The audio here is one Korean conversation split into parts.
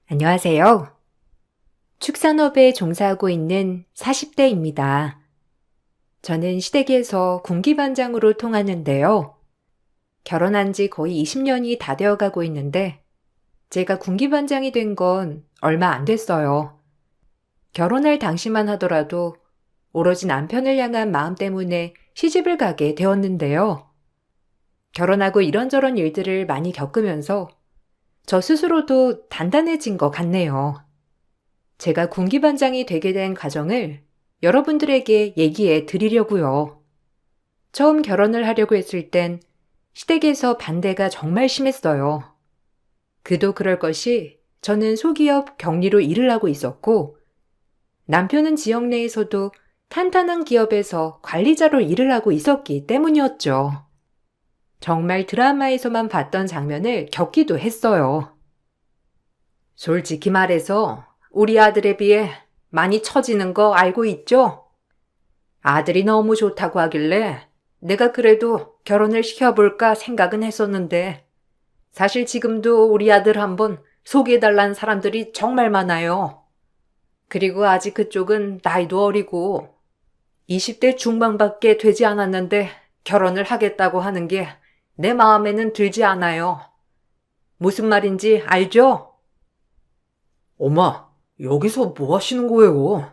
안녕하세요. 축산업에 종사하고 있는 40대입니다. 저는 시댁에서 군기반장으로 통하는데요. 결혼한 지 거의 20년이 다 되어 가고 있는데 제가 군기반장이 된 건 얼마 안 됐어요. 결혼할 당시만 하더라도 오로지 남편을 향한 마음 때문에 시집을 가게 되었는데요. 결혼하고 이런저런 일들을 많이 겪으면서 저 스스로도 단단해진 것 같네요. 제가 군기반장이 되게 된 과정을 여러분들에게 얘기해 드리려고요. 처음 결혼을 하려고 했을 땐 시댁에서 반대가 정말 심했어요. 그도 그럴 것이 저는 소기업 경리로 일을 하고 있었고 남편은 지역 내에서도 탄탄한 기업에서 관리자로 일을 하고 있었기 때문이었죠. 정말 드라마에서만 봤던 장면을 겪기도 했어요. 솔직히 말해서 우리 아들에 비해 많이 처지는 거 알고 있죠? 아들이 너무 좋다고 하길래 내가 그래도 결혼을 시켜볼까 생각은 했었는데 사실 지금도 우리 아들 한번 소개해달라는 사람들이 정말 많아요. 그리고 아직 그쪽은 나이도 어리고 20대 중반밖에 되지 않았는데 결혼을 하겠다고 하는 게 내 마음에는 들지 않아요. 무슨 말인지 알죠? 엄마, 여기서 뭐 하시는 거예요?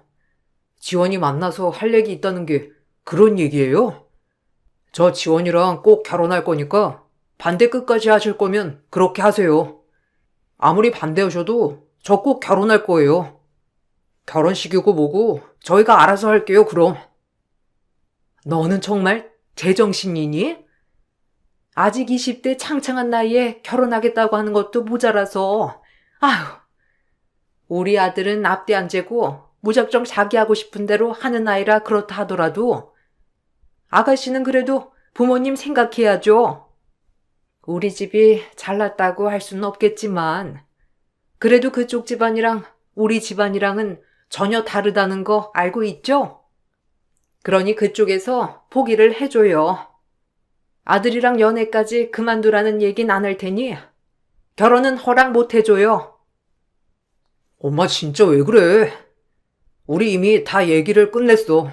지원이 만나서 할 얘기 있다는 게 그런 얘기예요? 저 지원이랑 꼭 결혼할 거니까 반대 끝까지 하실 거면 그렇게 하세요. 아무리 반대하셔도 저 꼭 결혼할 거예요. 결혼식이고 뭐고 저희가 알아서 할게요, 그럼. 너는 정말 제정신이니? 아직 20대 창창한 나이에 결혼하겠다고 하는 것도 모자라서 아휴, 우리 아들은 앞뒤 안 재고 무작정 자기 하고 싶은 대로 하는 아이라 그렇다 하더라도 아가씨는 그래도 부모님 생각해야죠. 우리 집이 잘났다고 할 수는 없겠지만 그래도 그쪽 집안이랑 우리 집안이랑은 전혀 다르다는 거 알고 있죠? 그러니 그쪽에서 포기를 해줘요. 아들이랑 연애까지 그만두라는 얘긴 안 할 테니 결혼은 허락 못 해줘요. 엄마 진짜 왜 그래? 우리 이미 다 얘기를 끝냈어.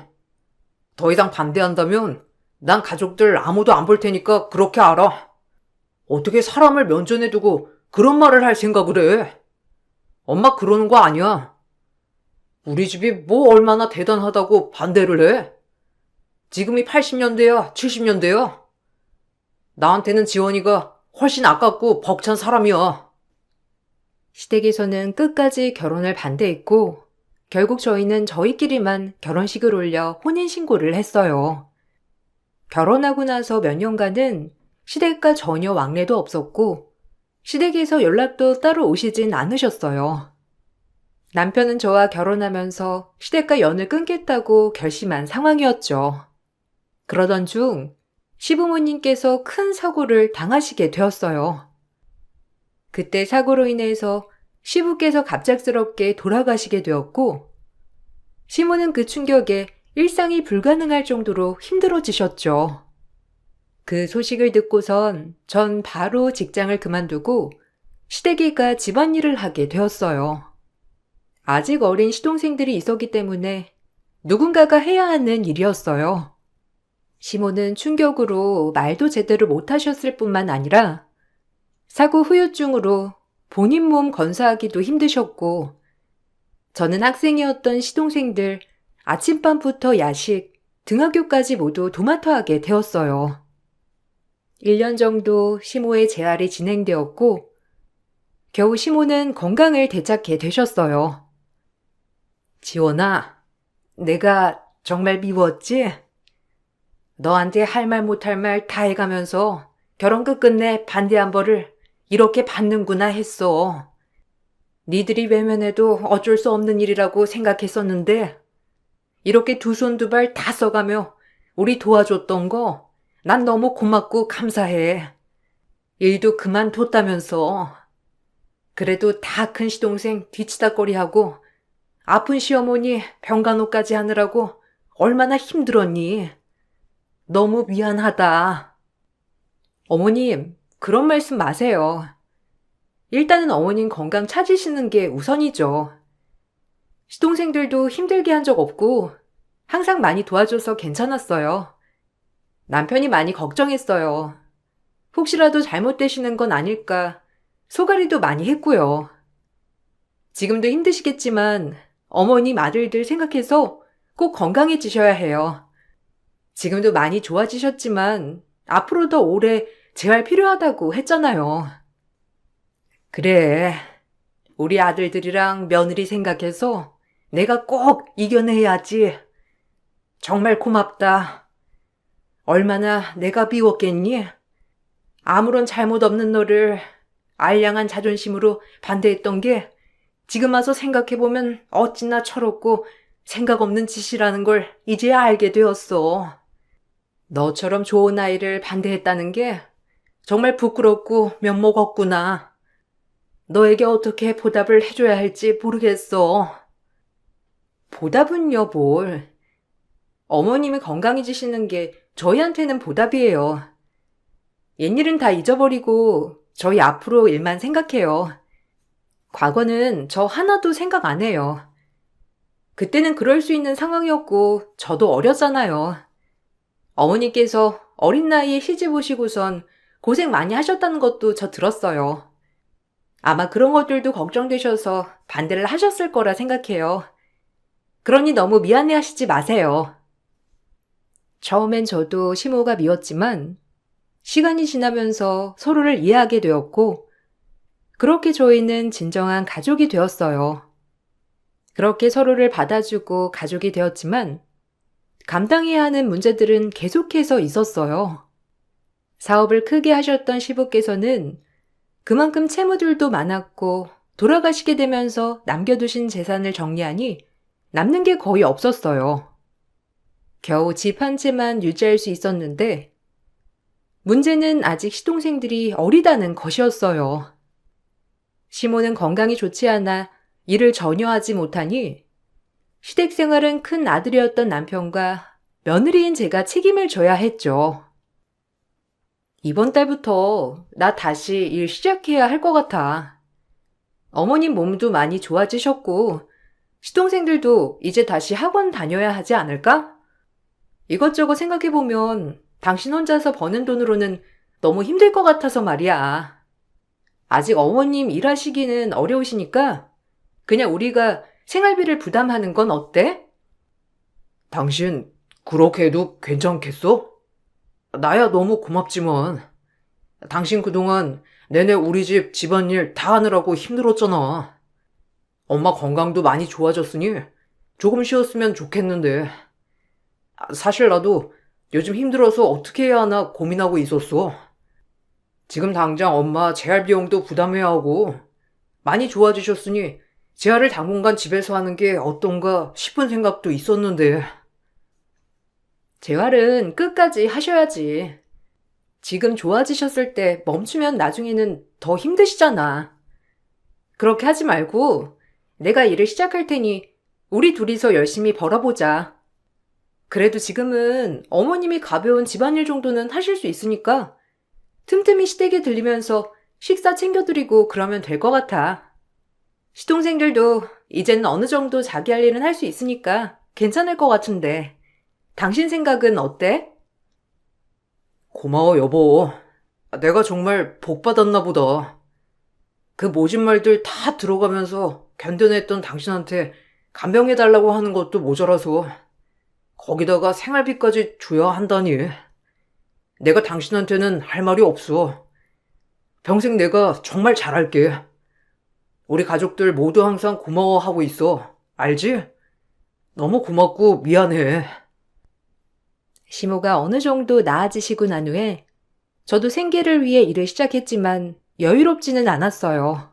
더 이상 반대한다면 난 가족들 아무도 안 볼 테니까 그렇게 알아. 어떻게 사람을 면전에 두고 그런 말을 할 생각을 해? 엄마 그러는 거 아니야. 우리 집이 뭐 얼마나 대단하다고 반대를 해? 지금이 80년대야, 70년대야? 나한테는 지원이가 훨씬 아깝고 벅찬 사람이야. 시댁에서는 끝까지 결혼을 반대했고 결국 저희는 저희끼리만 결혼식을 올려 혼인신고를 했어요. 결혼하고 나서 몇 년간은 시댁과 전혀 왕래도 없었고 시댁에서 연락도 따로 오시진 않으셨어요. 남편은 저와 결혼하면서 시댁과 연을 끊겠다고 결심한 상황이었죠. 그러던 중 시부모님께서 큰 사고를 당하시게 되었어요. 그때 사고로 인해서 시부께서 갑작스럽게 돌아가시게 되었고 시모는 그 충격에 일상이 불가능할 정도로 힘들어지셨죠. 그 소식을 듣고선 전 바로 직장을 그만두고 시댁이가 집안일을 하게 되었어요. 아직 어린 시동생들이 있었기 때문에 누군가가 해야 하는 일이었어요. 시모는 충격으로 말도 제대로 못하셨을 뿐만 아니라 사고 후유증으로 본인 몸 건사하기도 힘드셨고 저는 학생이었던 시동생들 아침밤부터 야식, 등하교까지 모두 도맡아 하게 되었어요. 1년 정도 시모의 재활이 진행되었고 겨우 시모는 건강을 되찾게 되셨어요. 지원아, 내가 정말 미웠지? 너한테 할 말 못할 말 다 해가면서 결혼 끝끝내 반대한 벌을 이렇게 받는구나 했어. 니들이 외면해도 어쩔 수 없는 일이라고 생각했었는데 이렇게 두 손 두 발 다 써가며 우리 도와줬던 거 난 너무 고맙고 감사해. 일도 그만뒀다면서. 그래도 다 큰 시동생 뒤치다꺼리하고 아픈 시어머니 병간호까지 하느라고 얼마나 힘들었니? 너무 미안하다. 어머님, 그런 말씀 마세요. 일단은 어머님 건강 찾으시는 게 우선이죠. 시동생들도 힘들게 한 적 없고 항상 많이 도와줘서 괜찮았어요. 남편이 많이 걱정했어요. 혹시라도 잘못되시는 건 아닐까 소가리도 많이 했고요. 지금도 힘드시겠지만 어머님 아들들 생각해서 꼭 건강해지셔야 해요. 지금도 많이 좋아지셨지만 앞으로 더 오래 재활 필요하다고 했잖아요. 그래, 우리 아들들이랑 며느리 생각해서 내가 꼭 이겨내야지. 정말 고맙다. 얼마나 내가 미웠겠니? 아무런 잘못 없는 너를 알량한 자존심으로 반대했던 게 지금 와서 생각해보면 어찌나 철없고 생각 없는 짓이라는 걸 이제야 알게 되었어. 너처럼 좋은 아이를 반대했다는 게 정말 부끄럽고 면목 없구나. 너에게 어떻게 보답을 해줘야 할지 모르겠어. 보답은요, 뭘. 어머님이 건강해지시는 게 저희한테는 보답이에요. 옛일은 다 잊어버리고 저희 앞으로 일만 생각해요. 과거는 저 하나도 생각 안 해요. 그때는 그럴 수 있는 상황이었고 저도 어렸잖아요. 어머니께서 어린 나이에 시집 오시고선 고생 많이 하셨다는 것도 저 들었어요. 아마 그런 것들도 걱정되셔서 반대를 하셨을 거라 생각해요. 그러니 너무 미안해 하시지 마세요. 처음엔 저도 시모가 미웠지만 시간이 지나면서 서로를 이해하게 되었고 그렇게 저희는 진정한 가족이 되었어요. 그렇게 서로를 받아주고 가족이 되었지만 감당해야 하는 문제들은 계속해서 있었어요. 사업을 크게 하셨던 시부께서는 그만큼 채무들도 많았고 돌아가시게 되면서 남겨두신 재산을 정리하니 남는 게 거의 없었어요. 겨우 집 한 채만 유지할 수 있었는데 문제는 아직 시동생들이 어리다는 것이었어요. 시모는 건강이 좋지 않아 일을 전혀 하지 못하니 시댁 생활은 큰 아들이었던 남편과 며느리인 제가 책임을 져야 했죠. 이번 달부터 나 다시 일 시작해야 할 것 같아. 어머님 몸도 많이 좋아지셨고 시동생들도 이제 다시 학원 다녀야 하지 않을까? 이것저것 생각해보면 당신 혼자서 버는 돈으로는 너무 힘들 것 같아서 말이야. 아직 어머님 일하시기는 어려우시니까 그냥 우리가 생활비를 부담하는 건 어때? 당신 그렇게 해도 괜찮겠어? 나야 너무 고맙지만 당신 그동안 내내 우리 집 집안일 다 하느라고 힘들었잖아. 엄마 건강도 많이 좋아졌으니 조금 쉬었으면 좋겠는데 사실 나도 요즘 힘들어서 어떻게 해야 하나 고민하고 있었어. 지금 당장 엄마 재활 비용도 부담해야 하고 많이 좋아지셨으니 재활을 당분간 집에서 하는 게 어떤가 싶은 생각도 있었는데 재활은 끝까지 하셔야지. 지금 좋아지셨을 때 멈추면 나중에는 더 힘드시잖아. 그렇게 하지 말고 내가 일을 시작할 테니 우리 둘이서 열심히 벌어보자. 그래도 지금은 어머님이 가벼운 집안일 정도는 하실 수 있으니까 틈틈이 시댁에 들리면서 식사 챙겨드리고 그러면 될 것 같아. 시동생들도 이제는 어느 정도 자기 할 일은 할 수 있으니까 괜찮을 것 같은데 당신 생각은 어때? 고마워 여보. 내가 정말 복 받았나 보다. 그 모진 말들 다 들어가면서 견뎌냈던 당신한테 간병해달라고 하는 것도 모자라서 거기다가 생활비까지 줘야 한다니. 내가 당신한테는 할 말이 없어. 평생 내가 정말 잘할게. 우리 가족들 모두 항상 고마워하고 있어. 알지? 너무 고맙고 미안해. 시모가 어느 정도 나아지시고 난 후에 저도 생계를 위해 일을 시작했지만 여유롭지는 않았어요.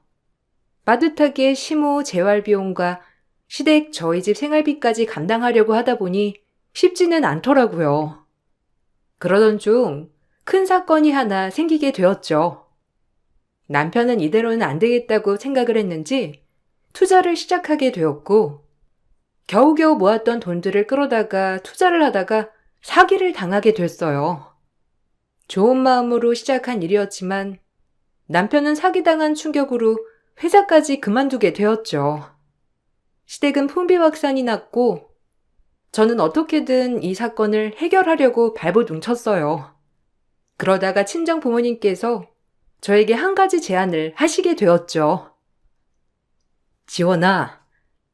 빠듯하게 시모 재활비용과 시댁 저희 집 생활비까지 감당하려고 하다 보니 쉽지는 않더라고요. 그러던 중 큰 사건이 하나 생기게 되었죠. 남편은 이대로는 안 되겠다고 생각을 했는지 투자를 시작하게 되었고 겨우겨우 모았던 돈들을 끌어다가 투자를 하다가 사기를 당하게 됐어요. 좋은 마음으로 시작한 일이었지만 남편은 사기당한 충격으로 회사까지 그만두게 되었죠. 시댁은 풍비박산이 났고 저는 어떻게든 이 사건을 해결하려고 발버둥쳤어요. 그러다가 친정 부모님께서 저에게 한 가지 제안을 하시게 되었죠. 지원아,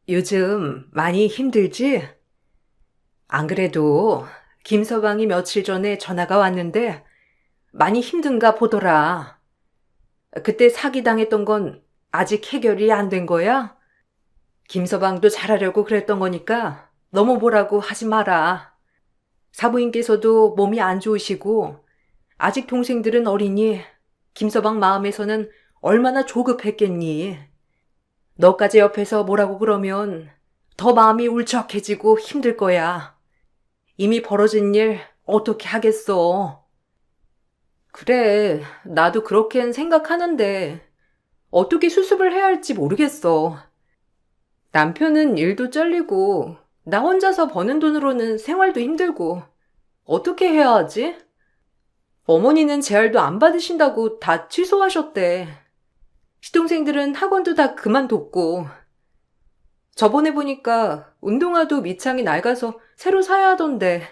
요즘 많이 힘들지? 안 그래도 김서방이 며칠 전에 전화가 왔는데 많이 힘든가 보더라. 그때 사기당했던 건 아직 해결이 안 된 거야? 김서방도 잘하려고 그랬던 거니까 너무 뭐라고 하지 마라. 사부인께서도 몸이 안 좋으시고 아직 동생들은 어리니 김서방 마음에서는 얼마나 조급했겠니. 너까지 옆에서 뭐라고 그러면 더 마음이 울적해지고 힘들 거야. 이미 벌어진 일 어떻게 하겠어. 그래, 나도 그렇게는 생각하는데 어떻게 수습을 해야 할지 모르겠어. 남편은 일도 잘리고 나 혼자서 버는 돈으로는 생활도 힘들고 어떻게 해야 하지? 어머니는 재활도 안 받으신다고 다 취소하셨대. 시동생들은 학원도 다 그만뒀고 저번에 보니까 운동화도 밑창이 낡아서 새로 사야 하던데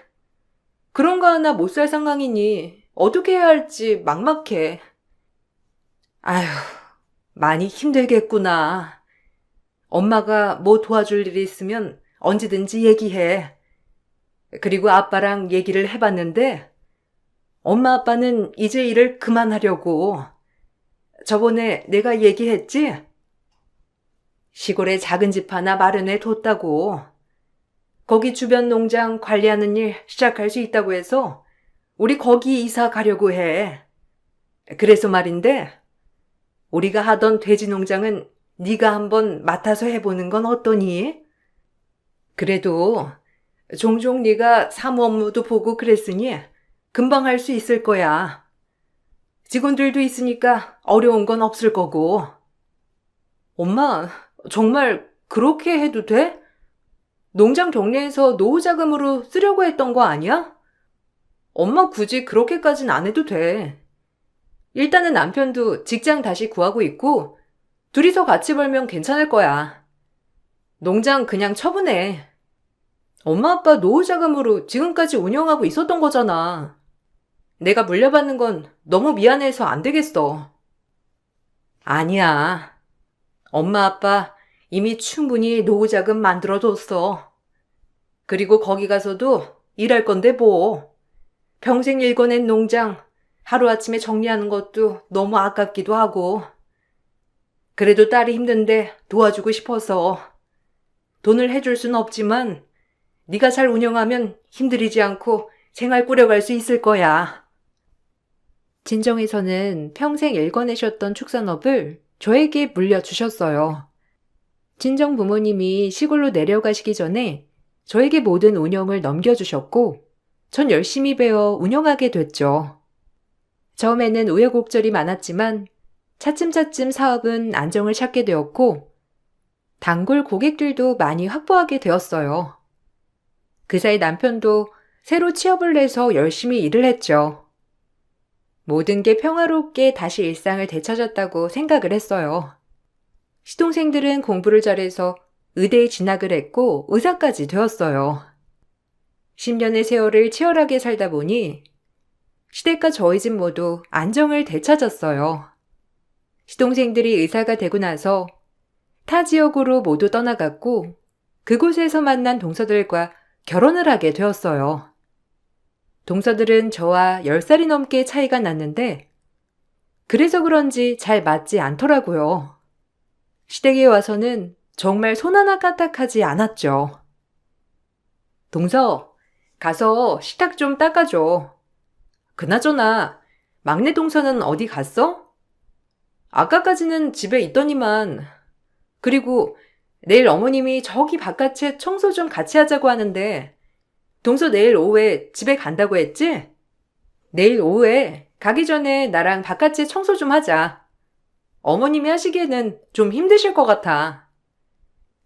그런 거 하나 못 살 상황이니 어떻게 해야 할지 막막해. 아휴, 많이 힘들겠구나. 엄마가 뭐 도와줄 일이 있으면 언제든지 얘기해. 그리고 아빠랑 얘기를 해봤는데 엄마 아빠는 이제 일을 그만하려고. 저번에 내가 얘기했지? 시골에 작은 집 하나 마련해 뒀다고. 거기 주변 농장 관리하는 일 시작할 수 있다고 해서 우리 거기 이사 가려고 해. 그래서 말인데 우리가 하던 돼지 농장은 네가 한번 맡아서 해보는 건 어떠니? 그래도 종종 네가 사무 업무도 보고 그랬으니 금방 할 수 있을 거야. 직원들도 있으니까 어려운 건 없을 거고. 엄마, 정말 그렇게 해도 돼? 농장 정리해서 노후 자금으로 쓰려고 했던 거 아니야? 엄마 굳이 그렇게까진 안 해도 돼. 일단은 남편도 직장 다시 구하고 있고 둘이서 같이 벌면 괜찮을 거야. 농장 그냥 처분해. 엄마 아빠 노후 자금으로 지금까지 운영하고 있었던 거잖아. 내가 물려받는 건 너무 미안해서 안 되겠어. 아니야. 엄마 아빠 이미 충분히 노후 자금 만들어뒀어. 그리고 거기 가서도 일할 건데 뭐. 평생 일궈낸 농장 하루아침에 정리하는 것도 너무 아깝기도 하고. 그래도 딸이 힘든데 도와주고 싶어서. 돈을 해줄 순 없지만 네가 잘 운영하면 힘들이지 않고 생활 꾸려갈 수 있을 거야. 친정에서는 평생 일궈내셨던 축산업을 저에게 물려주셨어요. 친정 부모님이 시골로 내려가시기 전에 저에게 모든 운영을 넘겨주셨고 전 열심히 배워 운영하게 됐죠. 처음에는 우여곡절이 많았지만 차츰차츰 사업은 안정을 찾게 되었고 단골 고객들도 많이 확보하게 되었어요. 그 사이 남편도 새로 취업을 해서 열심히 일을 했죠. 모든 게 평화롭게 다시 일상을 되찾았다고 생각을 했어요. 시동생들은 공부를 잘해서 의대에 진학을 했고 의사까지 되었어요. 10년의 세월을 치열하게 살다 보니 시댁과 저희 집 모두 안정을 되찾았어요. 시동생들이 의사가 되고 나서 타 지역으로 모두 떠나갔고 그곳에서 만난 동서들과 결혼을 하게 되었어요. 동서들은 저와 10살이 넘게 차이가 났는데 그래서 그런지 잘 맞지 않더라고요. 시댁에 와서는 정말 손 하나 까딱하지 않았죠. 동서, 가서 식탁 좀 닦아줘. 그나저나 막내 동서는 어디 갔어? 아까까지는 집에 있더니만. 그리고 내일 어머님이 저기 바깥에 청소 좀 같이 하자고 하는데 동서 내일 오후에 집에 간다고 했지? 내일 오후에 가기 전에 나랑 바깥에 청소 좀 하자. 어머님이 하시기에는 좀 힘드실 것 같아.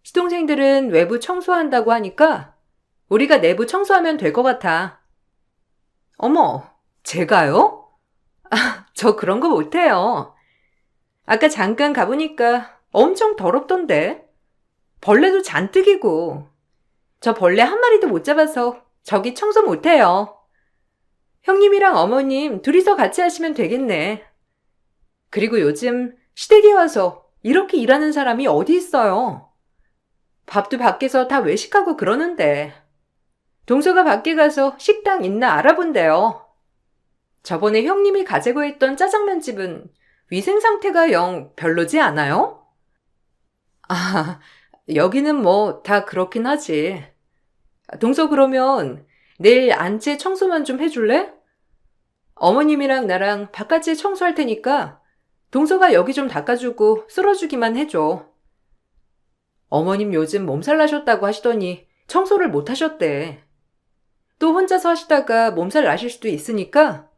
시동생들은 외부 청소한다고 하니까 우리가 내부 청소하면 될 것 같아. 어머, 제가요? 저 그런 거 못해요. 아까 잠깐 가보니까 엄청 더럽던데. 벌레도 잔뜩이고. 저 벌레 한 마리도 못 잡아서 저기 청소 못해요. 형님이랑 어머님 둘이서 같이 하시면 되겠네. 그리고 요즘 시댁에 와서 이렇게 일하는 사람이 어디 있어요? 밥도 밖에서 다 외식하고 그러는데. 동서가 밖에 가서 식당 있나 알아본대요. 저번에 형님이 가재고 했던 짜장면 집은 위생 상태가 영 별로지 않아요? 아, 여기는 뭐 다 그렇긴 하지. 동서 그러면 내일 안채 청소만 좀 해줄래? 어머님이랑 나랑 바깥에 청소할 테니까 동서가 여기 좀 닦아주고 쓸어주기만 해줘. 어머님 요즘 몸살 나셨다고 하시더니 청소를 못 하셨대. 또 혼자서 하시다가 몸살 나실 수도 있으니까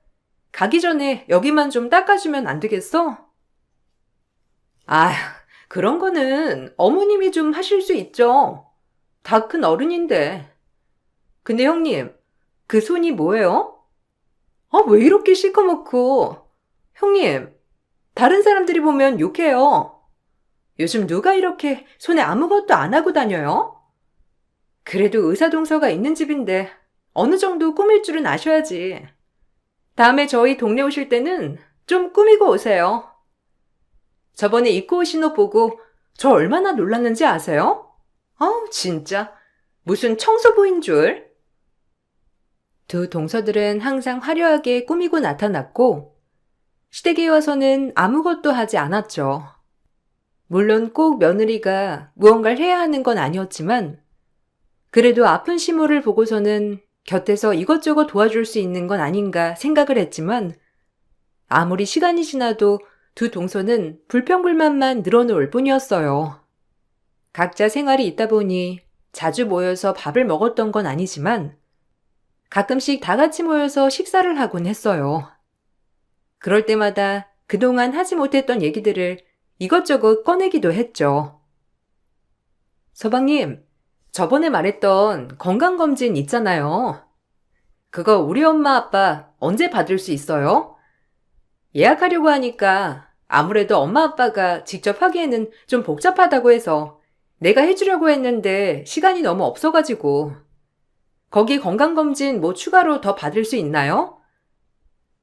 가기 전에 여기만 좀 닦아주면 안 되겠어? 아, 그런 거는 어머님이 좀 하실 수 있죠. 다 큰 어른인데. 근데 형님, 그 손이 뭐예요? 왜 이렇게 시커멓고. 형님, 다른 사람들이 보면 욕해요. 요즘 누가 이렇게 손에 아무것도 안 하고 다녀요? 그래도 의사동서가 있는 집인데 어느 정도 꾸밀 줄은 아셔야지. 다음에 저희 동네 오실 때는 좀 꾸미고 오세요. 저번에 입고 오신 옷 보고 저 얼마나 놀랐는지 아세요? 진짜. 무슨 청소부인 줄. 두 동서들은 항상 화려하게 꾸미고 나타났고 시댁에 와서는 아무것도 하지 않았죠. 물론 꼭 며느리가 무언가를 해야 하는 건 아니었지만 그래도 아픈 시모를 보고서는 곁에서 이것저것 도와줄 수 있는 건 아닌가 생각을 했지만 아무리 시간이 지나도 두 동서는 불평불만만 늘어놓을 뿐이었어요. 각자 생활이 있다 보니 자주 모여서 밥을 먹었던 건 아니지만 가끔씩 다 같이 모여서 식사를 하곤 했어요. 그럴 때마다 그동안 하지 못했던 얘기들을 이것저것 꺼내기도 했죠. 서방님, 저번에 말했던 건강검진 있잖아요. 그거 우리 엄마 아빠 언제 받을 수 있어요? 예약하려고 하니까 아무래도 엄마 아빠가 직접 하기에는 좀 복잡하다고 해서 내가 해주려고 했는데 시간이 너무 없어가지고. 거기 건강검진 뭐 추가로 더 받을 수 있나요?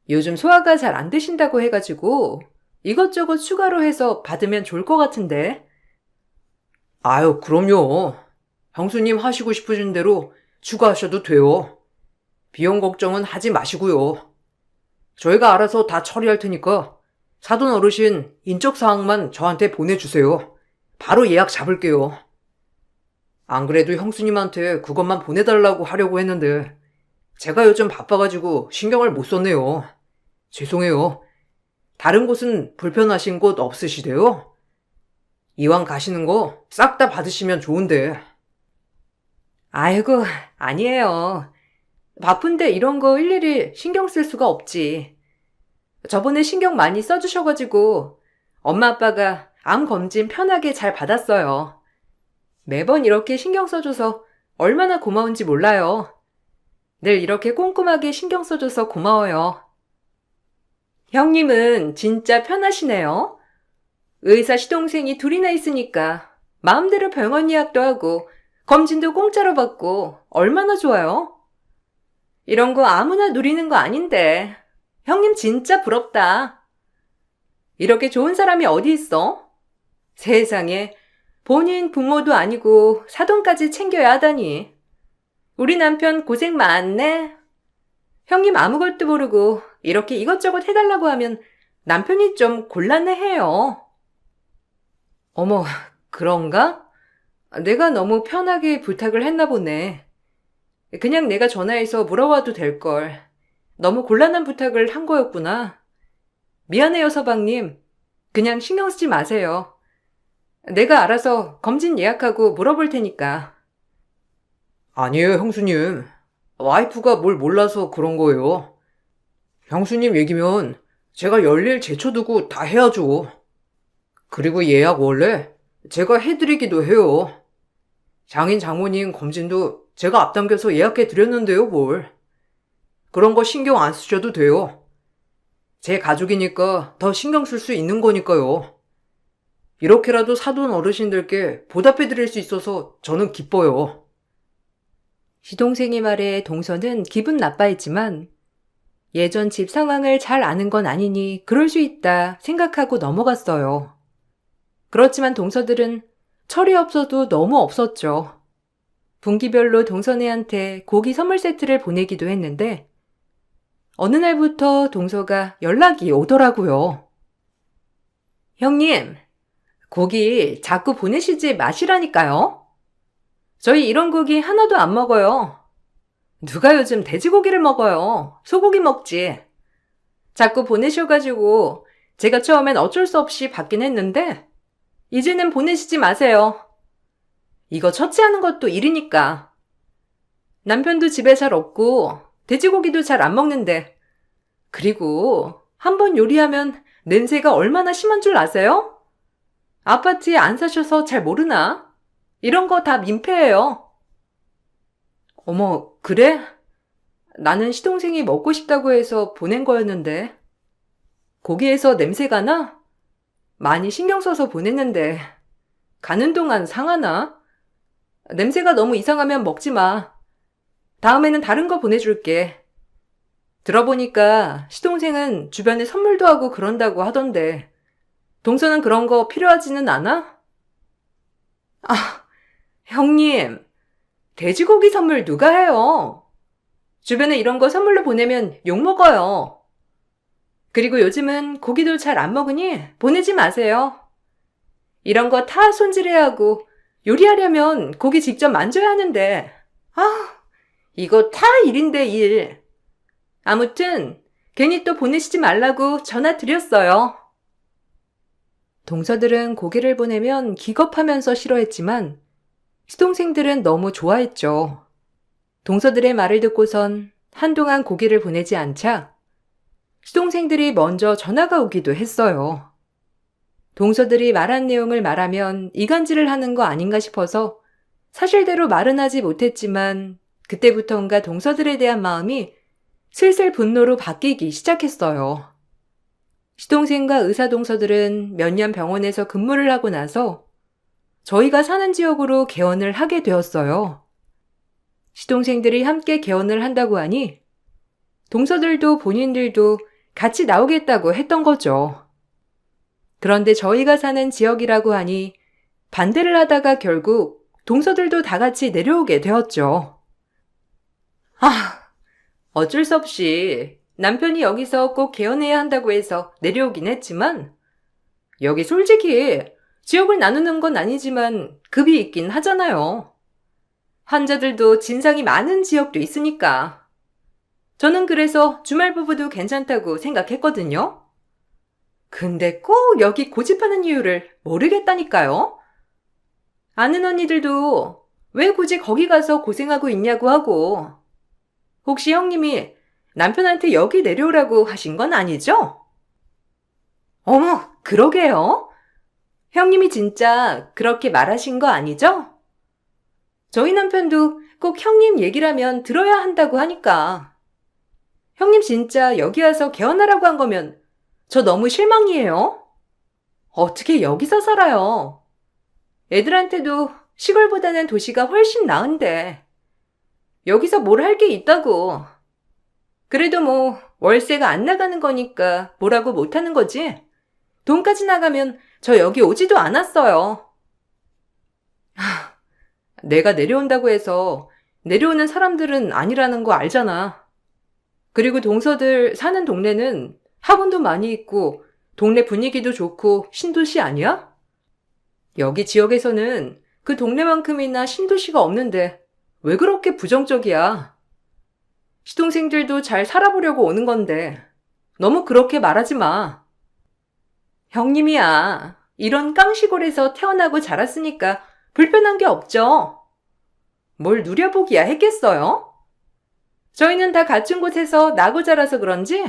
요즘 소화가 잘 안 되신다고 해가지고 이것저것 추가로 해서 받으면 좋을 것 같은데. 아유, 그럼요. 형수님 하시고 싶으신 대로 추가하셔도 돼요. 비용 걱정은 하지 마시고요. 저희가 알아서 다 처리할 테니까 사돈 어르신 인적사항만 저한테 보내주세요. 바로 예약 잡을게요. 안 그래도 형수님한테 그것만 보내달라고 하려고 했는데 제가 요즘 바빠가지고 신경을 못 썼네요. 죄송해요. 다른 곳은 불편하신 곳 없으시대요? 이왕 가시는 거 싹 다 받으시면 좋은데. 아이고, 아니에요. 바쁜데 이런 거 일일이 신경 쓸 수가 없지. 저번에 신경 많이 써주셔가지고 엄마 아빠가 암 검진 편하게 잘 받았어요. 매번 이렇게 신경 써줘서 얼마나 고마운지 몰라요. 늘 이렇게 꼼꼼하게 신경 써줘서 고마워요. 형님은 진짜 편하시네요. 의사 시동생이 둘이나 있으니까 마음대로 병원 예약도 하고 검진도 공짜로 받고 얼마나 좋아요? 이런 거 아무나 누리는 거 아닌데 형님 진짜 부럽다. 이렇게 좋은 사람이 어디 있어? 세상에 본인 부모도 아니고 사돈까지 챙겨야 하다니. 우리 남편 고생 많네. 형님 아무것도 모르고 이렇게 이것저것 해달라고 하면 남편이 좀 곤란해해요. 어머, 그런가? 내가 너무 편하게 부탁을 했나 보네. 그냥 내가 전화해서 물어봐도 될걸. 너무 곤란한 부탁을 한 거였구나. 미안해요, 서방님. 그냥 신경 쓰지 마세요. 내가 알아서 검진 예약하고 물어볼 테니까. 아니에요, 형수님. 와이프가 뭘 몰라서 그런 거예요. 형수님 얘기면 제가 열일 제쳐두고 다 해야죠. 그리고 예약 원래 제가 해드리기도 해요. 장인 장모님 검진도 제가 앞당겨서 예약해 드렸는데요, 뭘. 그런 거 신경 안 쓰셔도 돼요. 제 가족이니까 더 신경 쓸 수 있는 거니까요. 이렇게라도 사돈 어르신들께 보답해 드릴 수 있어서 저는 기뻐요. 시동생의 말에 동서는 기분 나빠했지만 예전 집 상황을 잘 아는 건 아니니 그럴 수 있다 생각하고 넘어갔어요. 그렇지만 동서들은 철이 없어도 너무 없었죠. 분기별로 동서네한테 고기 선물 세트를 보내기도 했는데 어느 날부터 동서가 연락이 오더라고요. 형님, 고기 자꾸 보내시지 마시라니까요. 저희 이런 고기 하나도 안 먹어요. 누가 요즘 돼지고기를 먹어요. 소고기 먹지. 자꾸 보내셔가지고 제가 처음엔 어쩔 수 없이 받긴 했는데 이제는 보내시지 마세요. 이거 처치하는 것도 일이니까. 남편도 집에 잘 없고 돼지고기도 잘 안 먹는데 그리고 한번 요리하면 냄새가 얼마나 심한 줄 아세요? 아파트에 안 사셔서 잘 모르나? 이런 거 다 민폐예요. 어머, 그래? 나는 시동생이 먹고 싶다고 해서 보낸 거였는데. 고기에서 냄새가 나? 많이 신경 써서 보냈는데. 가는 동안 상하나? 냄새가 너무 이상하면 먹지 마. 다음에는 다른 거 보내줄게. 들어보니까 시동생은 주변에 선물도 하고 그런다고 하던데. 동서는 그런 거 필요하지는 않아? 아, 형님. 돼지고기 선물 누가 해요? 주변에 이런 거 선물로 보내면 욕먹어요. 그리고 요즘은 고기도 잘 안 먹으니 보내지 마세요. 이런 거 다 손질해야 하고 요리하려면 고기 직접 만져야 하는데 이거 다 일인데 일. 아무튼 괜히 또 보내시지 말라고 전화 드렸어요. 동서들은 고기를 보내면 기겁하면서 싫어했지만 시동생들은 너무 좋아했죠. 동서들의 말을 듣고선 한동안 고기를 보내지 않자 시동생들이 먼저 전화가 오기도 했어요. 동서들이 말한 내용을 말하면 이간질을 하는 거 아닌가 싶어서 사실대로 말은 하지 못했지만 그때부터인가 동서들에 대한 마음이 슬슬 분노로 바뀌기 시작했어요. 시동생과 의사동서들은 몇 년 병원에서 근무를 하고 나서 저희가 사는 지역으로 개원을 하게 되었어요. 시동생들이 함께 개원을 한다고 하니 동서들도 본인들도 같이 나오겠다고 했던 거죠. 그런데 저희가 사는 지역이라고 하니 반대를 하다가 결국 동서들도 다 같이 내려오게 되었죠. 어쩔 수 없이 남편이 여기서 꼭 개원해야 한다고 해서 내려오긴 했지만 여기 솔직히 지역을 나누는 건 아니지만 급이 있긴 하잖아요. 환자들도 진상이 많은 지역도 있으니까. 저는 그래서 주말 부부도 괜찮다고 생각했거든요. 근데 꼭 여기 고집하는 이유를 모르겠다니까요. 아는 언니들도 왜 굳이 거기 가서 고생하고 있냐고 하고. 혹시 형님이 남편한테 여기 내려오라고 하신 건 아니죠? 어머, 그러게요. 형님이 진짜 그렇게 말하신 거 아니죠? 저희 남편도 꼭 형님 얘기라면 들어야 한다고 하니까. 형님 진짜 여기 와서 개원하라고 한 거면 저 너무 실망이에요. 어떻게 여기서 살아요? 애들한테도 시골보다는 도시가 훨씬 나은데. 여기서 뭘 할 게 있다고. 그래도 뭐 월세가 안 나가는 거니까 뭐라고 못하는 거지. 돈까지 나가면 저 여기 오지도 않았어요. 내가 내려온다고 해서 내려오는 사람들은 아니라는 거 알잖아. 그리고 동서들 사는 동네는 학원도 많이 있고 동네 분위기도 좋고 신도시 아니야? 여기 지역에서는 그 동네만큼이나 신도시가 없는데 왜 그렇게 부정적이야? 시동생들도 잘 살아보려고 오는 건데 너무 그렇게 말하지 마. 형님이야. 이런 깡시골에서 태어나고 자랐으니까 불편한 게 없죠. 뭘 누려보기야 했겠어요? 저희는 다 갖춘 곳에서 나고 자라서 그런지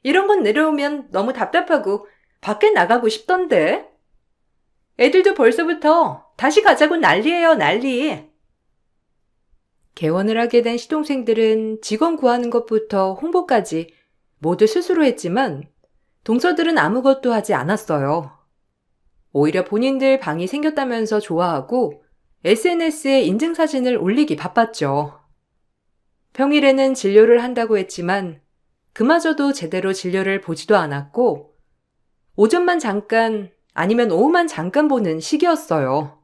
이런 건 내려오면 너무 답답하고 밖에 나가고 싶던데. 애들도 벌써부터 다시 가자고 난리예요, 난리. 개원을 하게 된 시동생들은 직원 구하는 것부터 홍보까지 모두 스스로 했지만 동서들은 아무것도 하지 않았어요. 오히려 본인들 방이 생겼다면서 좋아하고 SNS에 인증사진을 올리기 바빴죠. 평일에는 진료를 한다고 했지만 그마저도 제대로 진료를 보지도 않았고 오전만 잠깐 아니면 오후만 잠깐 보는 시기였어요.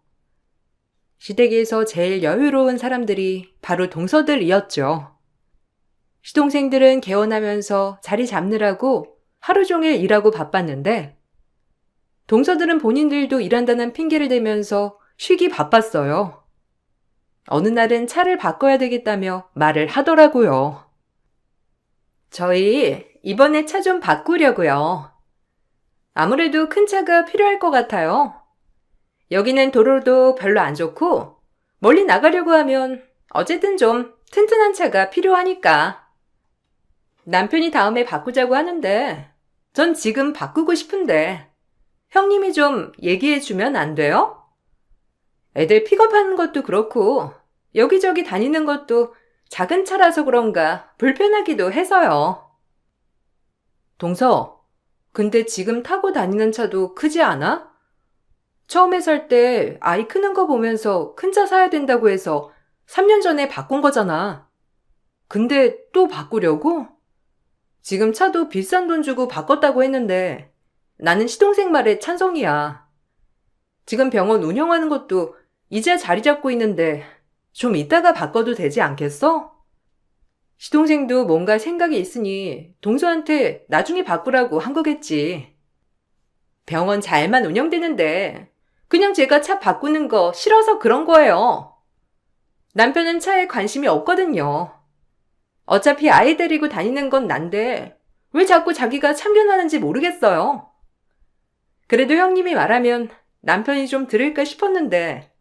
시댁에서 제일 여유로운 사람들이 바로 동서들이었죠. 시동생들은 개원하면서 자리 잡느라고 하루 종일 일하고 바빴는데 동서들은 본인들도 일한다는 핑계를 대면서 쉬기 바빴어요. 어느 날은 차를 바꿔야 되겠다며 말을 하더라고요. 저희 이번에 차 좀 바꾸려고요. 아무래도 큰 차가 필요할 것 같아요. 여기는 도로도 별로 안 좋고 멀리 나가려고 하면 어쨌든 좀 튼튼한 차가 필요하니까. 남편이 다음에 바꾸자고 하는데 전 지금 바꾸고 싶은데 형님이 좀 얘기해주면 안 돼요? 애들 픽업하는 것도 그렇고 여기저기 다니는 것도 작은 차라서 그런가 불편하기도 해서요. 동서, 근데 지금 타고 다니는 차도 크지 않아? 처음에 살 때 아이 크는 거 보면서 큰 차 사야 된다고 해서 3년 전에 바꾼 거잖아. 근데 또 바꾸려고? 지금 차도 비싼 돈 주고 바꿨다고 했는데 나는 시동생 말에 찬성이야. 지금 병원 운영하는 것도 이제 자리 잡고 있는데 좀 이따가 바꿔도 되지 않겠어? 시동생도 뭔가 생각이 있으니 동서한테 나중에 바꾸라고 한 거겠지. 병원 잘만 운영되는데 그냥 제가 차 바꾸는 거 싫어서 그런 거예요. 남편은 차에 관심이 없거든요. 어차피 아이 데리고 다니는 건 난데 왜 자꾸 자기가 참견하는지 모르겠어요. 그래도 형님이 말하면 남편이 좀 들을까 싶었는데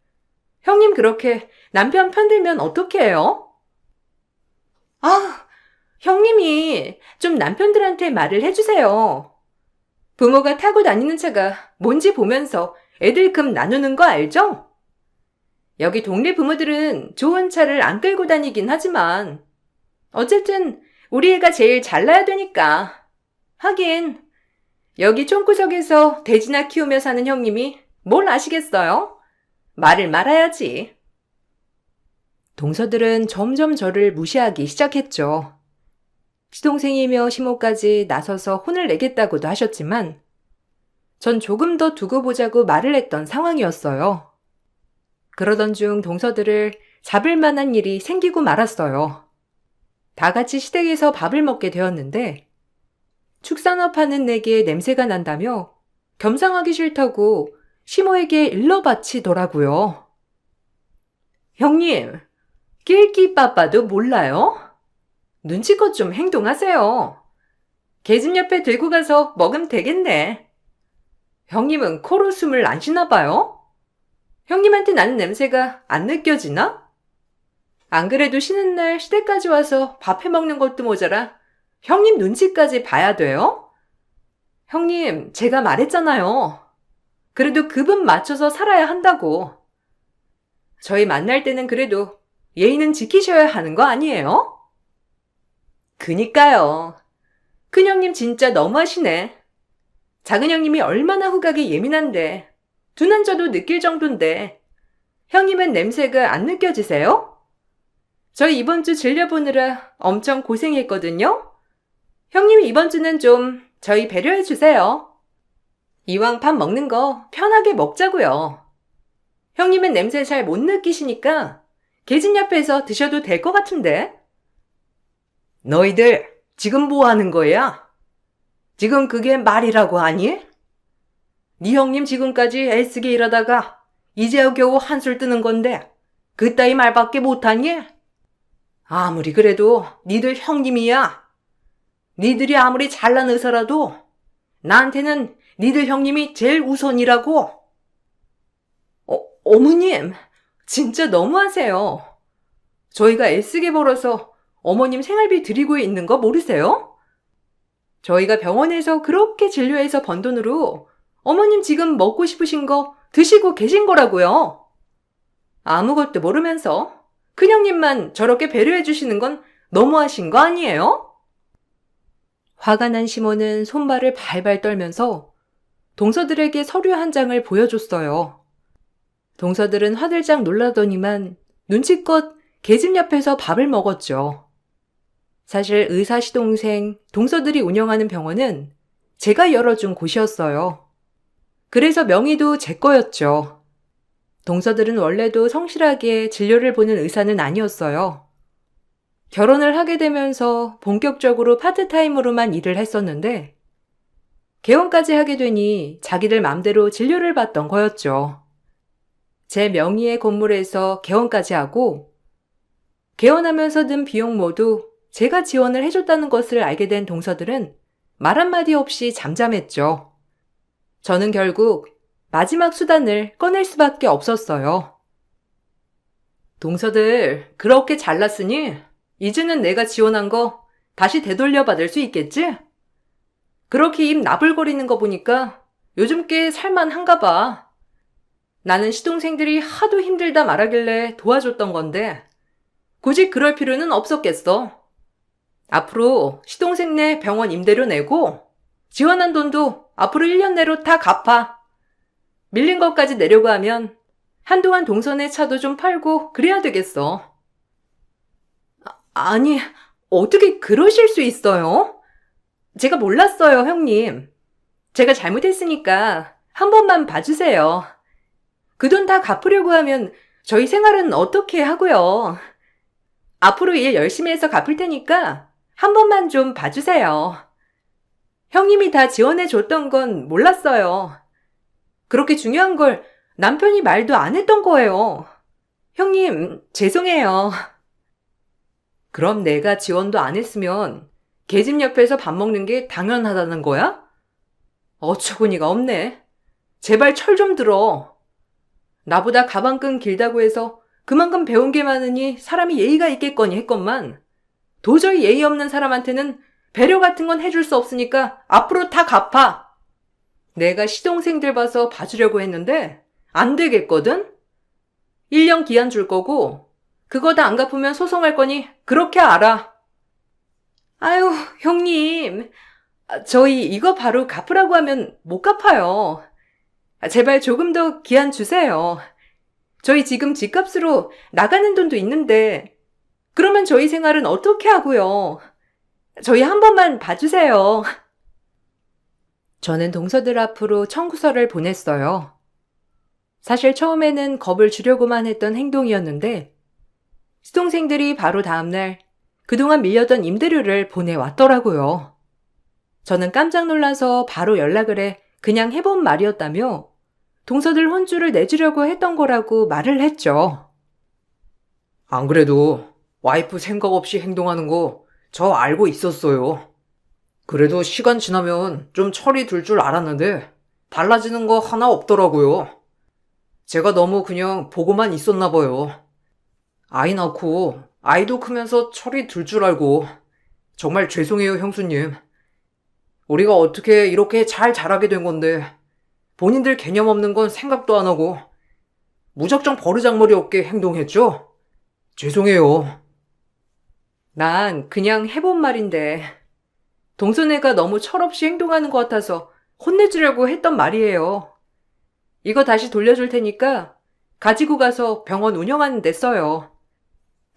형님 그렇게 남편 편들면 어떻게 해요? 아, 형님이 좀 남편들한테 말을 해주세요. 부모가 타고 다니는 차가 뭔지 보면서 애들 금 나누는 거 알죠? 여기 동네 부모들은 좋은 차를 안 끌고 다니긴 하지만 어쨌든 우리 애가 제일 잘나야 되니까. 하긴 여기 촌구석에서 돼지나 키우며 사는 형님이 뭘 아시겠어요? 말을 말아야지. 동서들은 점점 저를 무시하기 시작했죠. 시동생이며 시모까지 나서서 혼을 내겠다고도 하셨지만 전 조금 더 두고 보자고 말을 했던 상황이었어요. 그러던 중 동서들을 잡을 만한 일이 생기고 말았어요. 다 같이 시댁에서 밥을 먹게 되었는데 축산업 하는 내게 냄새가 난다며 겸상하기 싫다고 시모에게 일러 바치더라고요. 형님, 낄끼빠빠도 몰라요? 눈치껏 좀 행동하세요. 계집 옆에 들고 가서 먹으면 되겠네. 형님은 코로 숨을 안 쉬나 봐요? 형님한테 나는 냄새가 안 느껴지나? 안 그래도 쉬는 날 시댁까지 와서 밥 해먹는 것도 모자라 형님 눈치까지 봐야 돼요? 형님, 제가 말했잖아요. 그래도 급은 맞춰서 살아야 한다고. 저희 만날 때는 그래도 예의는 지키셔야 하는 거 아니에요? 그니까요. 큰 형님 진짜 너무하시네. 작은 형님이 얼마나 후각이 예민한데 두난저도 느낄 정도인데 형님은 냄새가 안 느껴지세요? 저희 이번 주 진료보느라 엄청 고생했거든요. 형님이 이번 주는 좀 저희 배려해 주세요. 이왕 밥 먹는 거 편하게 먹자고요. 형님은 냄새 잘 못 느끼시니까 계집 옆에서 드셔도 될 것 같은데. 너희들 지금 뭐 하는 거야? 지금 그게 말이라고 하니? 네 형님 지금까지 애쓰게 일하다가 이제야 겨우 한술 뜨는 건데 그따위 말밖에 못하니? 아무리 그래도 니들 형님이야. 니들이 아무리 잘난 의사라도 나한테는 니들 형님이 제일 우선이라고. 어머님, 진짜 너무하세요. 저희가 애쓰게 벌어서 어머님 생활비 드리고 있는 거 모르세요? 저희가 병원에서 그렇게 진료해서 번 돈으로 어머님 지금 먹고 싶으신 거 드시고 계신 거라고요. 아무것도 모르면서 큰형님만 저렇게 배려해 주시는 건 너무하신 거 아니에요? 화가 난 시몬은 손발을 발발 떨면서 동서들에게 서류 한 장을 보여줬어요. 동서들은 화들짝 놀라더니만 눈치껏 계집 옆에서 밥을 먹었죠. 사실 의사 시동생 동서들이 운영하는 병원은 제가 열어준 곳이었어요. 그래서 명의도 제 거였죠. 동서들은 원래도 성실하게 진료를 보는 의사는 아니었어요. 결혼을 하게 되면서 본격적으로 파트타임으로만 일을 했었는데 개원까지 하게 되니 자기들 맘대로 진료를 받던 거였죠. 제 명의의 건물에서 개원까지 하고 개원하면서 든 비용 모두 제가 지원을 해줬다는 것을 알게 된 동서들은 말 한마디 없이 잠잠했죠. 저는 결국 마지막 수단을 꺼낼 수밖에 없었어요. 동서들, 그렇게 잘났으니 이제는 내가 지원한 거 다시 되돌려 받을 수 있겠지? 그렇게 입 나불거리는 거 보니까 요즘 꽤 살만한가 봐. 나는 시동생들이 하도 힘들다 말하길래 도와줬던 건데 굳이 그럴 필요는 없었겠어. 앞으로 시동생네 병원 임대료 내고 지원한 돈도 앞으로 1년 내로 다 갚아. 밀린 것까지 내려고 하면 한동안 동선의 차도 좀 팔고 그래야 되겠어. 아니, 어떻게 그러실 수 있어요? 제가 몰랐어요, 형님. 제가 잘못했으니까 한 번만 봐주세요. 그 돈 다 갚으려고 하면 저희 생활은 어떻게 하고요. 앞으로 일 열심히 해서 갚을 테니까 한 번만 좀 봐주세요. 형님이 다 지원해줬던 건 몰랐어요. 그렇게 중요한 걸 남편이 말도 안 했던 거예요. 형님, 죄송해요. 그럼 내가 지원도 안 했으면 계집 옆에서 밥 먹는 게 당연하다는 거야? 어처구니가 없네. 제발 철 좀 들어. 나보다 가방끈 길다고 해서 그만큼 배운 게 많으니 사람이 예의가 있겠거니 했건만 도저히 예의 없는 사람한테는 배려 같은 건 해줄 수 없으니까 앞으로 다 갚아. 내가 시동생들 봐서 봐주려고 했는데 안 되겠거든? 1년 기한 줄 거고 그거 다 안 갚으면 소송할 거니 그렇게 알아. 아유, 형님. 저희 이거 바로 갚으라고 하면 못 갚아요. 제발 조금 더 기한 주세요. 저희 지금 집값으로 나가는 돈도 있는데 그러면 저희 생활은 어떻게 하고요? 저희 한 번만 봐주세요. 저는 동서들 앞으로 청구서를 보냈어요. 사실 처음에는 겁을 주려고만 했던 행동이었는데 시동생들이 바로 다음날 그동안 밀려던 임대료를 보내왔더라고요. 저는 깜짝 놀라서 바로 연락을 해 그냥 해본 말이었다며 동서들 혼주를 내주려고 했던 거라고 말을 했죠. 안 그래도 와이프 생각 없이 행동하는 거 저 알고 있었어요. 그래도 시간 지나면 좀 철이 들 줄 알았는데 달라지는 거 하나 없더라고요. 제가 너무 그냥 보고만 있었나 봐요. 아이 낳고 아이도 크면서 철이 들 줄 알고 정말 죄송해요, 형수님. 우리가 어떻게 이렇게 잘 자라게 된 건데 본인들 개념 없는 건 생각도 안 하고 무작정 버르장머리 없게 행동했죠? 죄송해요. 난 그냥 해본 말인데 동서네가 너무 철없이 행동하는 것 같아서 혼내주려고 했던 말이에요. 이거 다시 돌려줄 테니까 가지고 가서 병원 운영하는 데 써요.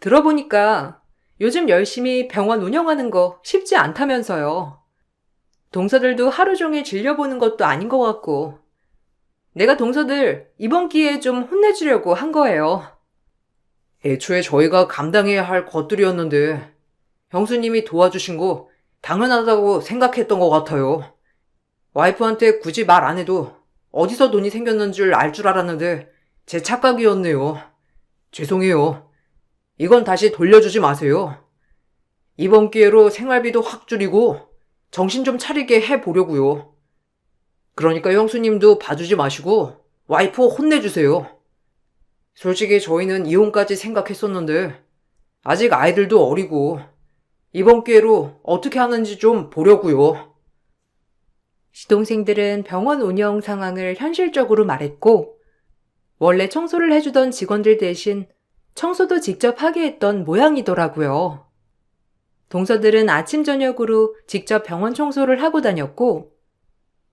들어보니까 요즘 열심히 병원 운영하는 거 쉽지 않다면서요. 동서들도 하루 종일 진료보는 것도 아닌 것 같고 내가 동서들 이번 기회에 좀 혼내주려고 한 거예요. 애초에 저희가 감당해야 할 것들이었는데 형수님이 도와주신 거 당연하다고 생각했던 것 같아요. 와이프한테 굳이 말 안 해도 어디서 돈이 생겼는 줄 알 줄 알았는데 제 착각이었네요. 죄송해요. 이건 다시 돌려주지 마세요. 이번 기회로 생활비도 확 줄이고 정신 좀 차리게 해보려고요. 그러니까 형수님도 봐주지 마시고 와이프 혼내주세요. 솔직히 저희는 이혼까지 생각했었는데 아직 아이들도 어리고 이번 기회로 어떻게 하는지 좀 보려고요. 시동생들은 병원 운영 상황을 현실적으로 말했고 원래 청소를 해주던 직원들 대신 청소도 직접 하게 했던 모양이더라고요. 동서들은 아침 저녁으로 직접 병원 청소를 하고 다녔고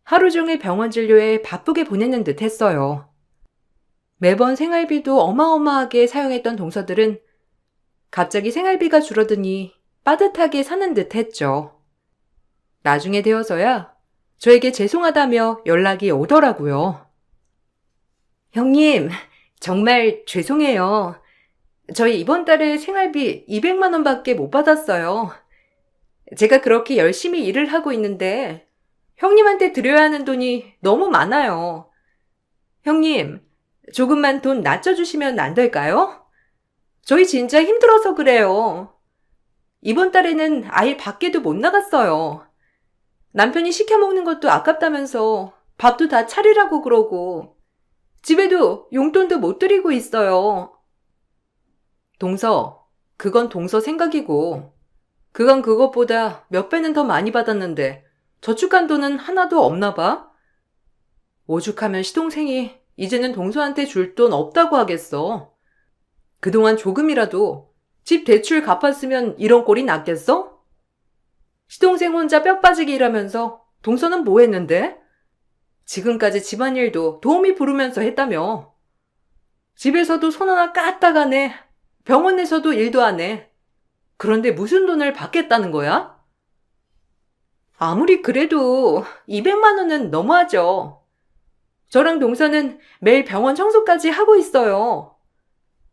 하루 종일 병원 진료에 바쁘게 보내는 듯 했어요. 매번 생활비도 어마어마하게 사용했던 동서들은 갑자기 생활비가 줄어드니 빠듯하게 사는 듯 했죠. 나중에 되어서야 저에게 죄송하다며 연락이 오더라고요. 형님, 정말 죄송해요. 저희 이번 달에 생활비 200만 원밖에 못 받았어요. 제가 그렇게 열심히 일을 하고 있는데 형님한테 드려야 하는 돈이 너무 많아요. 형님, 조금만 돈 낮춰주시면 안 될까요? 저희 진짜 힘들어서 그래요. 이번 달에는 아예 밖에도 못 나갔어요. 남편이 시켜 먹는 것도 아깝다면서 밥도 다 차리라고 그러고 집에도 용돈도 못 드리고 있어요. 동서, 그건 동서 생각이고 그건 그것보다 몇 배는 더 많이 받았는데 저축한 돈은 하나도 없나 봐? 오죽하면 시동생이 이제는 동서한테 줄 돈 없다고 하겠어. 그동안 조금이라도 집 대출 갚았으면 이런 꼴이 났겠어? 시동생 혼자 뼈 빠지게 일하면서 동서는 뭐 했는데? 지금까지 집안일도 도우미 부르면서 했다며. 집에서도 손 하나 까딱 안 해. 병원에서도 일도 안 해. 그런데 무슨 돈을 받겠다는 거야? 아무리 그래도 200만 원은 너무하죠. 저랑 동서는 매일 병원 청소까지 하고 있어요.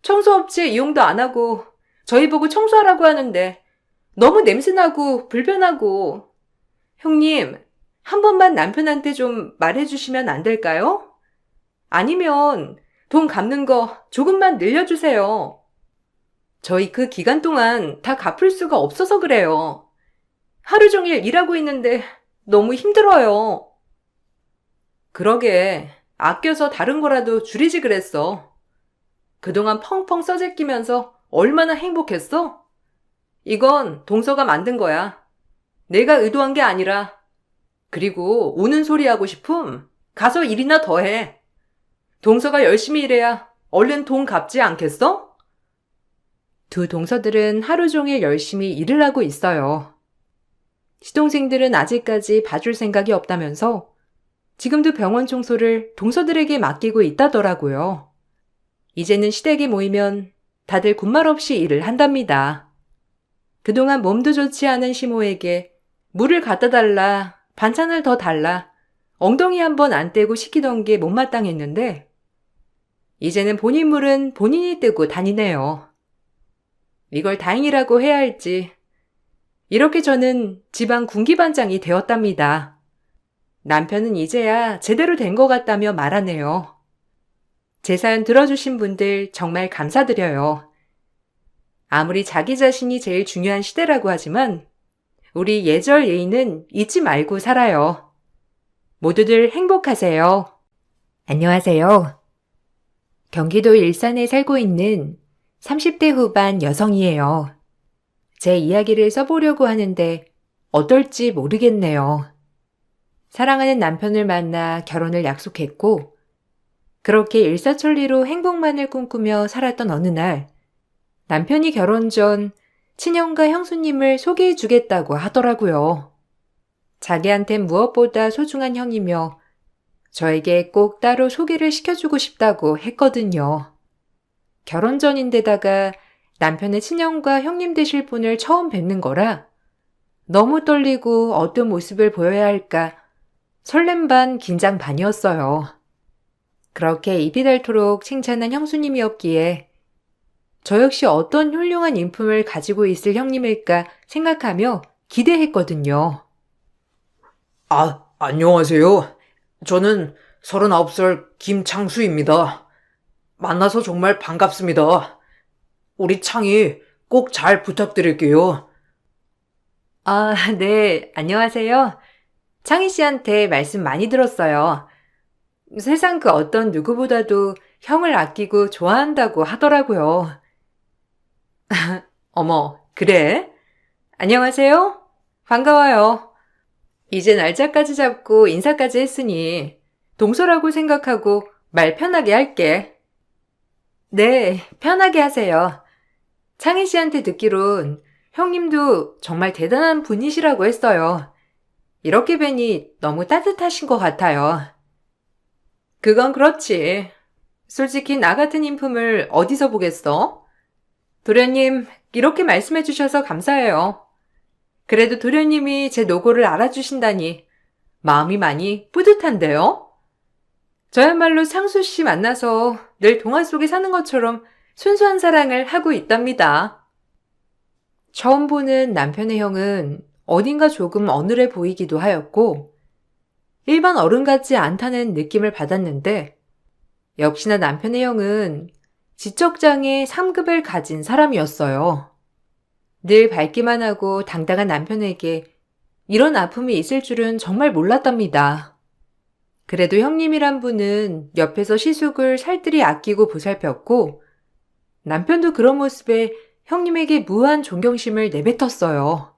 청소업체 이용도 안 하고 저희 보고 청소하라고 하는데 너무 냄새나고 불편하고. 형님, 한 번만 남편한테 좀 말해주시면 안 될까요? 아니면 돈 갚는 거 조금만 늘려주세요. 저희 그 기간 동안 다 갚을 수가 없어서 그래요. 하루 종일 일하고 있는데 너무 힘들어요. 그러게, 아껴서 다른 거라도 줄이지 그랬어. 그동안 펑펑 써제끼면서 얼마나 행복했어? 이건 동서가 만든 거야. 내가 의도한 게 아니라. 그리고 우는 소리 하고 싶음? 가서 일이나 더 해. 동서가 열심히 일해야 얼른 돈 갚지 않겠어? 두 동서들은 하루 종일 열심히 일을 하고 있어요. 시동생들은 아직까지 봐줄 생각이 없다면서 지금도 병원 청소를 동서들에게 맡기고 있다더라고요. 이제는 시댁에 모이면 다들 군말 없이 일을 한답니다. 그동안 몸도 좋지 않은 시모에게 물을 갖다 달라, 반찬을 더 달라, 엉덩이 한번 안 떼고 시키던 게 못마땅했는데 이제는 본인 물은 본인이 뜨고 다니네요. 이걸 다행이라고 해야 할지 이렇게 저는 집안 군기반장이 되었답니다. 남편은 이제야 제대로 된 것 같다며 말하네요. 제 사연 들어주신 분들 정말 감사드려요. 아무리 자기 자신이 제일 중요한 시대라고 하지만 우리 예절 예의는 잊지 말고 살아요. 모두들 행복하세요. 안녕하세요. 경기도 일산에 살고 있는 30대 후반 여성이에요. 제 이야기를 써보려고 하는데 어떨지 모르겠네요. 사랑하는 남편을 만나 결혼을 약속했고 그렇게 일사천리로 행복만을 꿈꾸며 살았던 어느 날 남편이 결혼 전 친형과 형수님을 소개해 주겠다고 하더라고요. 자기한텐 무엇보다 소중한 형이며 저에게 꼭 따로 소개를 시켜주고 싶다고 했거든요. 결혼 전인데다가 남편의 친형과 형님 되실 분을 처음 뵙는 거라 너무 떨리고 어떤 모습을 보여야 할까 설렘 반 긴장 반이었어요. 그렇게 입이 닳도록 칭찬한 형수님이었기에 저 역시 어떤 훌륭한 인품을 가지고 있을 형님일까 생각하며 기대했거든요. 안녕하세요. 저는 39살 김창수입니다. 만나서 정말 반갑습니다. 우리 창이 꼭 잘 부탁드릴게요. 네, 안녕하세요. 창희 씨한테 말씀 많이 들었어요. 세상 그 어떤 누구보다도 형을 아끼고 좋아한다고 하더라고요. 어머, 그래? 안녕하세요? 반가워요. 이제 날짜까지 잡고 인사까지 했으니 동서라고 생각하고 말 편하게 할게. 네, 편하게 하세요. 창희 씨한테 듣기론 형님도 정말 대단한 분이시라고 했어요. 이렇게 뵈니 너무 따뜻하신 것 같아요. 그건 그렇지. 솔직히 나 같은 인품을 어디서 보겠어? 도련님, 이렇게 말씀해 주셔서 감사해요. 그래도 도련님이 제 노고를 알아주신다니 마음이 많이 뿌듯한데요? 저야말로 창수 씨 만나서 늘 동화 속에 사는 것처럼 순수한 사랑을 하고 있답니다. 처음 보는 남편의 형은 어딘가 조금 어눌해 보이기도 하였고 일반 어른 같지 않다는 느낌을 받았는데 역시나 남편의 형은 지적장애 3급을 가진 사람이었어요. 늘 밝기만 하고 당당한 남편에게 이런 아픔이 있을 줄은 정말 몰랐답니다. 그래도 형님이란 분은 옆에서 시숙을 살뜰히 아끼고 보살폈고 남편도 그런 모습에 형님에게 무한 존경심을 내뱉었어요.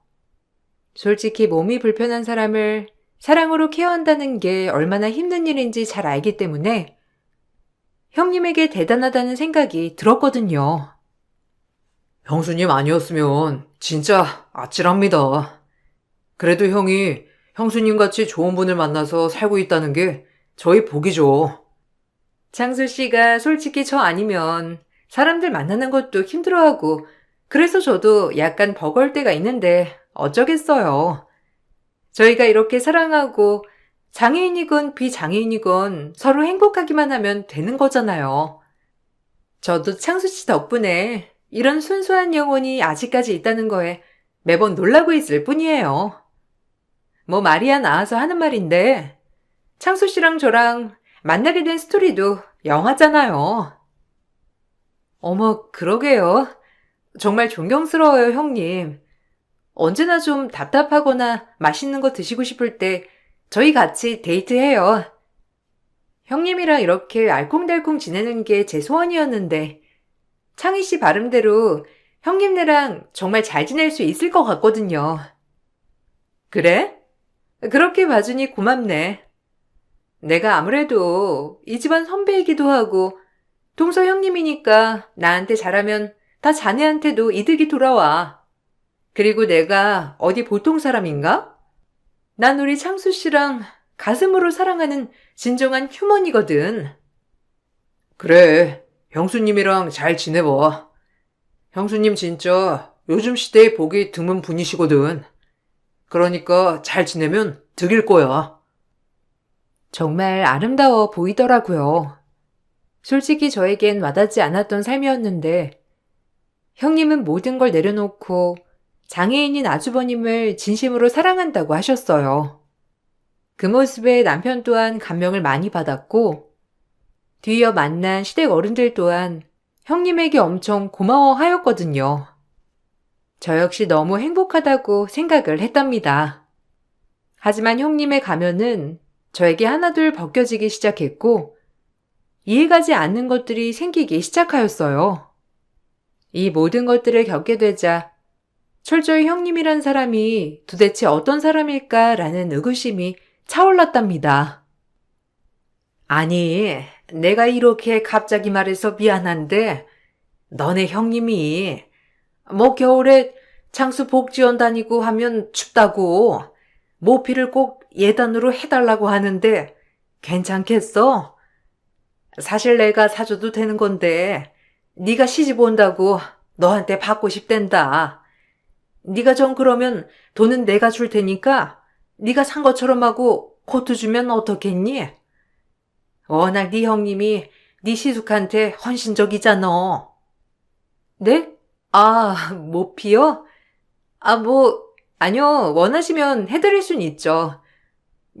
솔직히 몸이 불편한 사람을 사랑으로 케어한다는 게 얼마나 힘든 일인지 잘 알기 때문에 형님에게 대단하다는 생각이 들었거든요. 형수님 아니었으면 진짜 아찔합니다. 그래도 형이 형수님 같이 좋은 분을 만나서 살고 있다는 게 저희 복이죠. 창수 씨가 솔직히 저 아니면 사람들 만나는 것도 힘들어하고 그래서 저도 약간 버거울 때가 있는데 어쩌겠어요. 저희가 이렇게 사랑하고 장애인이건 비장애인이건 서로 행복하기만 하면 되는 거잖아요. 저도 창수 씨 덕분에 이런 순수한 영혼이 아직까지 있다는 거에 매번 놀라고 있을 뿐이에요. 뭐 말이야 나와서 하는 말인데 창수 씨랑 저랑 만나게 된 스토리도 영화잖아요. 어머, 그러게요. 정말 존경스러워요, 형님. 언제나 좀 답답하거나 맛있는 거 드시고 싶을 때 저희 같이 데이트해요. 형님이랑 이렇게 알콩달콩 지내는 게 제 소원이었는데 창희 씨 발음대로 형님네랑 정말 잘 지낼 수 있을 것 같거든요. 그래? 그렇게 봐주니 고맙네. 내가 아무래도 이 집안 선배이기도 하고 동서 형님이니까 나한테 잘하면 다 자네한테도 이득이 돌아와. 그리고 내가 어디 보통 사람인가? 난 우리 창수 씨랑 가슴으로 사랑하는 진정한 휴먼이거든. 그래, 형수님이랑 잘 지내봐. 형수님 진짜 요즘 시대에 보기 드문 분이시거든. 그러니까 잘 지내면 득일 거야. 정말 아름다워 보이더라고요. 솔직히 저에겐 와닿지 않았던 삶이었는데 형님은 모든 걸 내려놓고 장애인인 아주버님을 진심으로 사랑한다고 하셨어요. 그 모습에 남편 또한 감명을 많이 받았고 뒤이어 만난 시댁 어른들 또한 형님에게 엄청 고마워하였거든요. 저 역시 너무 행복하다고 생각을 했답니다. 하지만 형님의 가면은 저에게 하나둘 벗겨지기 시작했고 이해가지 않는 것들이 생기기 시작하였어요. 이 모든 것들을 겪게 되자 철저히 형님이란 사람이 도대체 어떤 사람일까라는 의구심이 차올랐답니다. 아니, 내가 이렇게 갑자기 말해서 미안한데, 너네 형님이 뭐 겨울에 창수 복지원 다니고 하면 춥다고 모피를 꼭 예단으로 해달라고 하는데 괜찮겠어? 사실 내가 사줘도 되는 건데 네가 시집 온다고 너한테 받고 싶댄다. 네가 좀 그러면 돈은 내가 줄 테니까 네가 산 것처럼 하고 코트 주면 어떻겠니? 워낙 네 형님이 네 시숙한테 헌신적이잖아. 네? 모피요? 아니요. 원하시면 해드릴 순 있죠.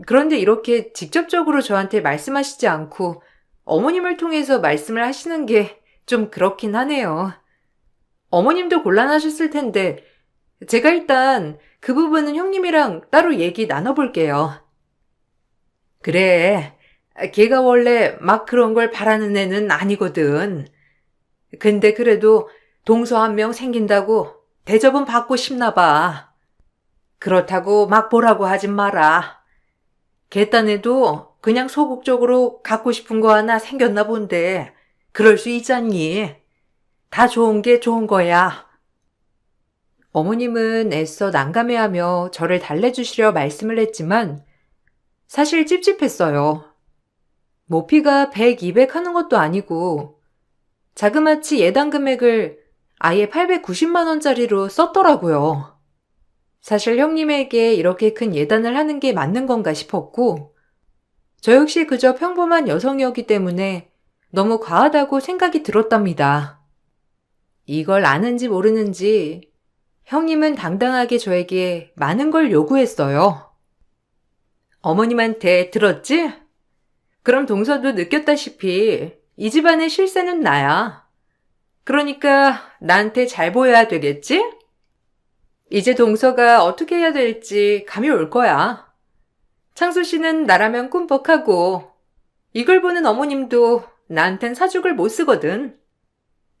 그런데 이렇게 직접적으로 저한테 말씀하시지 않고 어머님을 통해서 말씀을 하시는 게 좀 그렇긴 하네요. 어머님도 곤란하셨을 텐데 제가 일단 그 부분은 형님이랑 따로 얘기 나눠볼게요. 그래, 걔가 원래 막 그런 걸 바라는 애는 아니거든. 근데 그래도 동서 한 명 생긴다고 대접은 받고 싶나 봐. 그렇다고 막 보라고 하진 마라. 걔 딴에도 그냥 소극적으로 갖고 싶은 거 하나 생겼나 본데 그럴 수 있잖니. 다 좋은 게 좋은 거야. 어머님은 애써 난감해하며 저를 달래주시려 말씀을 했지만 사실 찝찝했어요. 모피가 100, 200 하는 것도 아니고 자그마치 예단 금액을 아예 890만 원짜리로 썼더라고요. 사실 형님에게 이렇게 큰 예단을 하는 게 맞는 건가 싶었고 저 역시 그저 평범한 여성이었기 때문에 너무 과하다고 생각이 들었답니다. 이걸 아는지 모르는지 형님은 당당하게 저에게 많은 걸 요구했어요. 어머님한테 들었지? 그럼 동서도 느꼈다시피 이 집안의 실세는 나야. 그러니까 나한테 잘 보여야 되겠지? 이제 동서가 어떻게 해야 될지 감이 올 거야. 창수 씨는 나라면 꿈뻑하고 이걸 보는 어머님도 나한텐 사죽을 못 쓰거든.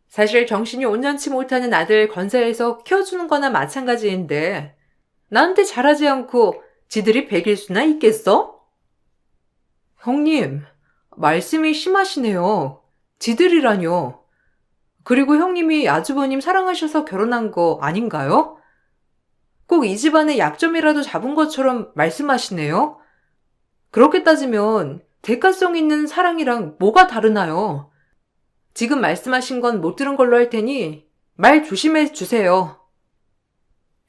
사실 정신이 온전치 못하는 아들 건사해서 키워주는 거나 마찬가지인데 나한테 잘하지 않고 지들이 백일 수나 있겠어? 형님, 말씀이 심하시네요. 지들이라뇨. 그리고 형님이 아주버님 사랑하셔서 결혼한 거 아닌가요? 꼭 이 집안의 약점이라도 잡은 것처럼 말씀하시네요. 그렇게 따지면 대가성 있는 사랑이랑 뭐가 다르나요? 지금 말씀하신 건 못 들은 걸로 할 테니 말 조심해 주세요.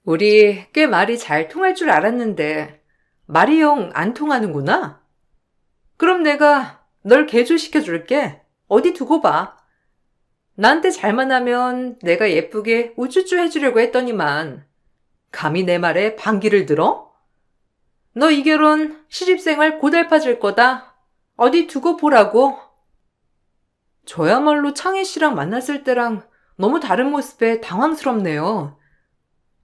우리 꽤 말이 잘 통할 줄 알았는데 말이 영 안 통하는구나? 그럼 내가 널 개조시켜 줄게. 어디 두고 봐. 나한테 잘만 하면 내가 예쁘게 우쭈쭈 해주려고 했더니만 감히 내 말에 반기를 들어? 너 이 결혼 시집생활 고달파질 거다. 어디 두고 보라고. 저야말로 창희 씨랑 만났을 때랑 너무 다른 모습에 당황스럽네요.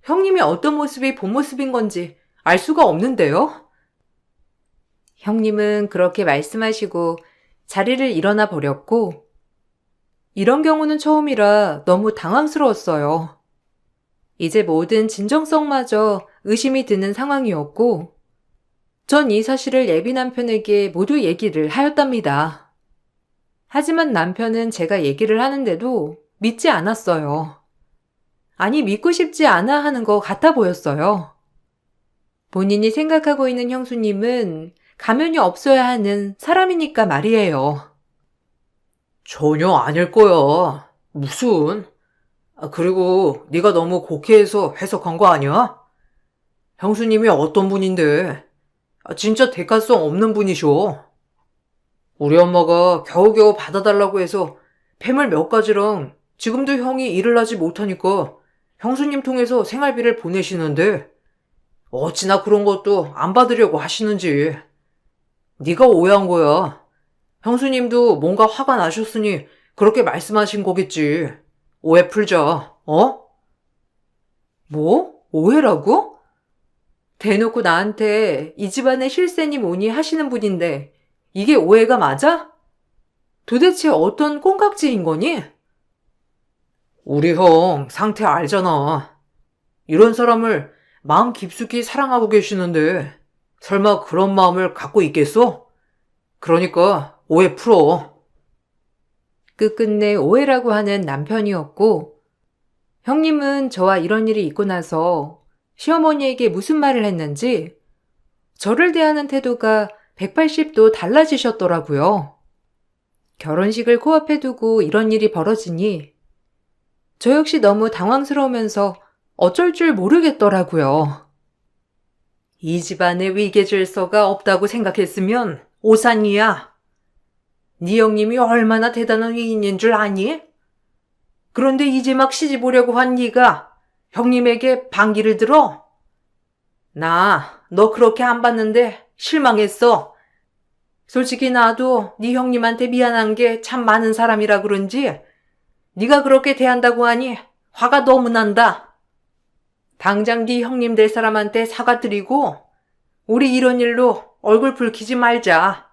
형님이 어떤 모습이 본 모습인 건지 알 수가 없는데요. 형님은 그렇게 말씀하시고 자리를 일어나 버렸고 이런 경우는 처음이라 너무 당황스러웠어요. 이제 모든 진정성마저 의심이 드는 상황이었고 전 이 사실을 예비 남편에게 모두 얘기를 하였답니다. 하지만 남편은 제가 얘기를 하는데도 믿지 않았어요. 아니 믿고 싶지 않아 하는 것 같아 보였어요. 본인이 생각하고 있는 형수님은 가면이 없어야 하는 사람이니까 말이에요. 전혀 아닐 거야. 무슨? 그리고 네가 너무 곡해해서 해석한 거 아니야? 형수님이 어떤 분인데? 진짜 대가성 없는 분이셔. 우리 엄마가 겨우겨우 받아달라고 해서 폐물 몇 가지랑 지금도 형이 일을 하지 못하니까 형수님 통해서 생활비를 보내시는데 어찌나 그런 것도 안 받으려고 하시는지. 네가 오해한 거야. 형수님도 뭔가 화가 나셨으니 그렇게 말씀하신 거겠지. 오해 풀자, 어? 뭐? 오해라고? 대놓고 나한테 이 집안의 실세니 뭐니 하시는 분인데 이게 오해가 맞아? 도대체 어떤 콩깍지인 거니? 우리 형 상태 알잖아. 이런 사람을 마음 깊숙이 사랑하고 계시는데 설마 그런 마음을 갖고 있겠어? 그러니까 오해 풀어. 끝끝내 오해라고 하는 남편이었고 형님은 저와 이런 일이 있고 나서 시어머니에게 무슨 말을 했는지 저를 대하는 태도가 180도 달라지셨더라고요. 결혼식을 코앞에 두고 이런 일이 벌어지니 저 역시 너무 당황스러우면서 어쩔 줄 모르겠더라고요. 이 집안에 위계 질서가 없다고 생각했으면 오산이야. 네 형님이 얼마나 대단한 위인인 줄 아니? 그런데 이제 막 시집 오려고 한 네가 형님에게 반기를 들어? 나 너 그렇게 안 봤는데 실망했어. 솔직히 나도 네 형님한테 미안한 게 참 많은 사람이라 그런지 네가 그렇게 대한다고 하니 화가 너무 난다. 당장 네 형님 될 사람한테 사과드리고 우리 이런 일로 얼굴 붉히지 말자.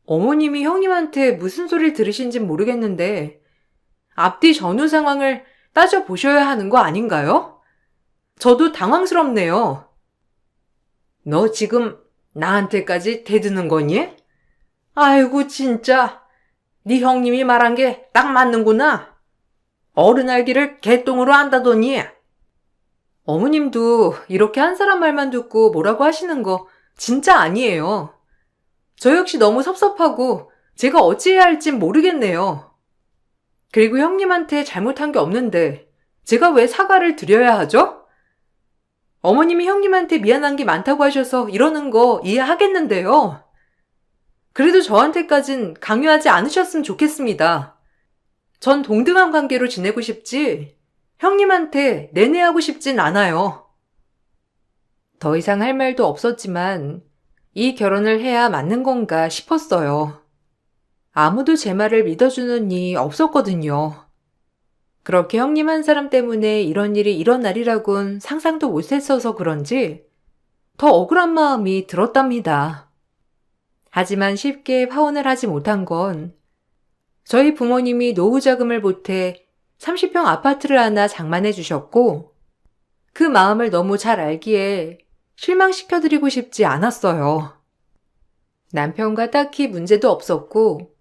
어머님이 형님한테 무슨 소리를 들으신진 모르겠는데 앞뒤 전후 상황을 따져보셔야 하는 거 아닌가요? 저도 당황스럽네요. 너 지금 나한테까지 대드는 거니? 아이고 진짜 네 형님이 말한 게 딱 맞는구나. 어른 알기를 개똥으로 안다더니. 어머님도 이렇게 한 사람 말만 듣고 뭐라고 하시는 거 진짜 아니에요. 저 역시 너무 섭섭하고 제가 어찌해야 할진 모르겠네요. 그리고 형님한테 잘못한 게 없는데 제가 왜 사과를 드려야 하죠? 어머님이 형님한테 미안한 게 많다고 하셔서 이러는 거 이해하겠는데요. 그래도 저한테까진 강요하지 않으셨으면 좋겠습니다. 전 동등한 관계로 지내고 싶지 형님한테 내내하고 싶진 않아요. 더 이상 할 말도 없었지만 이 결혼을 해야 맞는 건가 싶었어요. 아무도 제 말을 믿어주는 이 없었거든요. 그렇게 형님 한 사람 때문에 이런 일이 일어나리라곤 상상도 못했어서 그런지 더 억울한 마음이 들었답니다. 하지만 쉽게 파혼을 하지 못한 건 저희 부모님이 노후 자금을 보태 30평 아파트를 하나 장만해 주셨고 그 마음을 너무 잘 알기에 실망시켜드리고 싶지 않았어요. 남편과 딱히 문제도 없었고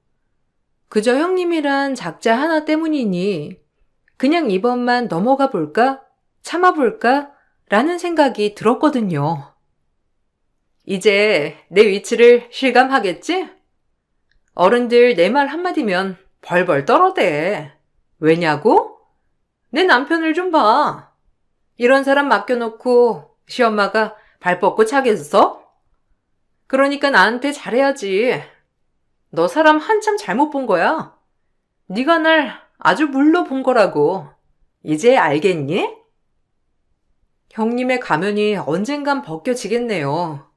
그저 형님이란 작자 하나 때문이니 그냥 이번만 넘어가 볼까? 참아볼까? 라는 생각이 들었거든요. 이제 내 위치를 실감하겠지? 어른들 내 말 한마디면 벌벌 떨어대. 왜냐고? 내 남편을 좀 봐. 이런 사람 맡겨놓고 시엄마가 발 뻗고 차겠어? 그러니까 나한테 잘해야지. 너 사람 한참 잘못 본 거야. 네가 날 아주 물로 본 거라고. 이제 알겠니? 형님의 가면이 언젠간 벗겨지겠네요.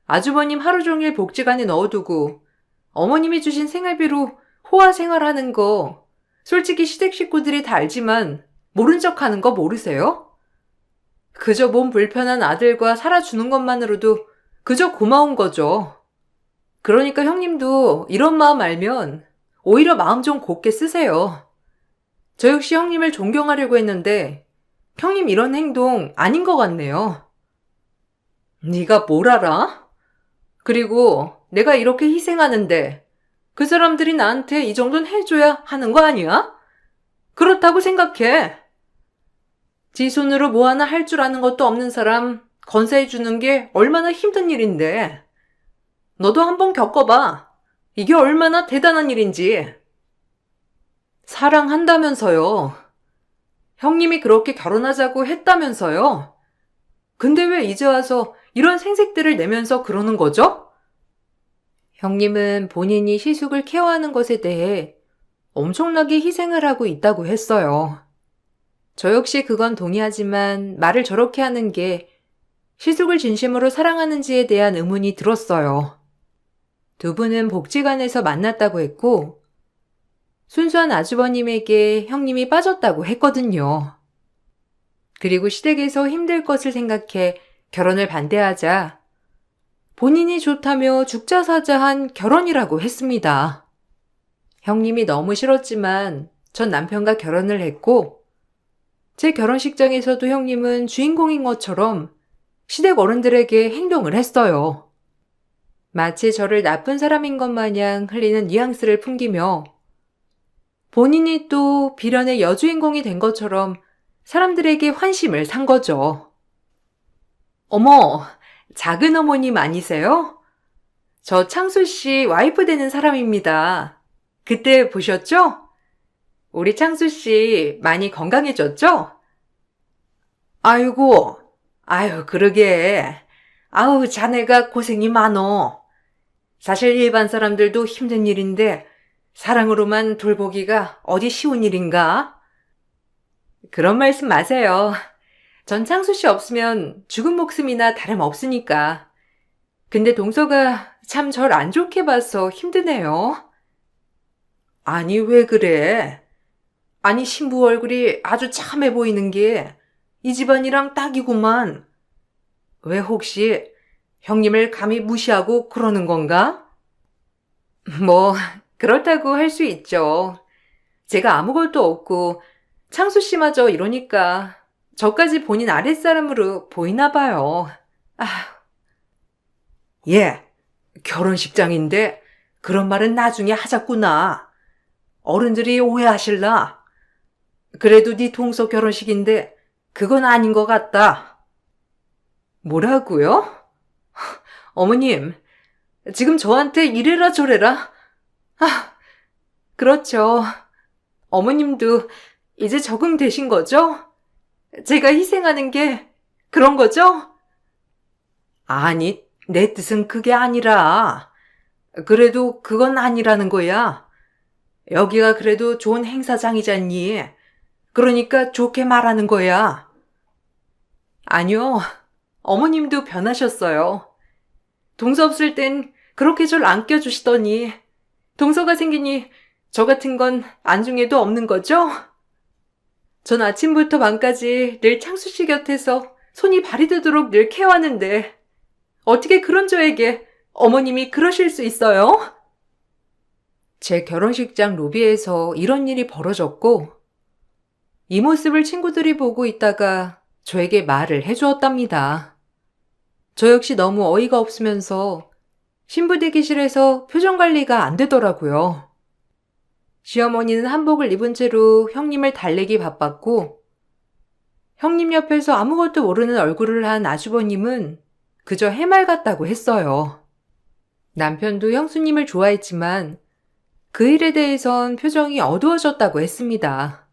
아주버님 하루 종일 복지관에 넣어두고 어머님이 주신 생활비로 호화 생활하는 거 솔직히 시댁 식구들이 다 알지만 모른 척하는 거 모르세요? 그저 몸 불편한 아들과 살아주는 것만으로도 그저 고마운 거죠. 그러니까 형님도 이런 마음 알면 오히려 마음 좀 곱게 쓰세요. 저 역시 형님을 존경하려고 했는데 형님 이런 행동 아닌 것 같네요. 네가 뭘 알아? 그리고 내가 이렇게 희생하는데 그 사람들이 나한테 이 정도는 해줘야 하는 거 아니야? 그렇다고 생각해. 지 손으로 뭐 하나 할 줄 아는 것도 없는 사람 건사해주는 게 얼마나 힘든 일인데. 너도 한번 겪어봐. 이게 얼마나 대단한 일인지. 사랑한다면서요. 형님이 그렇게 결혼하자고 했다면서요. 근데 왜 이제 와서 이런 생색들을 내면서 그러는 거죠? 형님은 본인이 시숙을 케어하는 것에 대해 엄청나게 희생을 하고 있다고 했어요. 저 역시 그건 동의하지만 말을 저렇게 하는 게 시숙을 진심으로 사랑하는지에 대한 의문이 들었어요. 두 분은 복지관에서 만났다고 했고 순수한 아주버님에게 형님이 빠졌다고 했거든요. 그리고 시댁에서 힘들 것을 생각해 결혼을 반대하자 본인이 좋다며 죽자사자한 결혼이라고 했습니다. 형님이 너무 싫었지만 전 남편과 결혼을 했고 제 결혼식장에서도 형님은 주인공인 것처럼 시댁 어른들에게 행동을 했어요. 마치 저를 나쁜 사람인 것 마냥 흘리는 뉘앙스를 풍기며 본인이 또 비련의 여주인공이 된 것처럼 사람들에게 환심을 산 거죠. 어머, 작은 어머님 아니세요? 저 창수 씨 와이프 되는 사람입니다. 그때 보셨죠? 우리 창수 씨 많이 건강해졌죠? 아이고, 아유, 그러게. 아우, 자네가 고생이 많어. 사실 일반 사람들도 힘든 일인데 사랑으로만 돌보기가 어디 쉬운 일인가? 그런 말씀 마세요. 전 창수 씨 없으면 죽은 목숨이나 다름없으니까. 근데 동서가 참 절 안 좋게 봐서 힘드네요. 아니, 왜 그래? 아니, 신부 얼굴이 아주 참해 보이는 게 이 집안이랑 딱이구만. 왜 혹시 형님을 감히 무시하고 그러는 건가? 뭐, 그렇다고 할 수 있죠. 제가 아무것도 없고 창수 씨마저 이러니까 저까지 본인 아랫사람으로 보이나 봐요. 아, 예, 결혼식장인데 그런 말은 나중에 하자꾸나. 어른들이 오해하실라. 그래도 네 동서 결혼식인데 그건 아닌 것 같다. 뭐라고요? 어머님, 지금 저한테 이래라 저래라? 아, 그렇죠. 어머님도 이제 적응되신 거죠? 제가 희생하는 게 그런 거죠? 아니, 내 뜻은 그게 아니라. 그래도 그건 아니라는 거야. 여기가 그래도 좋은 행사장이잖니. 그러니까 좋게 말하는 거야. 아니요, 어머님도 변하셨어요. 동서 없을 땐 그렇게 절 안 껴주시더니 동서가 생기니 저 같은 건 안중에도 없는 거죠? 전 아침부터 밤까지 늘 창수 씨 곁에서 손이 발이 되도록 늘 케어하는데 어떻게 그런 저에게 어머님이 그러실 수 있어요? 제 결혼식장 로비에서 이런 일이 벌어졌고 이 모습을 친구들이 보고 있다가 저에게 말을 해주었답니다. 저 역시 너무 어이가 없으면서 신부 대기실에서 표정 관리가 안 되더라고요. 시어머니는 한복을 입은 채로 형님을 달래기 바빴고 형님 옆에서 아무것도 모르는 얼굴을 한 아주버님은 그저 해말 같다고 했어요. 남편도 형수님을 좋아했지만 그 일에 대해선 표정이 어두워졌다고 했습니다.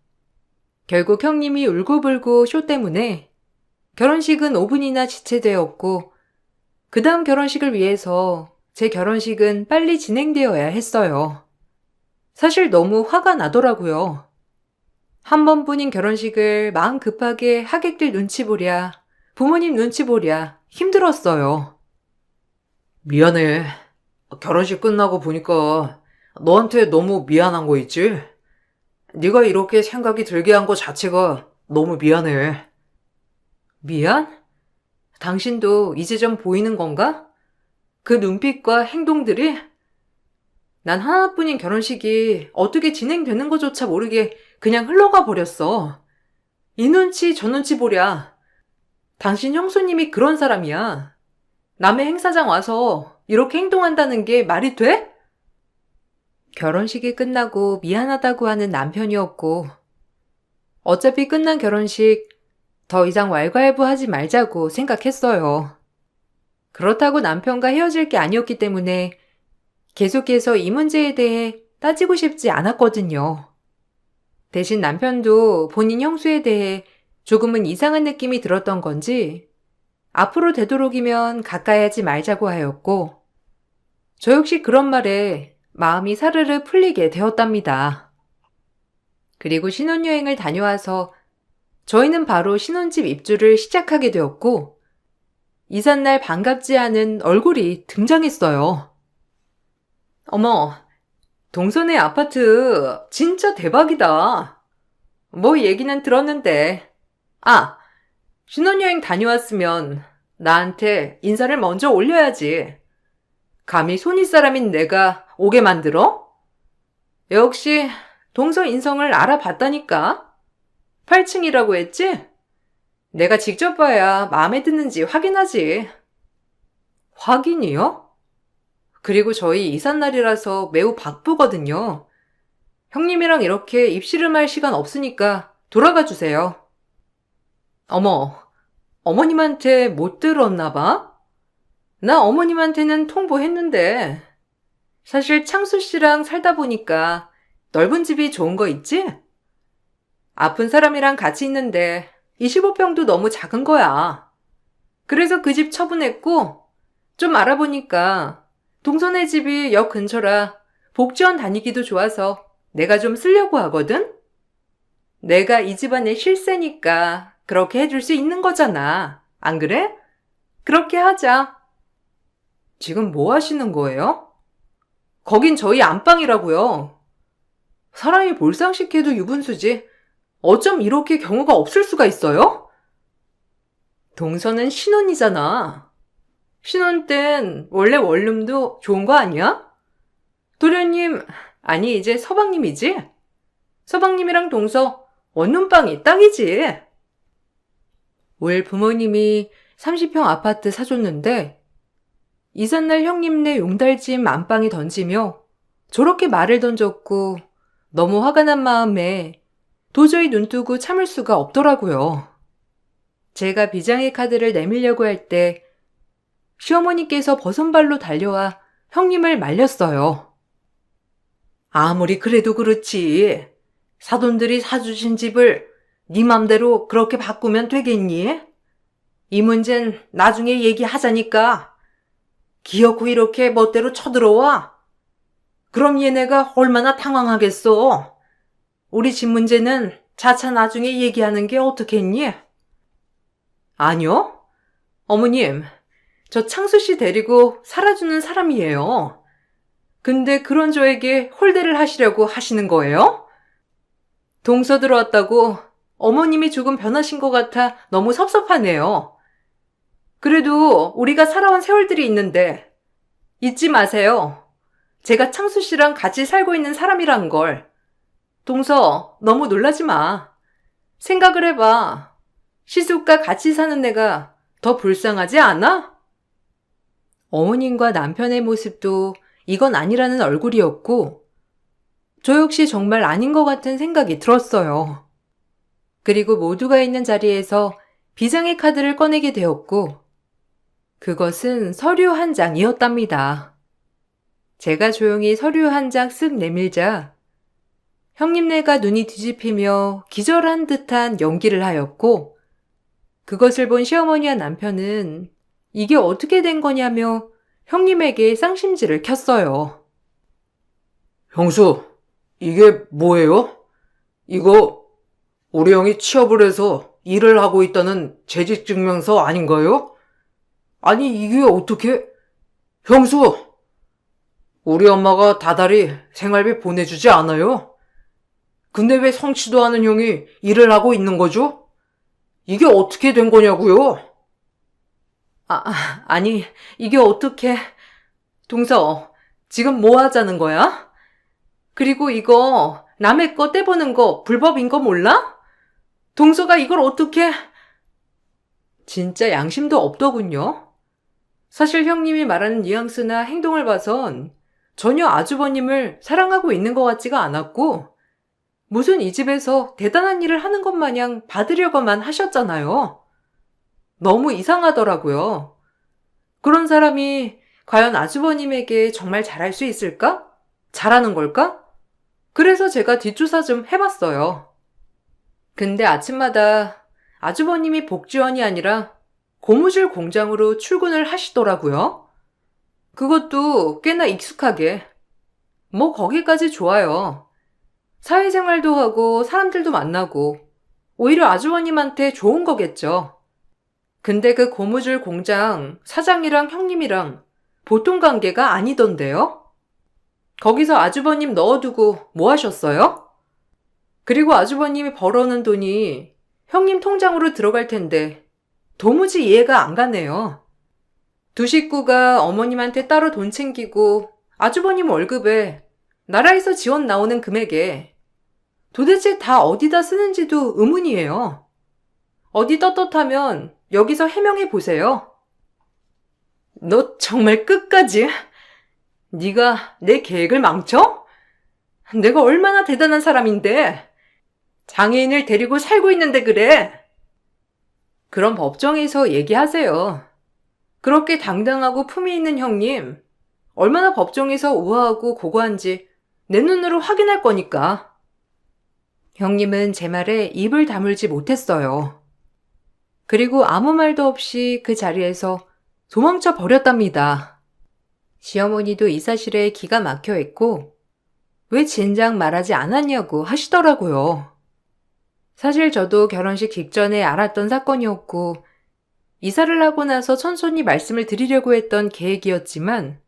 결국 형님이 울고불고 쇼 때문에 결혼식은 5분이나 지체되었고 그 다음 결혼식을 위해서 제 결혼식은 빨리 진행되어야 했어요. 사실 너무 화가 나더라고요. 한 번뿐인 결혼식을 마음 급하게 하객들 눈치 보랴, 부모님 눈치 보랴 힘들었어요. 미안해. 결혼식 끝나고 보니까 너한테 너무 미안한 거 있지? 네가 이렇게 생각이 들게 한 거 자체가 너무 미안해. 미안? 당신도 이제 좀 보이는 건가? 그 눈빛과 행동들이? 난 하나뿐인 결혼식이 어떻게 진행되는 것조차 모르게 그냥 흘러가 버렸어. 이 눈치 저 눈치 보랴. 당신 형수님이 그런 사람이야. 남의 행사장 와서 이렇게 행동한다는 게 말이 돼? 결혼식이 끝나고 미안하다고 하는 남편이었고 어차피 끝난 결혼식 더 이상 왈가왈부하지 말자고 생각했어요. 그렇다고 남편과 헤어질 게 아니었기 때문에 계속해서 이 문제에 대해 따지고 싶지 않았거든요. 대신 남편도 본인 형수에 대해 조금은 이상한 느낌이 들었던 건지 앞으로 되도록이면 가까이 하지 말자고 하였고 저 역시 그런 말에 마음이 사르르 풀리게 되었답니다. 그리고 신혼여행을 다녀와서 저희는 바로 신혼집 입주를 시작하게 되었고 이삿날 반갑지 않은 얼굴이 등장했어요. 어머, 동선의 아파트 진짜 대박이다. 뭐 얘기는 들었는데. 아, 신혼여행 다녀왔으면 나한테 인사를 먼저 올려야지. 감히 손윗사람인 내가 오게 만들어? 역시 동서 인성을 알아봤다니까. 8층이라고 했지? 내가 직접 봐야 마음에 드는지 확인하지. 확인이요? 그리고 저희 이삿날이라서 매우 바쁘거든요. 형님이랑 이렇게 입씨름할 시간 없으니까 돌아가 주세요. 어머, 어머님한테 못 들었나 봐? 나 어머님한테는 통보했는데. 사실 창수 씨랑 살다 보니까 넓은 집이 좋은 거 있지? 아픈 사람이랑 같이 있는데 25평도 너무 작은 거야. 그래서 그 집 처분했고 좀 알아보니까 동선의 집이 역 근처라 복지원 다니기도 좋아서 내가 좀 쓰려고 하거든? 내가 이 집안의 실세니까 그렇게 해줄 수 있는 거잖아. 안 그래? 그렇게 하자. 지금 뭐 하시는 거예요? 거긴 저희 안방이라고요. 사람이 몰상식해도 유분수지. 어쩜 이렇게 경우가 없을 수가 있어요? 동서는 신혼이잖아. 신혼 땐 원래 원룸도 좋은 거 아니야? 도련님, 아니 이제 서방님이지? 서방님이랑 동서 원룸방이 딱이지. 올 부모님이 30평 아파트 사줬는데 이삿날 형님네 용달집 안방에 던지며 저렇게 말을 던졌고 너무 화가 난 마음에 도저히 눈뜨고 참을 수가 없더라고요. 제가 비장의 카드를 내밀려고 할 때 시어머니께서 버선발로 달려와 형님을 말렸어요. 아무리 그래도 그렇지. 사돈들이 사주신 집을 네 맘대로 그렇게 바꾸면 되겠니? 이 문젠 나중에 얘기하자니까. 기어코 이렇게 멋대로 쳐들어와? 그럼 얘네가 얼마나 당황하겠어. 우리 집 문제는 차차 나중에 얘기하는 게 어떻겠니? 아니요. 어머님, 저 창수 씨 데리고 살아주는 사람이에요. 근데 그런 저에게 홀대를 하시려고 하시는 거예요? 동서 들어왔다고 어머님이 조금 변하신 것 같아 너무 섭섭하네요. 그래도 우리가 살아온 세월들이 있는데 잊지 마세요. 제가 창수 씨랑 같이 살고 있는 사람이란 걸. 동서, 너무 놀라지 마. 생각을 해봐. 시숙과 같이 사는 내가 더 불쌍하지 않아? 어머님과 남편의 모습도 이건 아니라는 얼굴이었고, 저 역시 정말 아닌 것 같은 생각이 들었어요. 그리고 모두가 있는 자리에서 비장의 카드를 꺼내게 되었고, 그것은 서류 한 장이었답니다. 제가 조용히 서류 한 장 쓱 내밀자 형님네가 눈이 뒤집히며 기절한 듯한 연기를 하였고 그것을 본 시어머니와 남편은 이게 어떻게 된 거냐며 형님에게 쌍심지를 켰어요. 형수, 이게 뭐예요? 이거 우리 형이 취업을 해서 일을 하고 있다는 재직증명서 아닌가요? 아니 이게 어떻게... 형수! 우리 엄마가 다달이 생활비 보내주지 않아요? 근데 왜 성취도 않은 형이 일을 하고 있는 거죠? 이게 어떻게 된 거냐고요? 아니, 이게 어떻게... 동서, 지금 뭐 하자는 거야? 그리고 이거 남의 거 떼보는 거 불법인 거 몰라? 동서가 이걸 어떻게... 진짜 양심도 없더군요. 사실 형님이 말하는 뉘앙스나 행동을 봐선 전혀 아주버님을 사랑하고 있는 것 같지가 않았고 무슨 이 집에서 대단한 일을 하는 것 마냥 받으려고만 하셨잖아요. 너무 이상하더라고요. 그런 사람이 과연 아주버님에게 정말 잘할 수 있을까? 잘하는 걸까? 그래서 제가 뒷조사 좀 해봤어요. 근데 아침마다 아주버님이 복지원이 아니라 고무줄 공장으로 출근을 하시더라고요. 그것도 꽤나 익숙하게. 뭐 거기까지 좋아요. 사회생활도 하고 사람들도 만나고 오히려 아주버님한테 좋은 거겠죠. 근데 그 고무줄 공장 사장이랑 형님이랑 보통 관계가 아니던데요? 거기서 아주버님 넣어두고 뭐 하셨어요? 그리고 아주버님이 벌어오는 돈이 형님 통장으로 들어갈 텐데 도무지 이해가 안 가네요. 두 식구가 어머님한테 따로 돈 챙기고 아주버님 월급에 나라에서 지원 나오는 금액에 도대체 다 어디다 쓰는지도 의문이에요. 어디 떳떳하면 여기서 해명해 보세요. 너 정말 끝까지? 네가 내 계획을 망쳐? 내가 얼마나 대단한 사람인데 장애인을 데리고 살고 있는데 그래. 그럼 법정에서 얘기하세요. 그렇게 당당하고 품위 있는 형님, 얼마나 법정에서 우아하고 고고한지 내 눈으로 확인할 거니까. 형님은 제 말에 입을 다물지 못했어요. 그리고 아무 말도 없이 그 자리에서 도망쳐 버렸답니다. 시어머니도 이 사실에 기가 막혀 있고 왜 진작 말하지 않았냐고 하시더라고요. 사실 저도 결혼식 직전에 알았던 사건이었고 이사를 하고 나서 천천히 말씀을 드리려고 했던 계획이었지만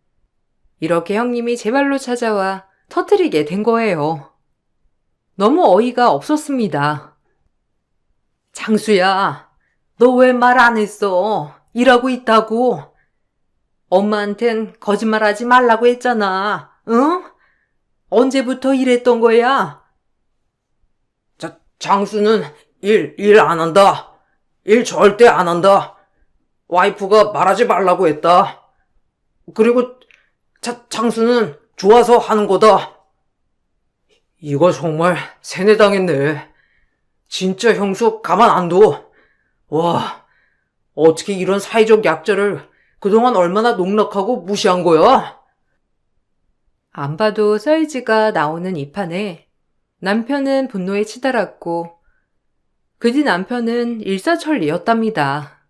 이렇게 형님이 제 발로 찾아와 터뜨리게 된 거예요. 너무 어이가 없었습니다. 장수야, 너 왜 말 안 했어? 일하고 있다고. 엄마한텐 거짓말하지 말라고 했잖아. 응? 언제부터 일했던 거야? 장수는 일 안 한다. 일 절대 안 한다. 와이프가 말하지 말라고 했다. 그리고 장수는 좋아서 하는 거다. 이거 정말 세뇌당했네. 진짜 형수 가만 안 둬. 와, 어떻게 이런 사회적 약자를 그동안 얼마나 농락하고 무시한 거야? 안 봐도 사이즈가 나오는 이 판에 남편은 분노에 치달았고 그 뒤 남편은 일사천리였답니다.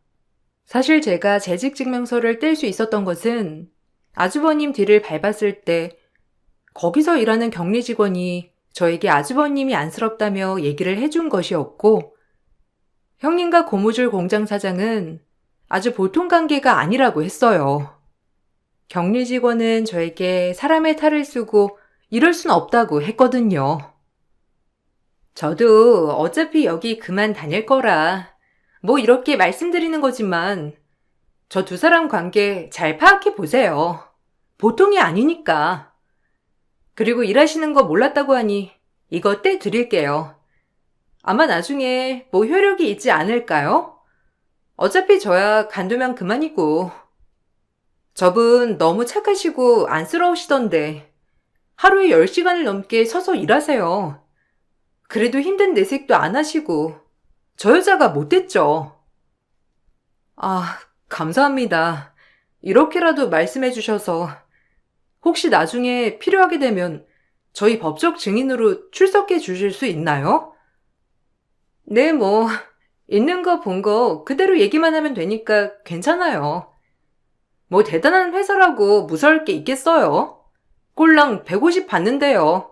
사실 제가 재직증명서를 뗄 수 있었던 것은 아주버님 뒤를 밟았을 때 거기서 일하는 격리 직원이 저에게 아주버님이 안쓰럽다며 얘기를 해준 것이었고 형님과 고무줄 공장 사장은 아주 보통 관계가 아니라고 했어요. 격리 직원은 저에게 사람의 탈을 쓰고 이럴 순 없다고 했거든요. 저도 어차피 여기 그만 다닐 거라 뭐 이렇게 말씀드리는 거지만 저 두 사람 관계 잘 파악해 보세요. 보통이 아니니까. 그리고 일하시는 거 몰랐다고 하니 이거 떼드릴게요. 아마 나중에 뭐 효력이 있지 않을까요? 어차피 저야 간두면 그만이고. 저분 너무 착하시고 안쓰러우시던데 하루에 10시간을 넘게 서서 일하세요. 그래도 힘든 내색도 안 하시고 저 여자가 못됐죠. 아, 감사합니다. 이렇게라도 말씀해 주셔서 혹시 나중에 필요하게 되면 저희 법적 증인으로 출석해 주실 수 있나요? 네, 뭐 있는 거 본 거 그대로 얘기만 하면 되니까 괜찮아요. 뭐 대단한 회사라고 무서울 게 있겠어요? 꼴랑 150 받는데요.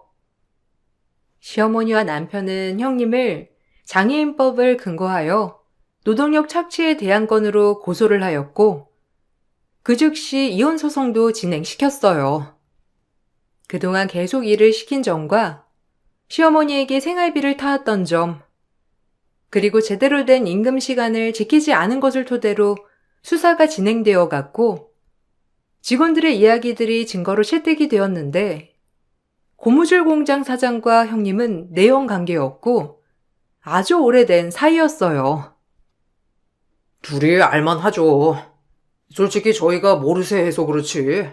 시어머니와 남편은 형님을 장애인법을 근거하여 노동력 착취에 대한 건으로 고소를 하였고 그 즉시 이혼 소송도 진행시켰어요. 그동안 계속 일을 시킨 점과 시어머니에게 생활비를 타았던 점, 그리고 제대로 된 임금 시간을 지키지 않은 것을 토대로 수사가 진행되어 갔고 직원들의 이야기들이 증거로 채택이 되었는데 고무줄 공장 사장과 형님은 내연 관계였고 아주 오래된 사이였어요. 둘이 알만하죠. 솔직히 저희가 모르쇠 해서 그렇지.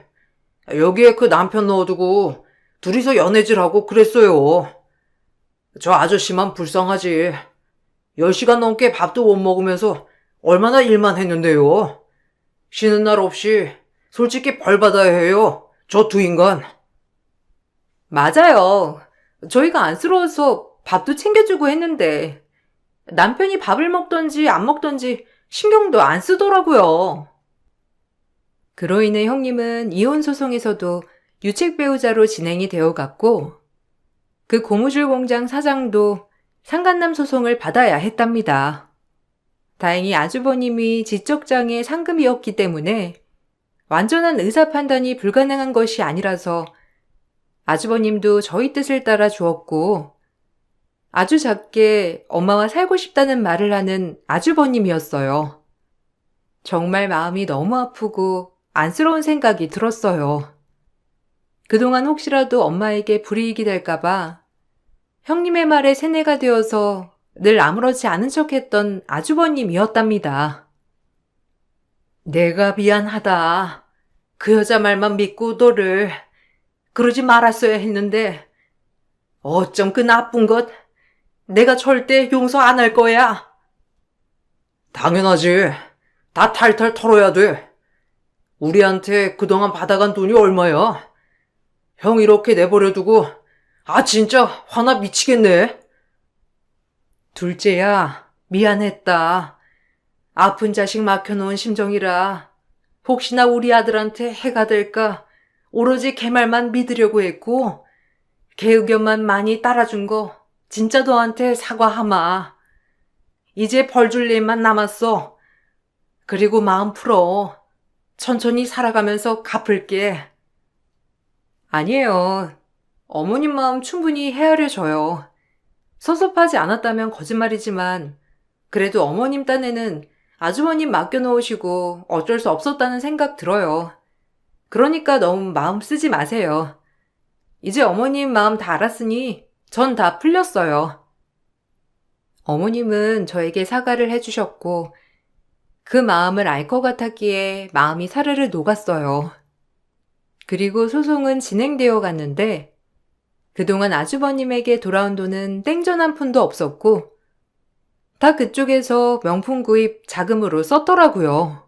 여기에 그 남편 넣어두고 둘이서 연애질하고 그랬어요. 저 아저씨만 불쌍하지. 10시간 넘게 밥도 못 먹으면서 얼마나 일만 했는데요. 쉬는 날 없이 솔직히 벌 받아야 해요. 저 두 인간. 맞아요. 저희가 안쓰러워서 밥도 챙겨주고 했는데 남편이 밥을 먹던지 안 먹던지 신경도 안 쓰더라고요. 그로 인해 형님은 이혼 소송에서도 유책 배우자로 진행이 되어 갔고 그 고무줄 공장 사장도 상간남 소송을 받아야 했답니다. 다행히 아주버님이 지적장애 상금이었기 때문에 완전한 의사 판단이 불가능한 것이 아니라서 아주버님도 저희 뜻을 따라 주었고 아주 작게 엄마와 살고 싶다는 말을 하는 아주버님이었어요. 정말 마음이 너무 아프고 안쓰러운 생각이 들었어요. 그동안 혹시라도 엄마에게 불이익이 될까봐 형님의 말에 세뇌가 되어서 늘 아무렇지 않은 척했던 아주버님이었답니다. 내가 미안하다. 그 여자 말만 믿고 너를 그러지 말았어야 했는데 어쩜 그 나쁜 것 내가 절대 용서 안 할 거야. 당연하지. 다 탈탈 털어야 돼. 우리한테 그동안 받아간 돈이 얼마야? 형 이렇게 내버려두고 진짜 화나 미치겠네. 둘째야, 미안했다. 아픈 자식 맡겨놓은 심정이라 혹시나 우리 아들한테 해가 될까 오로지 걔 말만 믿으려고 했고 걔 의견만 많이 따라준 거 진짜 너한테 사과하마. 이제 벌 줄 일만 남았어. 그리고 마음 풀어. 천천히 살아가면서 갚을게. 아니에요. 어머님 마음 충분히 헤아려져요. 섭섭하지 않았다면 거짓말이지만 그래도 어머님 딴에는 아주버님 맡겨놓으시고 어쩔 수 없었다는 생각 들어요. 그러니까 너무 마음 쓰지 마세요. 이제 어머님 마음 다 알았으니 전 다 풀렸어요. 어머님은 저에게 사과를 해주셨고 그 마음을 알 것 같았기에 마음이 사르르 녹았어요. 그리고 소송은 진행되어 갔는데 그동안 아주버님에게 돌아온 돈은 땡전 한 푼도 없었고 다 그쪽에서 명품 구입 자금으로 썼더라고요.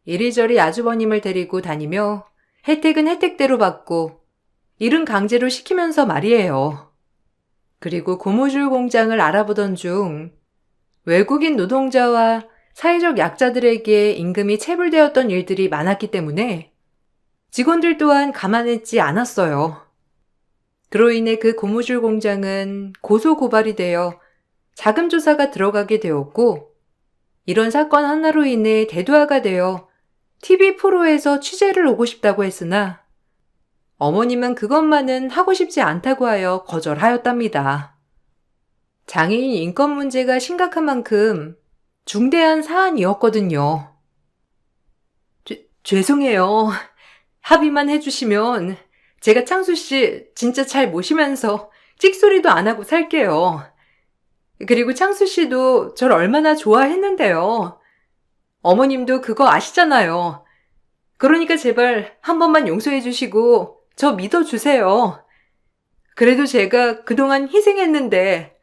이리저리 아주버님을 데리고 다니며 혜택은 혜택대로 받고 일은 강제로 시키면서 말이에요. 그리고 고무줄 공장을 알아보던 중 외국인 노동자와 사회적 약자들에게 임금이 체불되었던 일들이 많았기 때문에 직원들 또한 가만있지 않았어요. 그로 인해 그 고무줄 공장은 고소고발이 되어 자금 조사가 들어가게 되었고, 이런 사건 하나로 인해 대두화가 되어 TV 프로에서 취재를 오고 싶다고 했으나 어머님은 그것만은 하고 싶지 않다고 하여 거절하였답니다. 장애인 인권 문제가 심각한 만큼 중대한 사안이었거든요. 죄송해요. 합의만 해주시면 제가 창수 씨 진짜 잘 모시면서 찍소리도 안 하고 살게요. 그리고 창수 씨도 절 얼마나 좋아했는데요. 어머님도 그거 아시잖아요. 그러니까 제발 한 번만 용서해 주시고 저 믿어주세요. 그래도 제가 그동안 희생했는데.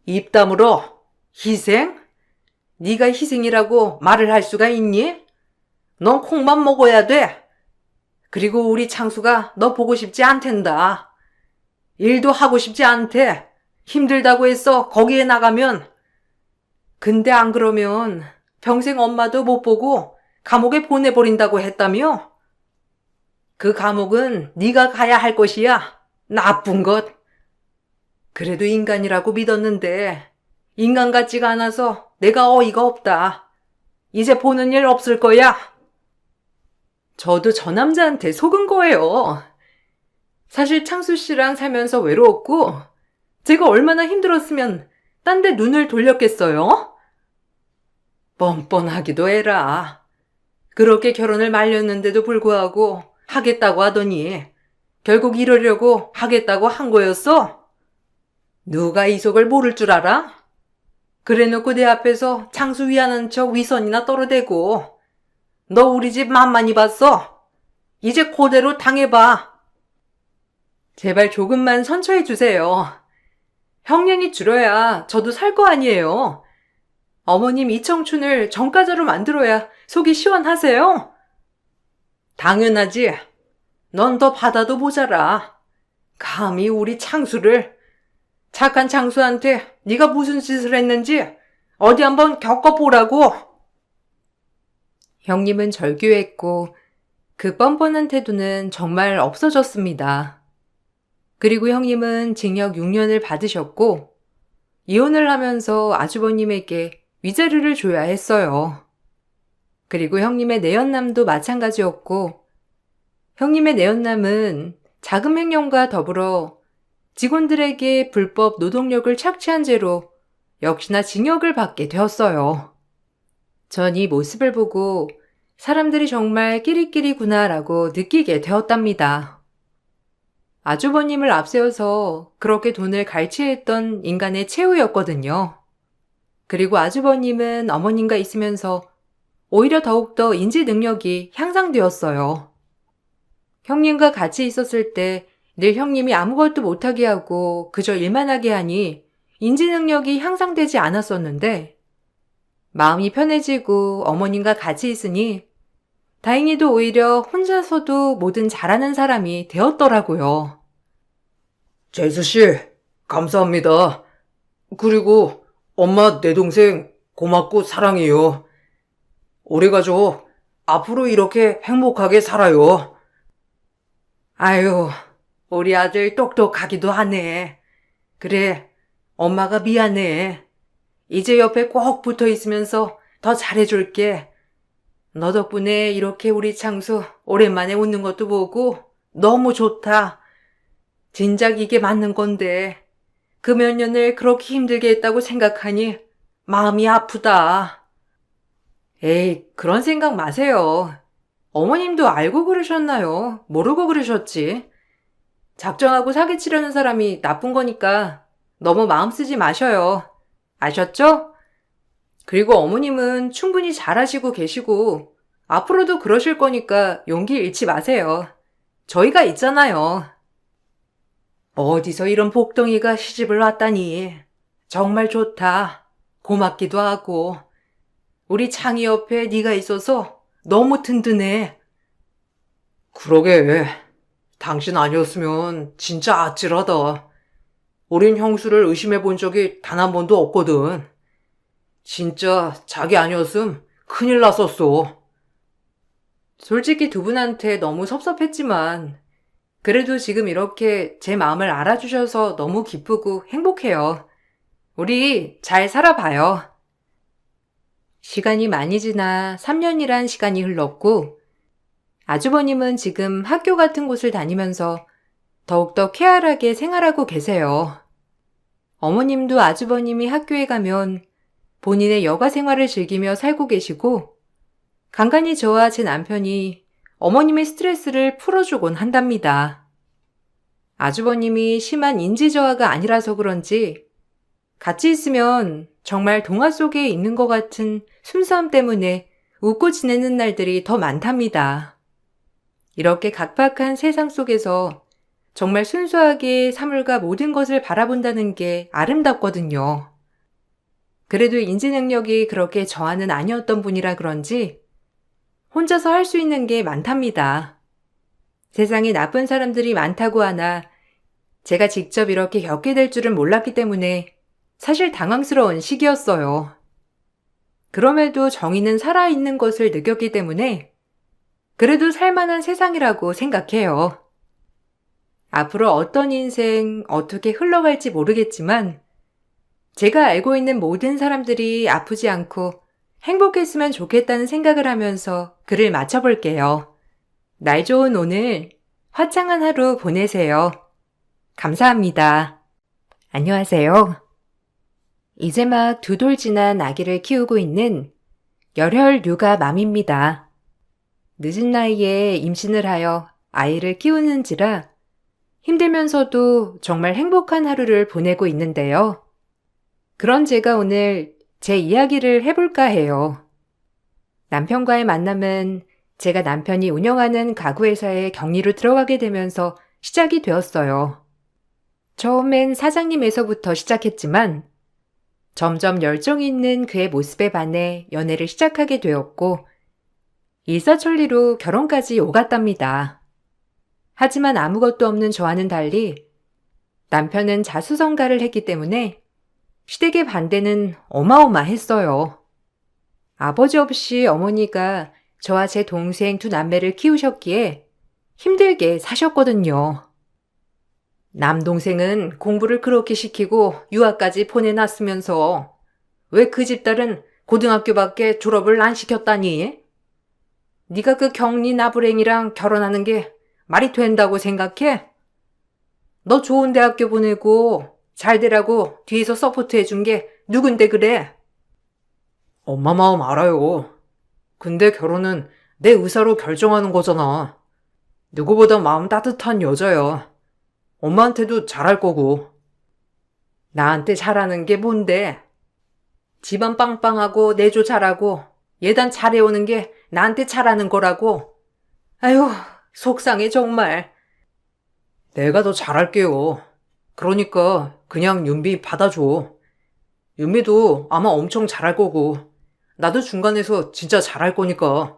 입 다물어. 희생? 네가 희생이라고 말을 할 수가 있니? 넌 콩만 먹어야 돼. 그리고 우리 창수가 너 보고 싶지 않댄다. 일도 하고 싶지 않대. 힘들다고 해서 거기에 나가면. 근데 안 그러면 평생 엄마도 못 보고 감옥에 보내버린다고 했다며? 그 감옥은 네가 가야 할 것이야. 나쁜 것. 그래도 인간이라고 믿었는데 인간 같지가 않아서 내가 어이가 없다. 이제 보는 일 없을 거야. 저도 저 남자한테 속은 거예요. 사실 창수 씨랑 살면서 외로웠고 제가 얼마나 힘들었으면 딴 데 눈을 돌렸겠어요? 뻔뻔하기도 해라. 그렇게 결혼을 말렸는데도 불구하고 하겠다고 하더니 결국 이러려고 하겠다고 한 거였어? 누가 이 속을 모를 줄 알아? 그래놓고 내 앞에서 창수 위하는 척 위선이나 떨어대고 너 우리 집 만만히 봤어? 이제 그대로 당해봐. 제발 조금만 선처해 주세요. 형량이 줄어야 저도 살 거 아니에요. 어머님 이 청춘을 정가자로 만들어야 속이 시원하세요? 당연하지. 넌 더 받아도 모자라. 감히 우리 창수를. 착한 창수한테 네가 무슨 짓을 했는지 어디 한번 겪어보라고. 형님은 절규했고 그 뻔뻔한 태도는 정말 없어졌습니다. 그리고 형님은 징역 6년을 받으셨고 이혼을 하면서 아주버님에게 위자료를 줘야 했어요. 그리고 형님의 내연남도 마찬가지였고 형님의 내연남은 자금 횡령과 더불어 직원들에게 불법 노동력을 착취한 죄로 역시나 징역을 받게 되었어요. 전 이 모습을 보고 사람들이 정말 끼리끼리구나라고 느끼게 되었답니다. 아주버님을 앞세워서 그렇게 돈을 갈취했던 인간의 최후였거든요. 그리고 아주버님은 어머님과 있으면서 오히려 더욱더 인지 능력이 향상되었어요. 형님과 같이 있었을 때 늘 형님이 아무것도 못하게 하고 그저 일만 하게 하니 인지 능력이 향상되지 않았었는데 마음이 편해지고 어머님과 같이 있으니 다행히도 오히려 혼자서도 뭐든 잘하는 사람이 되었더라고요. 재수씨, 감사합니다. 그리고 엄마, 내 동생 고맙고 사랑해요. 우리 가족 앞으로 이렇게 행복하게 살아요. 아유, 우리 아들 똑똑하기도 하네. 그래, 엄마가 미안해. 이제 옆에 꼭 붙어 있으면서 더 잘해줄게. 너 덕분에 이렇게 우리 창수 오랜만에 웃는 것도 보고 너무 좋다. 진작 이게 맞는 건데 그 몇 년을 그렇게 힘들게 했다고 생각하니 마음이 아프다. 에이, 그런 생각 마세요. 어머님도 알고 그러셨나요? 모르고 그러셨지? 작정하고 사기치려는 사람이 나쁜 거니까 너무 마음 쓰지 마셔요. 아셨죠? 그리고 어머님은 충분히 잘하시고 계시고 앞으로도 그러실 거니까 용기 잃지 마세요. 저희가 있잖아요. 어디서 이런 복덩이가 시집을 왔다니. 정말 좋다. 고맙기도 하고. 우리 창희 옆에 네가 있어서 너무 든든해. 그러게. 당신 아니었으면 진짜 아찔하다. 우린 형수를 의심해 본 적이 단 한 번도 없거든. 진짜 자기 아니었음 큰일 났었어. 솔직히 두 분한테 너무 섭섭했지만 그래도 지금 이렇게 제 마음을 알아주셔서 너무 기쁘고 행복해요. 우리 잘 살아봐요. 시간이 많이 지나 3년이란 시간이 흘렀고 아주버님은 지금 학교 같은 곳을 다니면서 더욱더 쾌활하게 생활하고 계세요. 어머님도 아주버님이 학교에 가면 본인의 여가 생활을 즐기며 살고 계시고 간간히 저와 제 남편이 어머님의 스트레스를 풀어주곤 한답니다. 아주버님이 심한 인지저하가 아니라서 그런지 같이 있으면 정말 동화 속에 있는 것 같은 순수함 때문에 웃고 지내는 날들이 더 많답니다. 이렇게 각박한 세상 속에서 정말 순수하게 사물과 모든 것을 바라본다는 게 아름답거든요. 그래도 인지 능력이 그렇게 저하는 아니었던 분이라 그런지 혼자서 할 수 있는 게 많답니다. 세상에 나쁜 사람들이 많다고 하나 제가 직접 이렇게 겪게 될 줄은 몰랐기 때문에 사실 당황스러운 시기였어요. 그럼에도 정의는 살아있는 것을 느꼈기 때문에 그래도 살만한 세상이라고 생각해요. 앞으로 어떤 인생 어떻게 흘러갈지 모르겠지만 제가 알고 있는 모든 사람들이 아프지 않고 행복했으면 좋겠다는 생각을 하면서 글을 마쳐볼게요. 날 좋은 오늘 화창한 하루 보내세요. 감사합니다. 안녕하세요. 이제 막 2돌 지난 아기를 키우고 있는 열혈 육아 맘입니다. 늦은 나이에 임신을 하여 아이를 키우는지라 힘들면서도 정말 행복한 하루를 보내고 있는데요. 그런 제가 오늘 제 이야기를 해볼까 해요. 남편과의 만남은 제가 남편이 운영하는 가구회사에 격리로 들어가게 되면서 시작이 되었어요. 처음엔 사장님에서부터 시작했지만 점점 열정이 있는 그의 모습에 반해 연애를 시작하게 되었고 일사천리로 결혼까지 오갔답니다. 하지만 아무것도 없는 저와는 달리 남편은 자수성가를 했기 때문에 시댁의 반대는 어마어마했어요. 아버지 없이 어머니가 저와 제 동생 2남매를 키우셨기에 힘들게 사셨거든요. 남동생은 공부를 그렇게 시키고 유학까지 보내놨으면서 왜 그 집딸은 고등학교밖에 졸업을 안 시켰다니? 네가 그 경리 나부랭이랑 결혼하는 게 말이 된다고 생각해? 너 좋은 대학교 보내고 잘 되라고 뒤에서 서포트 해준 게 누군데 그래? 엄마 마음 알아요. 근데 결혼은 내 의사로 결정하는 거잖아. 누구보다 마음 따뜻한 여자야. 엄마한테도 잘할 거고. 나한테 잘하는 게 뭔데? 집안 빵빵하고 내조 잘하고 예단 잘해오는 게 나한테 잘하는 거라고. 아휴, 속상해 정말. 내가 더 잘할게요. 그러니까 그냥 윤비 받아줘. 윤비도 아마 엄청 잘할 거고 나도 중간에서 진짜 잘할 거니까.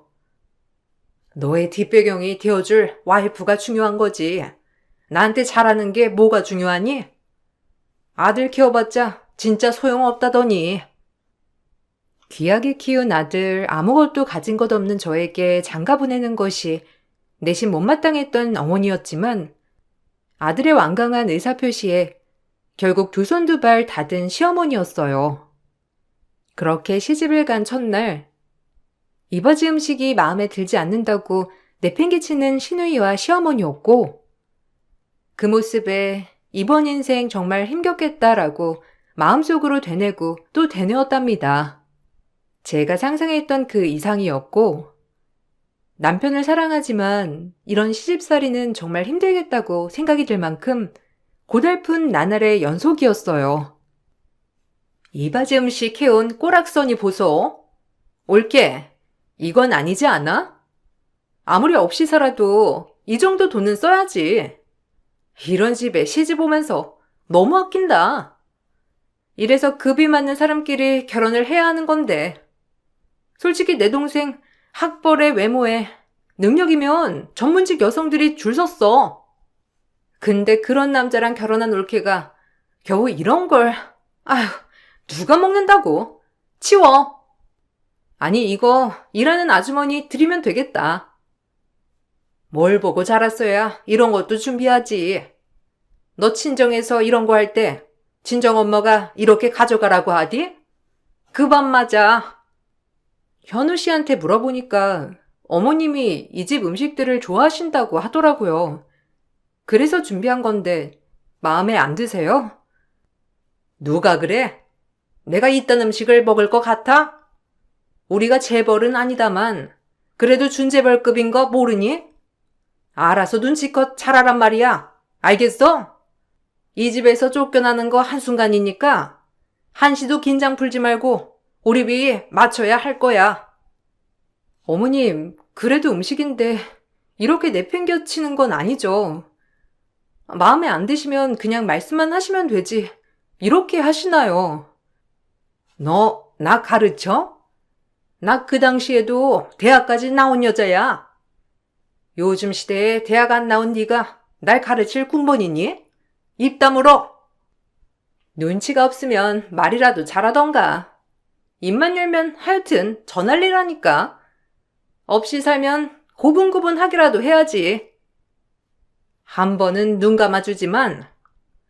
너의 뒷배경이 되어줄 와이프가 중요한 거지. 나한테 잘하는 게 뭐가 중요하니? 아들 키워봤자 진짜 소용없다더니. 귀하게 키운 아들 아무것도 가진 것 없는 저에게 장가 보내는 것이 내심 못마땅했던 어머니였지만 아들의 완강한 의사표시에 결국 2손 2발 닫은 시어머니였어요. 그렇게 시집을 간 첫날 이바지 음식이 마음에 들지 않는다고 내팽개치는 시누이와 시어머니였고 그 모습에 이번 인생 정말 힘겹겠다라고 마음속으로 되뇌고 또 되뇌었답니다. 제가 상상했던 그 이상이었고 남편을 사랑하지만 이런 시집살이는 정말 힘들겠다고 생각이 들 만큼 고달픈 나날의 연속이었어요. 이바지 음식 해온 꼬락서니 보소. 옳게, 이건 아니지 않아? 아무리 없이 살아도 이 정도 돈은 써야지. 이런 집에 시집 오면서 너무 아낀다. 이래서 급이 맞는 사람끼리 결혼을 해야 하는 건데. 솔직히 내 동생 학벌에 외모에 능력이면 전문직 여성들이 줄 섰어. 근데 그런 남자랑 결혼한 올케가 겨우 이런 걸. 아휴, 누가 먹는다고? 치워. 아니, 이거 일하는 아주머니 드리면 되겠다. 뭘 보고 자랐어야 이런 것도 준비하지. 너 친정에서 이런 거 할 때 친정엄마가 이렇게 가져가라고 하디? 그 밥 맞아. 현우 씨한테 물어보니까 어머님이 이 집 음식들을 좋아하신다고 하더라고요. 그래서 준비한 건데 마음에 안 드세요? 누가 그래? 내가 이딴 음식을 먹을 것 같아? 우리가 재벌은 아니다만 그래도 준재벌급인 거 모르니? 알아서 눈치껏 잘하란 말이야. 알겠어? 이 집에서 쫓겨나는 거 한순간이니까 한시도 긴장 풀지 말고 우리 비위 맞춰야 할 거야. 어머님, 그래도 음식인데 이렇게 내팽겨치는 건 아니죠. 마음에 안 드시면 그냥 말씀만 하시면 되지. 이렇게 하시나요? 너 나 가르쳐? 나 그 당시에도 대학까지 나온 여자야. 요즘 시대에 대학 안 나온 네가 날 가르칠 군번이니? 입 다물어. 눈치가 없으면 말이라도 잘하던가. 입만 열면 하여튼 전할 일하니까. 없이 살면 고분고분하기라도 해야지. 한 번은 눈 감아주지만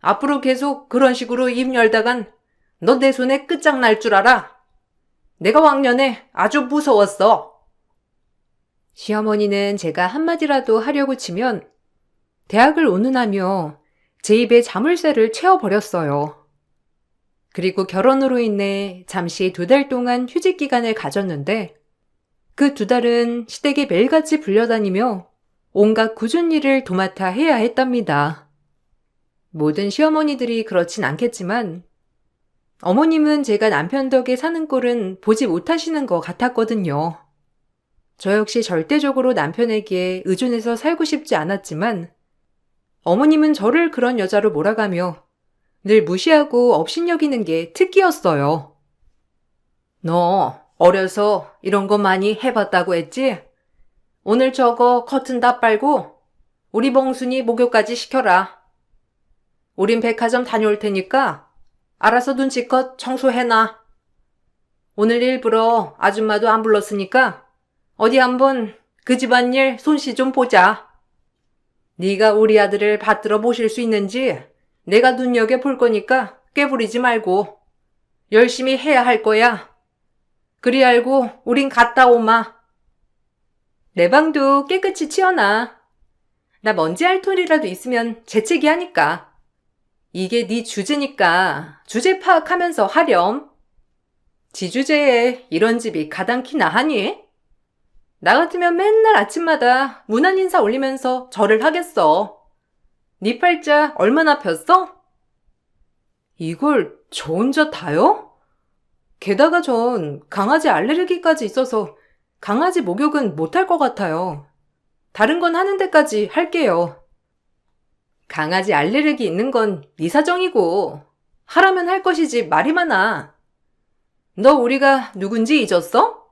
앞으로 계속 그런 식으로 입 열다간 너 내 손에 끝장날 줄 알아. 내가 왕년에 아주 무서웠어. 시어머니는 제가 한마디라도 하려고 치면 대학을 운운하며 제 입에 자물쇠를 채워버렸어요. 그리고 결혼으로 인해 잠시 2달 동안 휴직 기간을 가졌는데 그 2달은 시댁에 매일같이 불려다니며 온갖 굳은 일을 도맡아 해야 했답니다. 모든 시어머니들이 그렇진 않겠지만 어머님은 제가 남편 덕에 사는 꼴은 보지 못하시는 것 같았거든요. 저 역시 절대적으로 남편에게 의존해서 살고 싶지 않았지만 어머님은 저를 그런 여자로 몰아가며 늘 무시하고 업신여기는 게 특기였어요. 너 어려서 이런 거 많이 해봤다고 했지? 오늘 저거 커튼 다 빨고 우리 몽순이 목욕까지 시켜라. 우린 백화점 다녀올 테니까 알아서 눈치껏 청소해놔. 오늘 일부러 아줌마도 안 불렀으니까 어디 한번 그 집안일 솜씨 좀 보자. 네가 우리 아들을 받들어 모실 수 있는지 내가 눈여겨볼 거니까 꾀부리지 말고 열심히 해야 할 거야. 그리 알고 우린 갔다 오마. 내 방도 깨끗이 치워놔. 나 먼지 알토리라도 있으면 재채기 하니까. 이게 네 주제니까 주제 파악하면서 하렴. 지 주제에 이런 집이 가당키나 하니? 나 같으면 맨날 아침마다 문안 인사 올리면서 절을 하겠어. 네 팔자 얼마나 폈어? 이걸 저 혼자 다요? 게다가 전 강아지 알레르기까지 있어서 강아지 목욕은 못할 것 같아요. 다른 건 하는 데까지 할게요. 강아지 알레르기 있는 건 네 사정이고 하라면 할 것이지 말이 많아. 너 우리가 누군지 잊었어?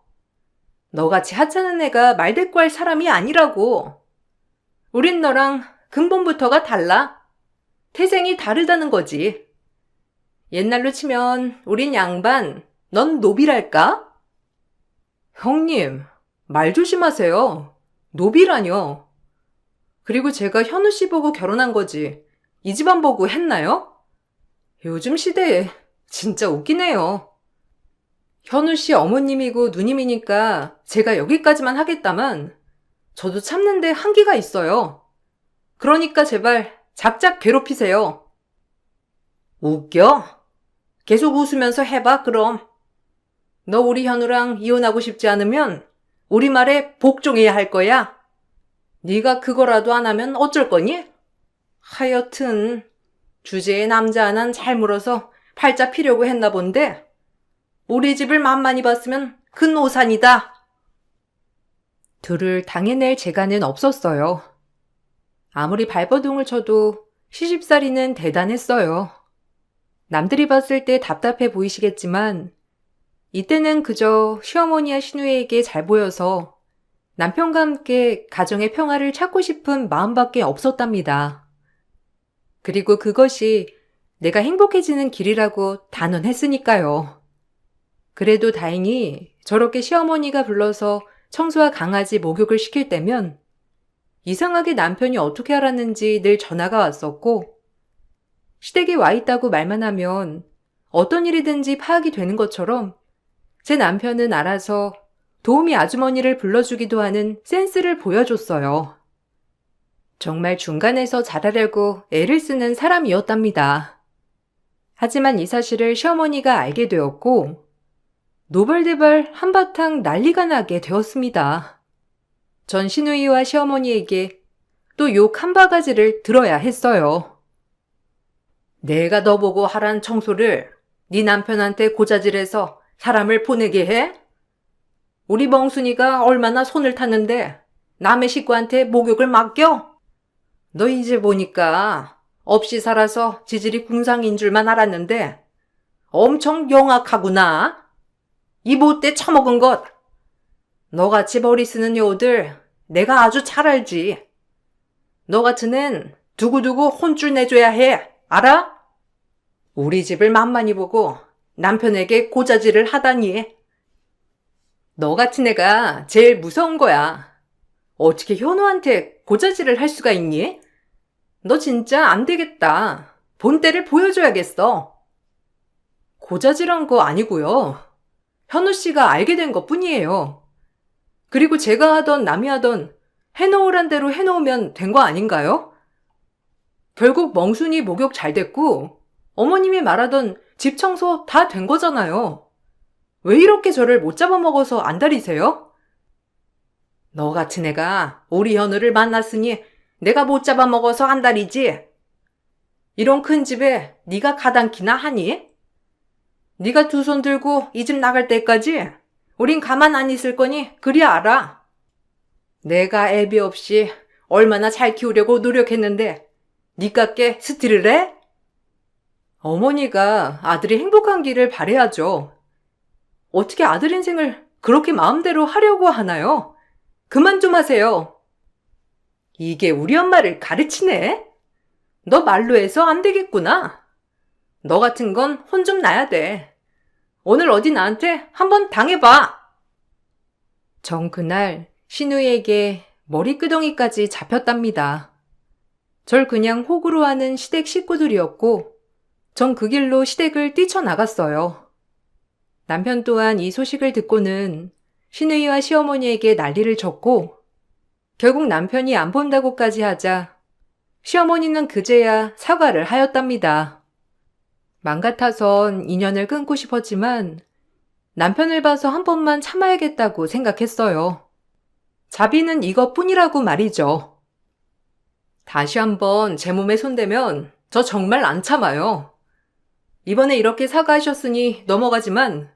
너같이 하찮은 애가 말대꾸할 사람이 아니라고. 우린 너랑 근본부터가 달라. 태생이 다르다는 거지. 옛날로 치면 우린 양반, 넌 노비랄까? 형님, 말 조심하세요. 노비라뇨. 그리고 제가 현우 씨 보고 결혼한 거지. 이 집안 보고 했나요? 요즘 시대에 진짜 웃기네요. 현우 씨 어머님이고 누님이니까 제가 여기까지만 하겠다만 저도 참는데 한계가 있어요. 그러니까 제발 작작 괴롭히세요. 웃겨? 계속 웃으면서 해봐 그럼. 너 우리 현우랑 이혼하고 싶지 않으면 우리 말에 복종해야 할 거야. 네가 그거라도 안 하면 어쩔 거니? 하여튼 주제에 남자 하나는 잘 물어서 팔자 피려고 했나 본데 우리 집을 만만히 봤으면 그 노산이다. 둘을 당해낼 재간은 없었어요. 아무리 발버둥을 쳐도 시집살이는 대단했어요. 남들이 봤을 때 답답해 보이시겠지만 이때는 그저 시어머니와 시누이에게 잘 보여서 남편과 함께 가정의 평화를 찾고 싶은 마음밖에 없었답니다. 그리고 그것이 내가 행복해지는 길이라고 단언했으니까요. 그래도 다행히 저렇게 시어머니가 불러서 청소와 강아지 목욕을 시킬 때면 이상하게 남편이 어떻게 알았는지 늘 전화가 왔었고 시댁에 와 있다고 말만 하면 어떤 일이든지 파악이 되는 것처럼 제 남편은 알아서 도우미 아주머니를 불러주기도 하는 센스를 보여줬어요. 정말 중간에서 잘하려고 애를 쓰는 사람이었답니다. 하지만 이 사실을 시어머니가 알게 되었고 노발대발 한바탕 난리가 나게 되었습니다. 전 시누이와 시어머니에게 또 욕 한 바가지를 들어야 했어요. 내가 너 보고 하란 청소를 네 남편한테 고자질해서 사람을 보내게 해? 우리 멍순이가 얼마나 손을 탔는데 남의 식구한테 목욕을 맡겨? 너 이제 보니까 없이 살아서 지질이 궁상인 줄만 알았는데 엄청 영악하구나. 이 못돼 처먹은 것. 너같이 머리 쓰는 여우들 내가 아주 잘 알지. 너 같은 앤 두고두고 혼쭐 내줘야 해. 알아? 우리 집을 만만히 보고 남편에게 고자질을 하다니. 너 같은 애가 제일 무서운 거야. 어떻게 현우한테 고자질을 할 수가 있니? 너 진짜 안 되겠다. 본때를 보여줘야겠어. 고자질한 거 아니고요. 현우 씨가 알게 된 것 뿐이에요. 그리고 제가 하던 남이 하던 해놓으란 대로 해놓으면 된 거 아닌가요? 결국 멍순이 목욕 잘 됐고 어머님이 말하던 집 청소 다 된 거잖아요. 왜 이렇게 저를 못 잡아먹어서 안달이세요? 너 같은 애가 우리 현우를 만났으니 내가 못 잡아먹어서 안달이지? 이런 큰 집에 네가 가당키나 하니? 네가 두 손 들고 이 집 나갈 때까지 우린 가만 안 있을 거니 그리 알아. 내가 애비 없이 얼마나 잘 키우려고 노력했는데 니깎게 스틸을 해? 어머니가 아들이 행복한 길을 바라야죠. 어떻게 아들 인생을 그렇게 마음대로 하려고 하나요? 그만 좀 하세요. 이게 우리 엄마를 가르치네? 너 말로 해서 안 되겠구나. 너 같은 건 혼 좀 나야 돼. 오늘 어디 나한테 한번 당해봐. 정 그날 시누이에게 머리끄덩이까지 잡혔답니다. 절 그냥 호구로 하는 시댁 식구들이었고 전 그 길로 시댁을 뛰쳐나갔어요. 남편 또한 이 소식을 듣고는 시누이와 시어머니에게 난리를 쳤고 결국 남편이 안 본다고까지 하자 시어머니는 그제야 사과를 하였답니다. 맘 같아선 인연을 끊고 싶었지만 남편을 봐서 한 번만 참아야겠다고 생각했어요. 자비는 이것뿐이라고 말이죠. 다시 한번 제 몸에 손대면 저 정말 안 참아요. 이번에 이렇게 사과하셨으니 넘어가지만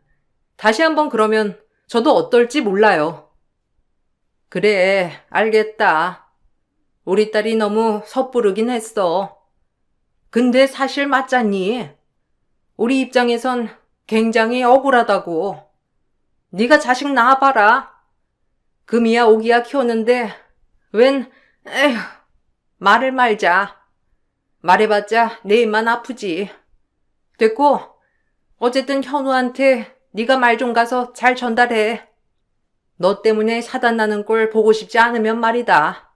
다시 한번 그러면 저도 어떨지 몰라요. 그래, 알겠다. 우리 딸이 너무 섣부르긴 했어. 근데 사실 맞잖니? 우리 입장에선 굉장히 억울하다고. 네가 자식 낳아봐라. 금이야 오기야 키웠는데 에휴, 말을 말자. 말해봤자 내 입만 아프지. 됐고, 어쨌든 현우한테 네가 말 좀 가서 잘 전달해. 너 때문에 사단 나는 꼴 보고 싶지 않으면 말이다.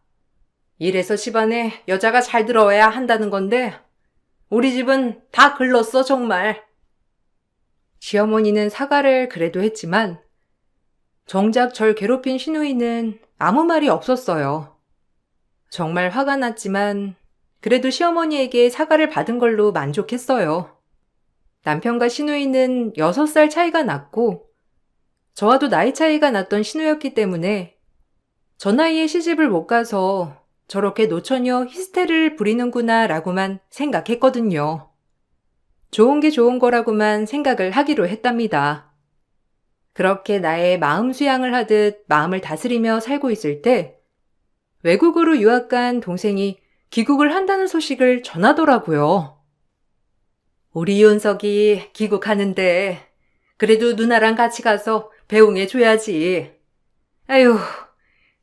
이래서 집안에 여자가 잘 들어와야 한다는 건데 우리 집은 다 글렀어 정말. 시어머니는 사과를 그래도 했지만 정작 절 괴롭힌 시누이는 아무 말이 없었어요. 정말 화가 났지만 그래도 시어머니에게 사과를 받은 걸로 만족했어요. 남편과 시누이는 6살 차이가 났고 저와도 나이 차이가 났던 시누였기 때문에 저 나이에 시집을 못 가서 저렇게 노처녀 히스테리를 부리는구나 라고만 생각했거든요. 좋은 게 좋은 거라고만 생각을 하기로 했답니다. 그렇게 나의 마음 수양을 하듯 마음을 다스리며 살고 있을 때 외국으로 유학 간 동생이 귀국을 한다는 소식을 전하더라고요. 우리 윤석이 귀국하는데 그래도 누나랑 같이 가서 배웅해 줘야지. 아휴,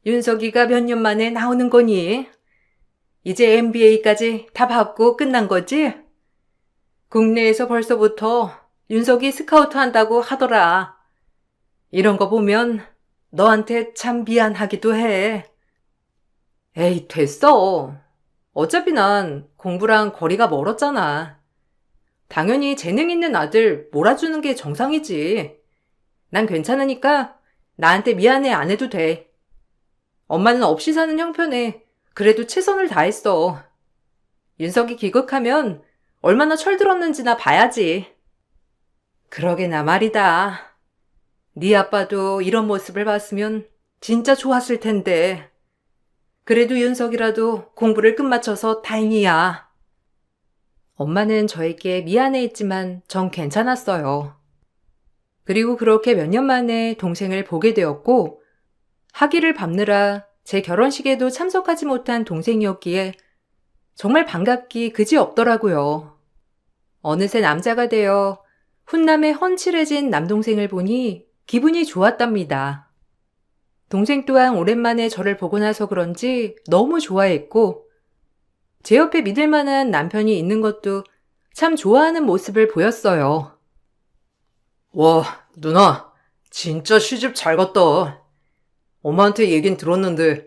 윤석이가 몇 년 만에 나오는 거니? 이제 MBA까지 다 받고 끝난 거지? 국내에서 벌써부터 윤석이 스카우트 한다고 하더라. 이런 거 보면 너한테 참 미안하기도 해. 에이, 됐어. 어차피 난 공부랑 거리가 멀었잖아. 당연히 재능 있는 아들 몰아주는 게 정상이지. 난 괜찮으니까 나한테 미안해 안 해도 돼. 엄마는 없이 사는 형편에 그래도 최선을 다했어. 윤석이 귀국하면 얼마나 철들었는지나 봐야지. 그러게나 말이다. 네 아빠도 이런 모습을 봤으면 진짜 좋았을 텐데. 그래도 윤석이라도 공부를 끝마쳐서 다행이야. 엄마는 저에게 미안해했지만 전 괜찮았어요. 그리고 그렇게 몇 년 만에 동생을 보게 되었고 학위를 밟느라 제 결혼식에도 참석하지 못한 동생이었기에 정말 반갑기 그지없더라고요. 어느새 남자가 되어 훈남에 헌칠해진 남동생을 보니 기분이 좋았답니다. 동생 또한 오랜만에 저를 보고 나서 그런지 너무 좋아했고 제 옆에 믿을 만한 남편이 있는 것도 참 좋아하는 모습을 보였어요. 와, 누나, 진짜 시집 잘 갔다. 엄마한테 얘긴 들었는데,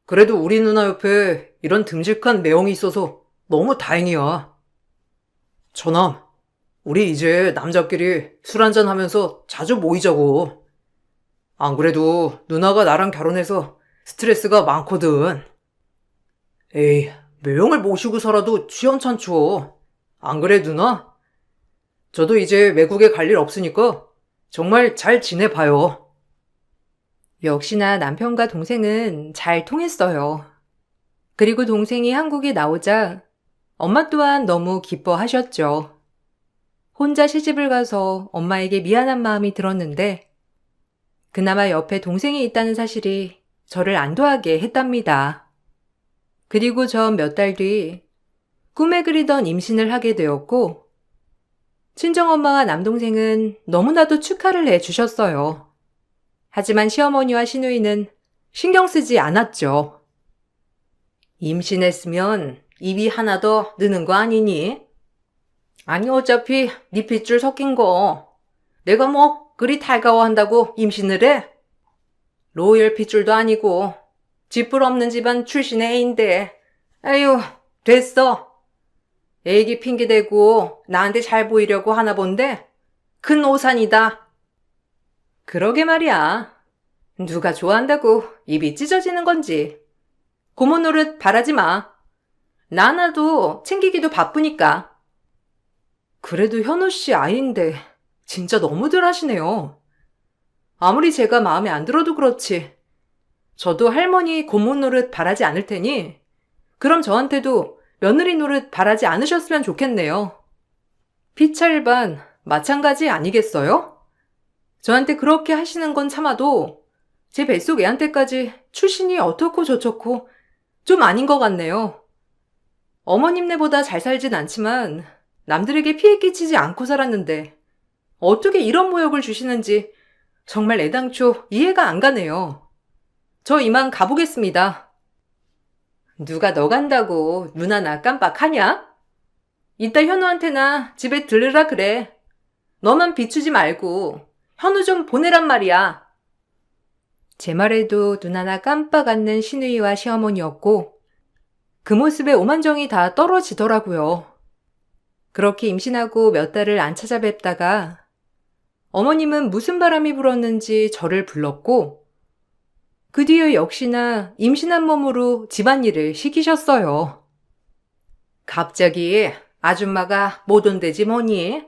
그래도 우리 누나 옆에 이런 듬직한 매형이 있어서 너무 다행이야. 저남, 우리 이제 남자끼리 술 한잔 하면서 자주 모이자고. 안 그래도 누나가 나랑 결혼해서 스트레스가 많거든. 에이, 매형을 모시고 살아도 취연찮죠. 안 그래, 누나? 저도 이제 외국에 갈 일 없으니까 정말 잘 지내봐요. 역시나 남편과 동생은 잘 통했어요. 그리고 동생이 한국에 나오자 엄마 또한 너무 기뻐하셨죠. 혼자 시집을 가서 엄마에게 미안한 마음이 들었는데 그나마 옆에 동생이 있다는 사실이 저를 안도하게 했답니다. 그리고 전 몇 달 뒤 꿈에 그리던 임신을 하게 되었고 친정엄마와 남동생은 너무나도 축하를 해주셨어요. 하지만 시어머니와 시누이는 신경 쓰지 않았죠. 임신했으면 입이 하나 더 느는 거 아니니? 아니 어차피 네 핏줄 섞인 거 내가 뭐 그리 달가워한다고 임신을 해? 로열 핏줄도 아니고 쥐뿔 없는 집안 출신의 애인데 아유 됐어. 애기 핑계대고 나한테 잘 보이려고 하나 본데 큰 오산이다. 그러게 말이야. 누가 좋아한다고 입이 찢어지는 건지. 고모 노릇 바라지 마. 나나도 챙기기도 바쁘니까. 그래도 현우 씨 아이인데 진짜 너무들 하시네요. 아무리 제가 마음에 안 들어도 그렇지. 저도 할머니 고모 노릇 바라지 않을 테니 그럼 저한테도 며느리 노릇 바라지 않으셨으면 좋겠네요. 피차일반 마찬가지 아니겠어요? 저한테 그렇게 하시는 건 참아도 제 뱃속 애한테까지 출신이 어떻고 저렇고 좀 아닌 것 같네요. 어머님네보다 잘 살진 않지만 남들에게 피해 끼치지 않고 살았는데 어떻게 이런 모욕을 주시는지 정말 애당초 이해가 안 가네요. 저 이만 가보겠습니다. 누가 너 간다고 누나나 깜빡하냐? 이따 현우한테나 집에 들르라 그래. 너만 비추지 말고 현우 좀 보내란 말이야. 제 말에도 누나나 깜빡 않는 시누이와 시어머니였고 그 모습에 오만정이 다 떨어지더라고요. 그렇게 임신하고 몇 달을 안 찾아뵙다가 어머님은 무슨 바람이 불었는지 저를 불렀고 그 뒤에 역시나 임신한 몸으로 집안일을 시키셨어요. 갑자기 아줌마가 못 온대지 뭐니?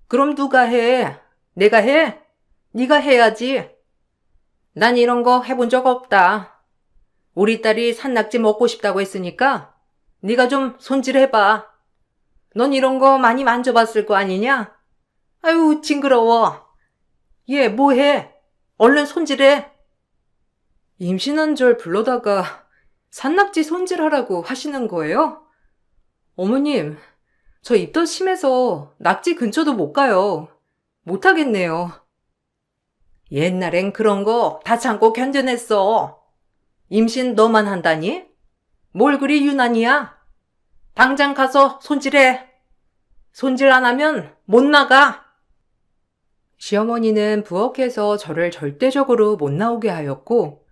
그럼 누가 해? 내가 해? 네가 해야지. 난 이런 거 해본 적 없다. 우리 딸이 산낙지 먹고 싶다고 했으니까 네가 좀 손질해봐. 넌 이런 거 많이 만져봤을 거 아니냐? 아유 징그러워. 얘 뭐해? 얼른 손질해. 임신한 절 불러다가 산낙지 손질하라고 하시는 거예요? 어머님, 저 입덧 심해서 낙지 근처도 못 가요. 못하겠네요. 옛날엔 그런 거 다 참고 견뎌냈어. 임신 너만 한다니? 뭘 그리 유난이야? 당장 가서 손질해. 손질 안 하면 못 나가. 시어머니는 부엌에서 저를 절대적으로 못 나오게 하였고,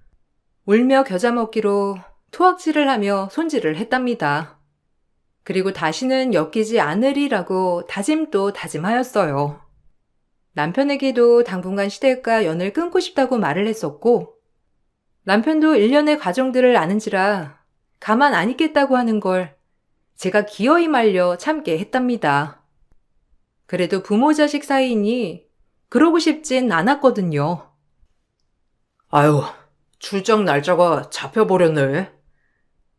울며 겨자 먹기로 토악질을 하며 손질을 했답니다. 그리고 다시는 엮이지 않으리라고 다짐도 다짐하였어요. 남편에게도 당분간 시댁과 연을 끊고 싶다고 말을 했었고, 남편도 일련의 과정들을 아는지라 가만 안 있겠다고 하는 걸 제가 기어이 말려 참게 했답니다. 그래도 부모 자식 사이이니 그러고 싶진 않았거든요. 아유, 출장 날짜가 잡혀버렸네.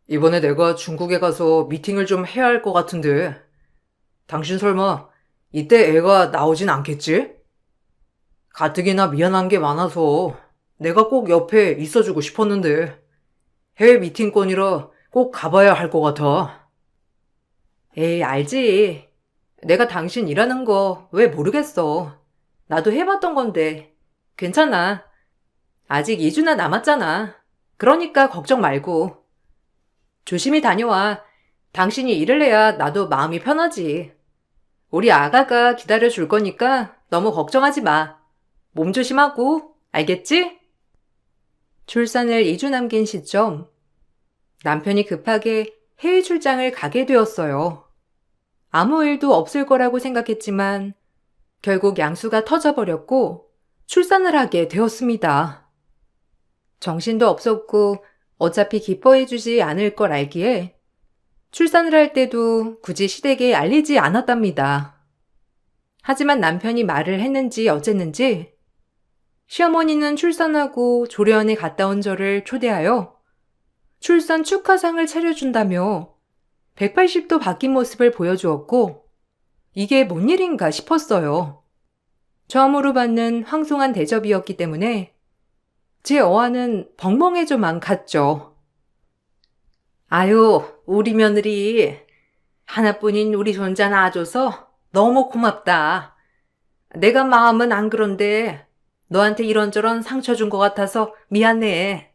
이번에 내가 중국에 가서 미팅을 좀 해야 할 것 같은데, 당신 설마 이때 애가 나오진 않겠지? 가뜩이나 미안한 게 많아서 내가 꼭 옆에 있어주고 싶었는데, 해외 미팅권이라 꼭 가봐야 할 것 같아. 에이, 알지. 내가 당신 일하는 거 왜 모르겠어. 나도 해봤던 건데. 괜찮아. 아직 2주나 남았잖아. 그러니까 걱정 말고. 조심히 다녀와. 당신이 일을 해야 나도 마음이 편하지. 우리 아가가 기다려줄 거니까 너무 걱정하지 마. 몸 조심하고, 알겠지? 출산을 2주 남긴 시점, 남편이 급하게 해외 출장을 가게 되었어요. 아무 일도 없을 거라고 생각했지만 결국 양수가 터져버렸고 출산을 하게 되었습니다. 정신도 없었고 어차피 기뻐해주지 않을 걸 알기에 출산을 할 때도 굳이 시댁에 알리지 않았답니다. 하지만 남편이 말을 했는지 어쨌는지 시어머니는 출산하고 조련에 갔다 온 저를 초대하여 출산 축하상을 차려준다며 180도 바뀐 모습을 보여주었고 이게 뭔 일인가 싶었어요. 처음으로 받는 황송한 대접이었기 때문에 제 어안은 벙벙해져만 갔죠. 아유, 우리 며느리 하나뿐인 우리 손자 낳아줘서 너무 고맙다. 내가 마음은 안 그런데 너한테 이런저런 상처 준 것 같아서 미안해.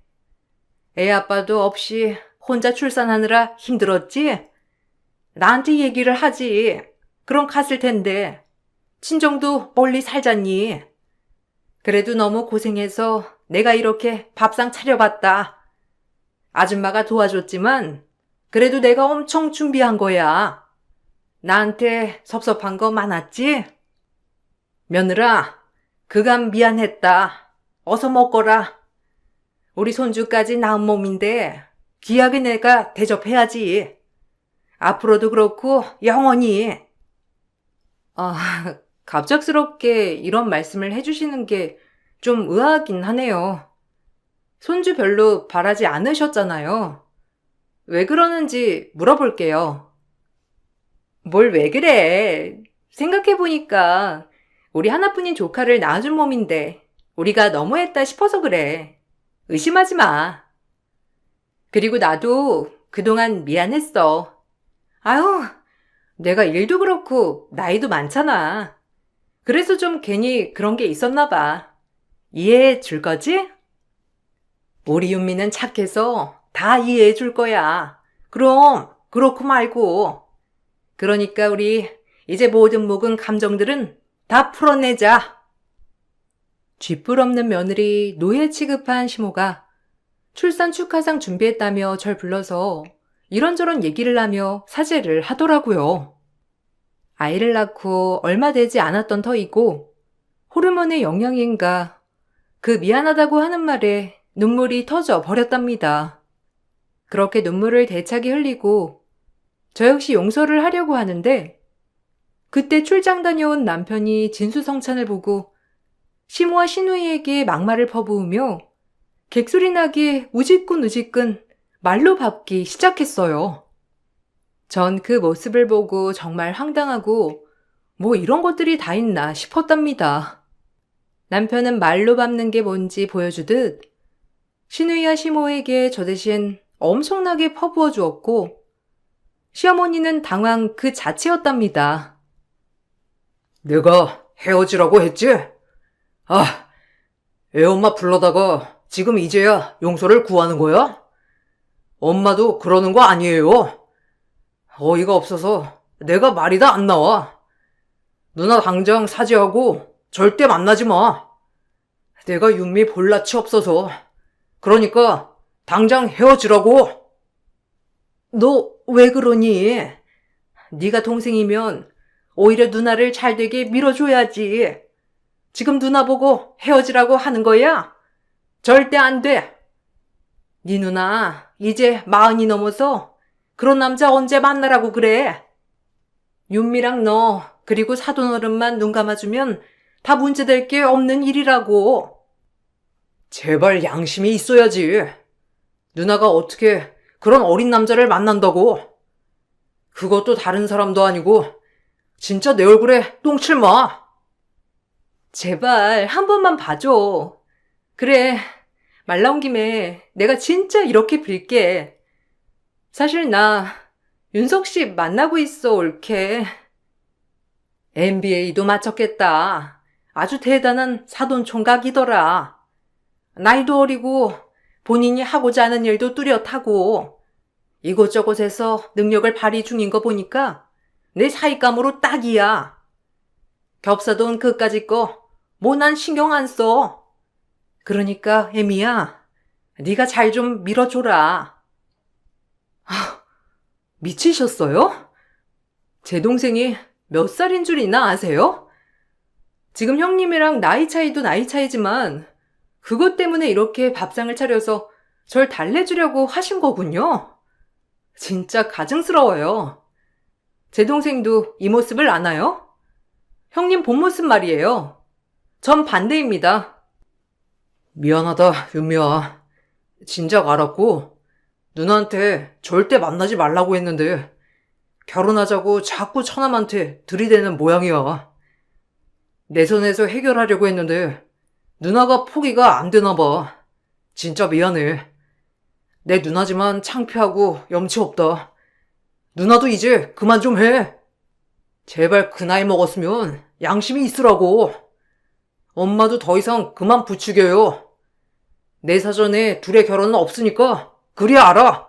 애 아빠도 없이 혼자 출산하느라 힘들었지? 나한테 얘기를 하지. 그럼 갔을 텐데. 친정도 멀리 살잖니. 그래도 너무 고생해서 내가 이렇게 밥상 차려봤다. 아줌마가 도와줬지만 그래도 내가 엄청 준비한 거야. 나한테 섭섭한 거 많았지? 며느라, 그간 미안했다. 어서 먹거라. 우리 손주까지 낳은 몸인데 귀하게 내가 대접해야지. 앞으로도 그렇고 영원히. 갑작스럽게 이런 말씀을 해주시는 게 좀 의아하긴 하네요. 손주 별로 바라지 않으셨잖아요. 왜 그러는지 물어볼게요. 뭘 왜 그래? 생각해보니까 우리 하나뿐인 조카를 낳아준 몸인데 우리가 너무했다 싶어서 그래. 의심하지 마. 그리고 나도 그동안 미안했어. 아유, 내가 일도 그렇고 나이도 많잖아. 그래서 좀 괜히 그런 게 있었나 봐. 이해해 줄 거지? 우리 윤미는 착해서 다 이해해 줄 거야. 그럼 그렇고 말고. 그러니까 우리 이제 모든 묵은 감정들은 다 풀어내자. 쥐뿔 없는 며느리 노예 취급한 시모가 출산 축하상 준비했다며 절 불러서 이런저런 얘기를 하며 사죄를 하더라고요. 아이를 낳고 얼마 되지 않았던 터이고 호르몬의 영향인가 그 미안하다고 하는 말에 눈물이 터져 버렸답니다. 그렇게 눈물을 대차게 흘리고 저 역시 용서를 하려고 하는데 그때 출장 다녀온 남편이 진수성찬을 보고 시모와 시누이에게 막말을 퍼부으며 객소리 나게 우지끈 말로 밟기 시작했어요. 전 그 모습을 보고 정말 황당하고 뭐 이런 것들이 다 있나 싶었답니다. 남편은 말로 밟는 게 뭔지 보여주듯 시누이와 시모에게 저 대신 엄청나게 퍼부어 주었고 시어머니는 당황 그 자체였답니다. 내가 헤어지라고 했지? 아, 애엄마 불러다가 지금 이제야 용서를 구하는 거야? 엄마도 그러는 거 아니에요. 어이가 없어서 내가 말이 다 안 나와. 누나 당장 사죄하고 절대 만나지 마. 내가 윤미 볼 낯이 없어서. 그러니까 당장 헤어지라고. 너 왜 그러니? 네가 동생이면 오히려 누나를 잘되게 밀어줘야지. 지금 누나 보고 헤어지라고 하는 거야? 절대 안 돼. 네 누나 이제 40이 넘어서 그런 남자 언제 만나라고 그래? 윤미랑 너 그리고 사돈어른만 눈 감아주면 다 문제될 게 없는 일이라고. 제발 양심이 있어야지. 누나가 어떻게 그런 어린 남자를 만난다고. 그것도 다른 사람도 아니고 진짜 내 얼굴에 똥칠 마. 제발 한 번만 봐줘. 그래, 말 나온 김에 내가 진짜 이렇게 빌게. 사실 나 윤석 씨 만나고 있어, 옳게. MBA도 마쳤겠다. 아주 대단한 사돈 총각이더라. 나이도 어리고 본인이 하고자 하는 일도 뚜렷하고 이곳저곳에서 능력을 발휘 중인 거 보니까 내 사익감으로 딱이야. 겹사돈 그까짓 거 뭐 난 신경 안 써. 그러니까 애미야, 네가 잘 좀 밀어줘라. 미치셨어요? 제 동생이 몇 살인 줄이나 아세요? 지금 형님이랑 나이 차이도 나이 차이지만 그것 때문에 이렇게 밥상을 차려서 절 달래주려고 하신 거군요. 진짜 가증스러워요. 제 동생도 이 모습을 아나요? 형님 본 모습 말이에요. 전 반대입니다. 미안하다, 윤미야. 진작 알았고 누나한테 절대 만나지 말라고 했는데 결혼하자고 자꾸 처남한테 들이대는 모양이야. 내 손에서 해결하려고 했는데 누나가 포기가 안 되나 봐. 진짜 미안해. 내 누나지만 창피하고 염치 없다. 누나도 이제 그만 좀 해. 제발 그 나이 먹었으면 양심이 있으라고. 엄마도 더 이상 그만 부추겨요. 내 사전에 둘의 결혼은 없으니까 그리 알아.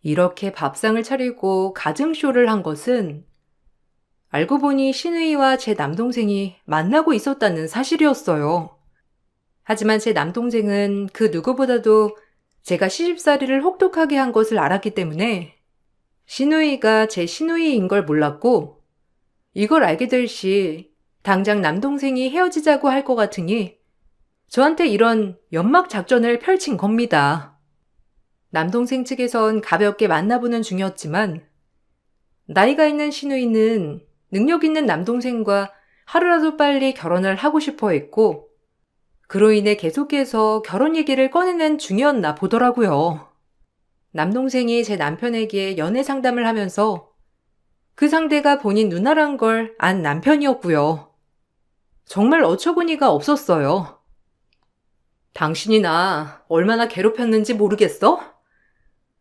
이렇게 밥상을 차리고 가증쇼를 한 것은 알고 보니 신우이와 제 남동생이 만나고 있었다는 사실이었어요. 하지만 제 남동생은 그 누구보다도 제가 시집살이를 혹독하게 한 것을 알았기 때문에 신우이가 제 신우이인 걸 몰랐고 이걸 알게 될 시 당장 남동생이 헤어지자고 할 것 같으니 저한테 이런 연막 작전을 펼친 겁니다. 남동생 측에선 가볍게 만나보는 중이었지만 나이가 있는 신우이는 능력 있는 남동생과 하루라도 빨리 결혼을 하고 싶어 했고 그로 인해 계속해서 결혼 얘기를 꺼내는 중이었나 보더라고요. 남동생이 제 남편에게 연애 상담을 하면서 그 상대가 본인 누나란 걸 안 남편이었고요. 정말 어처구니가 없었어요. 당신이 나 얼마나 괴롭혔는지 모르겠어?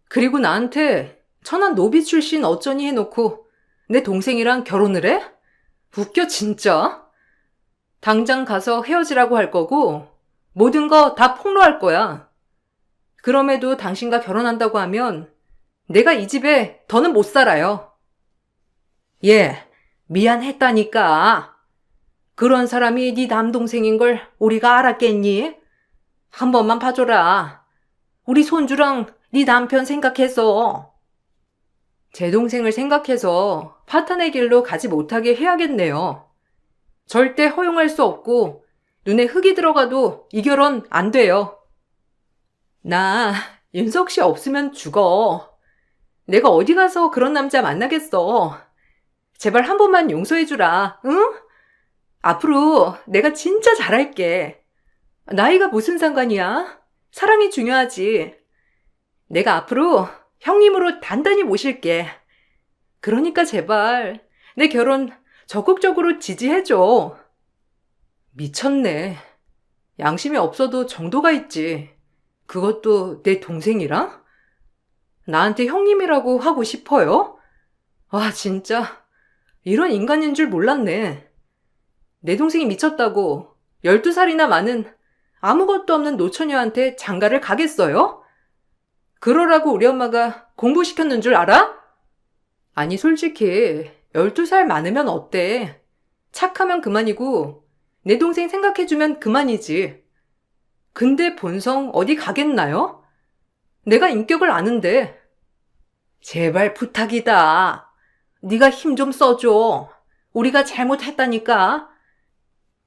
그리고 나한테 천한 노비 출신 어쩌니 해놓고 내 동생이랑 결혼을 해? 웃겨 진짜. 당장 가서 헤어지라고 할 거고 모든 거 다 폭로할 거야. 그럼에도 당신과 결혼한다고 하면 내가 이 집에 더는 못 살아요. 예, 미안했다니까. 그런 사람이 네 남동생인 걸 우리가 알았겠니? 한 번만 봐줘라. 우리 손주랑 네 남편 생각해서. 제 동생을 생각해서 파탄의 길로 가지 못하게 해야겠네요. 절대 허용할 수 없고 눈에 흙이 들어가도 이 결혼 안 돼요. 나 윤석 씨 없으면 죽어. 내가 어디 가서 그런 남자 만나겠어. 제발 한 번만 용서해주라, 응? 앞으로 내가 진짜 잘할게. 나이가 무슨 상관이야? 사랑이 중요하지. 내가 앞으로 형님으로 단단히 모실게. 그러니까 제발 내 결혼 적극적으로 지지해줘. 미쳤네. 양심이 없어도 정도가 있지. 그것도 내 동생이랑? 나한테 형님이라고 하고 싶어요? 아, 진짜. 이런 인간인 줄 몰랐네. 내 동생이 미쳤다고 12살이나 많은 아무것도 없는 노처녀한테 장가를 가겠어요? 그러라고 우리 엄마가 공부시켰는 줄 알아? 아니, 솔직히 12살 많으면 어때? 착하면 그만이고 내 동생 생각해주면 그만이지. 근데 본성 어디 가겠나요? 내가 인격을 아는데. 제발 부탁이다. 네가 힘 좀 써줘. 우리가 잘못했다니까.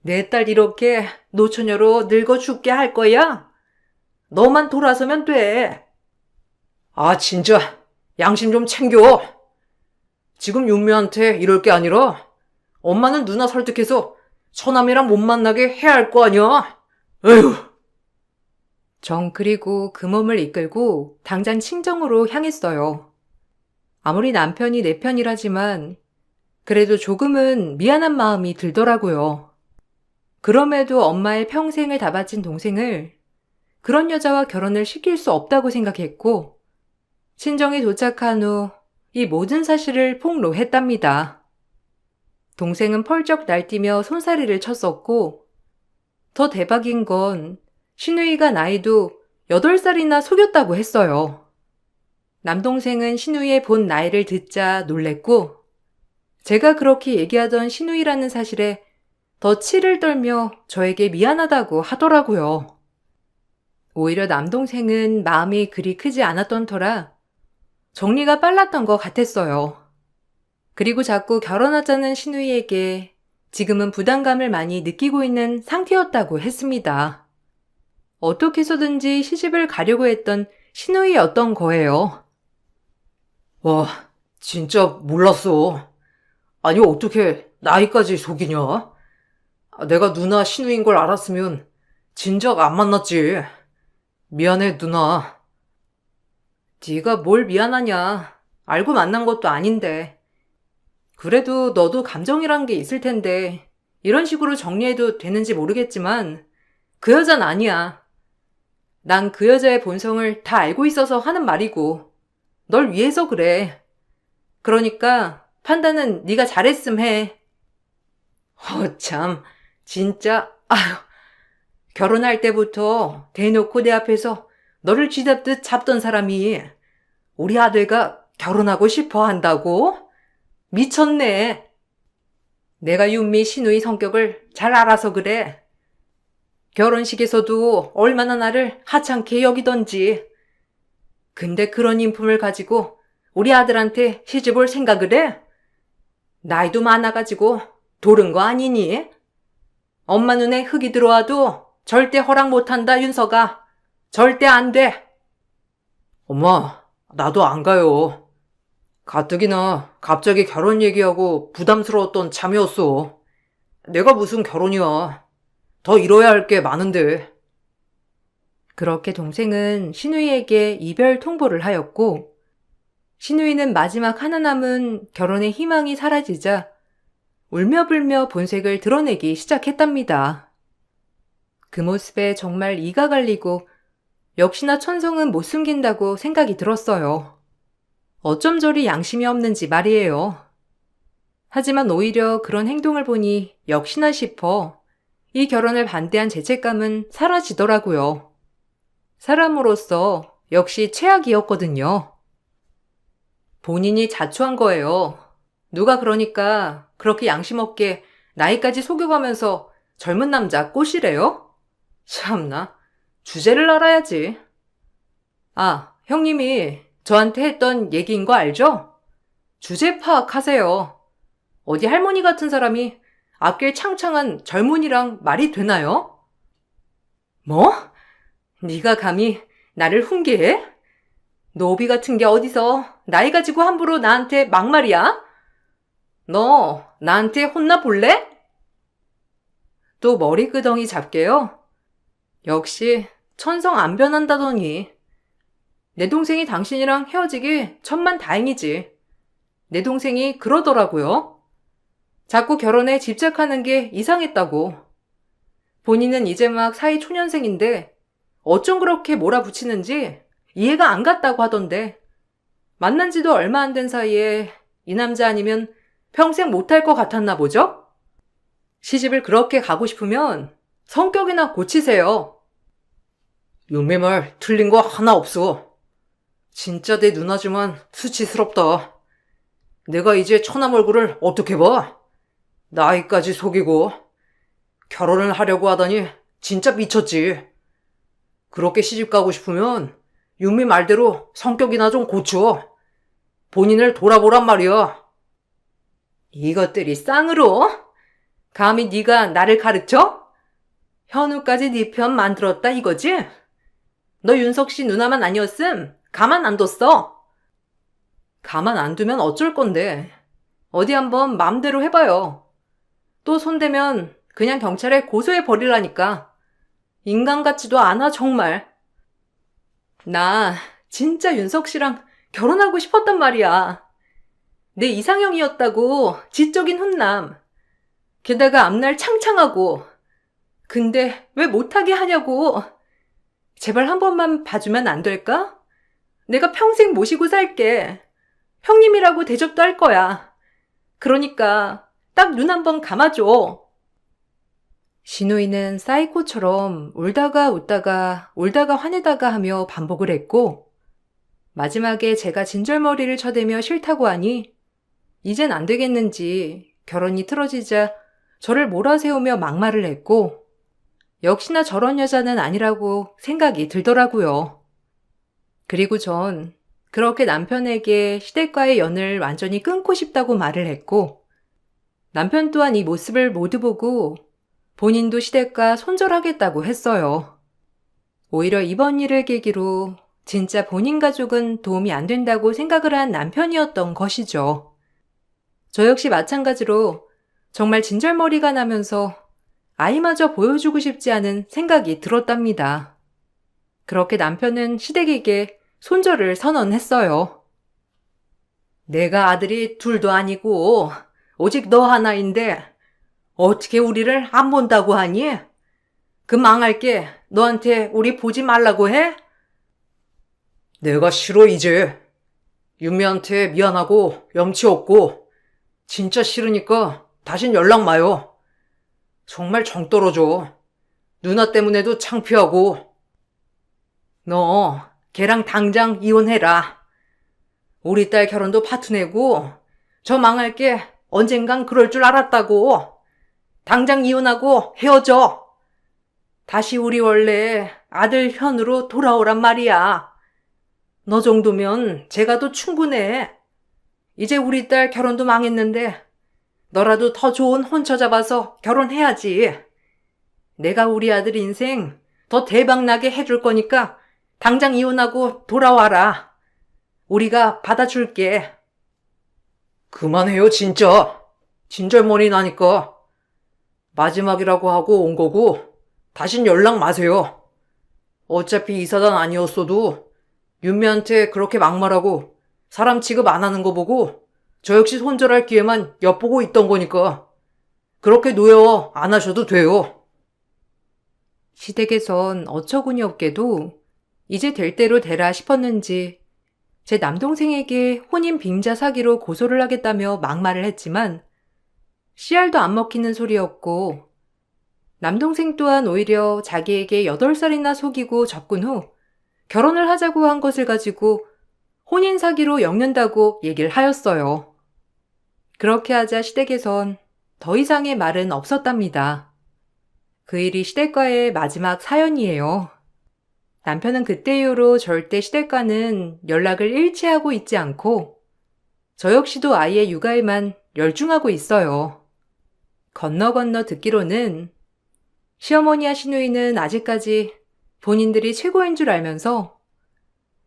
내 딸 이렇게 노처녀로 늙어 죽게 할 거야? 너만 돌아서면 돼. 아, 진짜 양심 좀 챙겨. 지금 윤미한테 이럴 게 아니라 엄마는 누나 설득해서 처남이랑 못 만나게 해야 할 거 아니야. 에휴. 전 그리고 그 몸을 이끌고 당장 친정으로 향했어요. 아무리 남편이 내 편이라지만 그래도 조금은 미안한 마음이 들더라고요. 그럼에도 엄마의 평생을 다 바친 동생을 그런 여자와 결혼을 시킬 수 없다고 생각했고 친정에 도착한 후 이 모든 사실을 폭로했답니다. 동생은 펄쩍 날뛰며 손사래를 쳤었고 더 대박인 건 신우이가 나이도 8살이나 속였다고 했어요. 남동생은 신우이의 본 나이를 듣자 놀랬고 제가 그렇게 얘기하던 신우이라는 사실에 더 치를 떨며 저에게 미안하다고 하더라고요. 오히려 남동생은 마음이 그리 크지 않았던 터라 정리가 빨랐던 것 같았어요. 그리고 자꾸 결혼하자는 신우이에게 지금은 부담감을 많이 느끼고 있는 상태였다고 했습니다. 어떻게 해서든지 시집을 가려고 했던 신우이였던 거예요. 와, 진짜 몰랐어. 아니, 어떻게 나이까지 속이냐? 내가 누나 신우인 걸 알았으면 진작 안 만났지. 미안해, 누나. 네가 뭘 미안하냐. 알고 만난 것도 아닌데. 그래도 너도 감정이란 게 있을 텐데 이런 식으로 정리해도 되는지 모르겠지만 그 여잔 아니야. 난 그 여자의 본성을 다 알고 있어서 하는 말이고 널 위해서 그래. 그러니까 판단은 네가 잘했음 해. 참, 진짜 아휴. 결혼할 때부터 대놓고 내 앞에서 너를 쥐잡듯 잡던 사람이 우리 아들과 결혼하고 싶어 한다고? 미쳤네. 내가 윤미 신우이 성격을 잘 알아서 그래. 결혼식에서도 얼마나 나를 하찮게 여기던지. 근데 그런 인품을 가지고 우리 아들한테 시집 올 생각을 해? 나이도 많아가지고 도른 거 아니니? 엄마 눈에 흙이 들어와도 절대 허락 못한다, 윤서가. 절대 안 돼. 엄마, 나도 안 가요. 가뜩이나 갑자기 결혼 얘기하고 부담스러웠던 참이었어. 내가 무슨 결혼이야. 더 이뤄야 할 게 많은데. 그렇게 동생은 신우이에게 이별 통보를 하였고 신우이는 마지막 하나 남은 결혼의 희망이 사라지자 울며불며 본색을 드러내기 시작했답니다. 그 모습에 정말 이가 갈리고 역시나 천성은 못 숨긴다고 생각이 들었어요. 어쩜 저리 양심이 없는지 말이에요. 하지만 오히려 그런 행동을 보니 역시나 싶어 이 결혼을 반대한 죄책감은 사라지더라고요. 사람으로서 역시 최악이었거든요. 본인이 자초한 거예요. 누가 그러니까 그렇게 양심 없게 나이까지 속여가면서 젊은 남자 꼬시래요? 참나, 주제를 알아야지. 아, 형님이 저한테 했던 얘기인 거 알죠? 주제 파악하세요. 어디 할머니 같은 사람이 앞길 창창한 젊은이랑 말이 되나요? 뭐? 네가 감히 나를 훈계해? 노비 같은 게 어디서 나이 가지고 함부로 나한테 막말이야? 너 나한테 혼나 볼래? 또 머리끄덩이 잡게요? 역시 천성 안 변한다더니. 내 동생이 당신이랑 헤어지기 천만다행이지. 내 동생이 그러더라고요. 자꾸 결혼에 집착하는 게 이상했다고. 본인은 이제 막 사이 초년생인데 어쩜 그렇게 몰아붙이는지 이해가 안 갔다고 하던데 만난 지도 얼마 안 된 사이에 이 남자 아니면 평생 못할 것 같았나 보죠? 시집을 그렇게 가고 싶으면 성격이나 고치세요. 윤미 말 틀린 거 하나 없어. 진짜 내 누나지만 수치스럽다. 내가 이제 처남 얼굴을 어떻게 봐? 나이까지 속이고 결혼을 하려고 하다니 진짜 미쳤지. 그렇게 시집 가고 싶으면 윤미 말대로 성격이나 좀 고쳐. 본인을 돌아보란 말이야. 이것들이 쌍으로? 감히 네가 나를 가르쳐? 현우까지 네 편 만들었다 이거지? 너 윤석 씨 누나만 아니었음 가만 안 뒀어. 가만 안 두면 어쩔 건데. 어디 한번 맘대로 해봐요. 또 손대면 그냥 경찰에 고소해 버리라니까. 인간 같지도 않아 정말. 나 진짜 윤석 씨랑 결혼하고 싶었단 말이야. 내 이상형이었다고 지적인 훈남. 게다가 앞날 창창하고. 근데 왜 못하게 하냐고. 제발 한 번만 봐주면 안 될까? 내가 평생 모시고 살게. 형님이라고 대접도 할 거야. 그러니까 딱 눈 한 번 감아줘. 신우이는 사이코처럼 울다가 웃다가 울다가 화내다가 하며 반복을 했고 마지막에 제가 진절머리를 쳐대며 싫다고 하니 이젠 안 되겠는지 결혼이 틀어지자 저를 몰아세우며 막말을 했고 역시나 저런 여자는 아니라고 생각이 들더라고요. 그리고 전 그렇게 남편에게 시댁과의 연을 완전히 끊고 싶다고 말을 했고 남편 또한 이 모습을 모두 보고 본인도 시댁과 손절하겠다고 했어요. 오히려 이번 일을 계기로 진짜 본인 가족은 도움이 안 된다고 생각을 한 남편이었던 것이죠. 저 역시 마찬가지로 정말 진절머리가 나면서 아이마저 보여주고 싶지 않은 생각이 들었답니다. 그렇게 남편은 시댁에게 손절을 선언했어요. 내가 아들이 둘도 아니고 오직 너 하나인데 어떻게 우리를 안 본다고 하니? 그 망할게 너한테 우리 보지 말라고 해? 내가 싫어 이제. 윤미한테 미안하고 염치 없고 진짜 싫으니까 다신 연락 마요. 정말 정 떨어져. 누나 때문에도 창피하고. 너 걔랑 당장 이혼해라. 우리 딸 결혼도 파투내고 저 망할게 언젠간 그럴 줄 알았다고. 당장 이혼하고 헤어져. 다시 우리 원래 아들 현으로 돌아오란 말이야. 너 정도면 제가 더 충분해. 이제 우리 딸 결혼도 망했는데 너라도 더 좋은 혼처 잡아서 결혼해야지. 내가 우리 아들 인생 더 대박나게 해줄 거니까 당장 이혼하고 돌아와라. 우리가 받아줄게. 그만해요 진짜. 진절머리 나니까. 마지막이라고 하고 온 거고 다신 연락 마세요. 어차피 이사단 아니었어도 윤미한테 그렇게 막말하고 사람 취급 안 하는 거 보고 저 역시 손절할 기회만 엿보고 있던 거니까 그렇게 노여 안 하셔도 돼요. 시댁에선 어처구니 없게도 이제 될 대로 되라 싶었는지 제 남동생에게 혼인 빙자 사기로 고소를 하겠다며 막말을 했지만 씨알도 안 먹히는 소리였고 남동생 또한 오히려 자기에게 8살이나 속이고 접근 후 결혼을 하자고 한 것을 가지고 혼인 사기로 엮는다고 얘기를 하였어요. 그렇게 하자 시댁에선 더 이상의 말은 없었답니다. 그 일이 시댁과의 마지막 사연이에요. 남편은 그때 이후로 절대 시댁과는 연락을 잃지 하고 있지 않고 저 역시도 아이의 육아에만 열중하고 있어요. 건너 듣기로는 시어머니와 시누이는 아직까지 본인들이 최고인 줄 알면서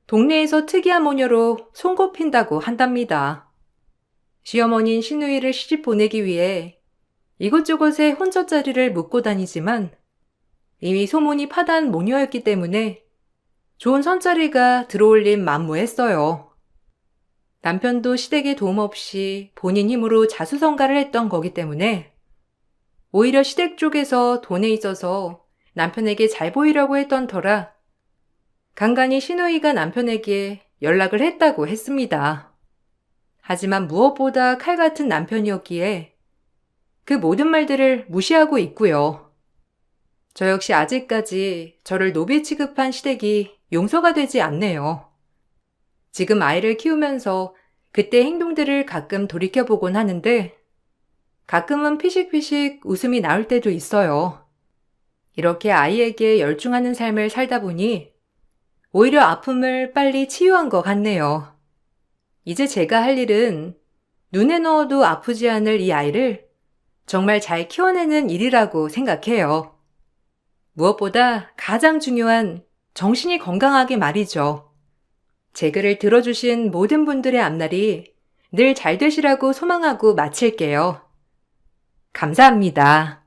동네에서 특이한 모녀로 손꼽힌다고 한답니다. 시어머니인 시누이를 시집 보내기 위해 이곳저곳에 혼처자리를 묻고 다니지만 이미 소문이 파다한 모녀였기 때문에 좋은 선자리가 들어올림 만무했어요. 남편도 시댁의 도움 없이 본인 힘으로 자수성가를 했던 거기 때문에 오히려 시댁 쪽에서 돈에 있어서 남편에게 잘 보이려고 했던 터라 간간히 시누이가 남편에게 연락을 했다고 했습니다. 하지만 무엇보다 칼 같은 남편이었기에 그 모든 말들을 무시하고 있고요. 저 역시 아직까지 저를 노비 취급한 시댁이 용서가 되지 않네요. 지금 아이를 키우면서 그때 행동들을 가끔 돌이켜보곤 하는데 가끔은 피식피식 웃음이 나올 때도 있어요. 이렇게 아이에게 열중하는 삶을 살다 보니 오히려 아픔을 빨리 치유한 것 같네요. 이제 제가 할 일은 눈에 넣어도 아프지 않을 이 아이를 정말 잘 키워내는 일이라고 생각해요. 무엇보다 가장 중요한 정신이 건강하게 말이죠. 제 글을 들어주신 모든 분들의 앞날이 늘 잘 되시라고 소망하고 마칠게요. 감사합니다.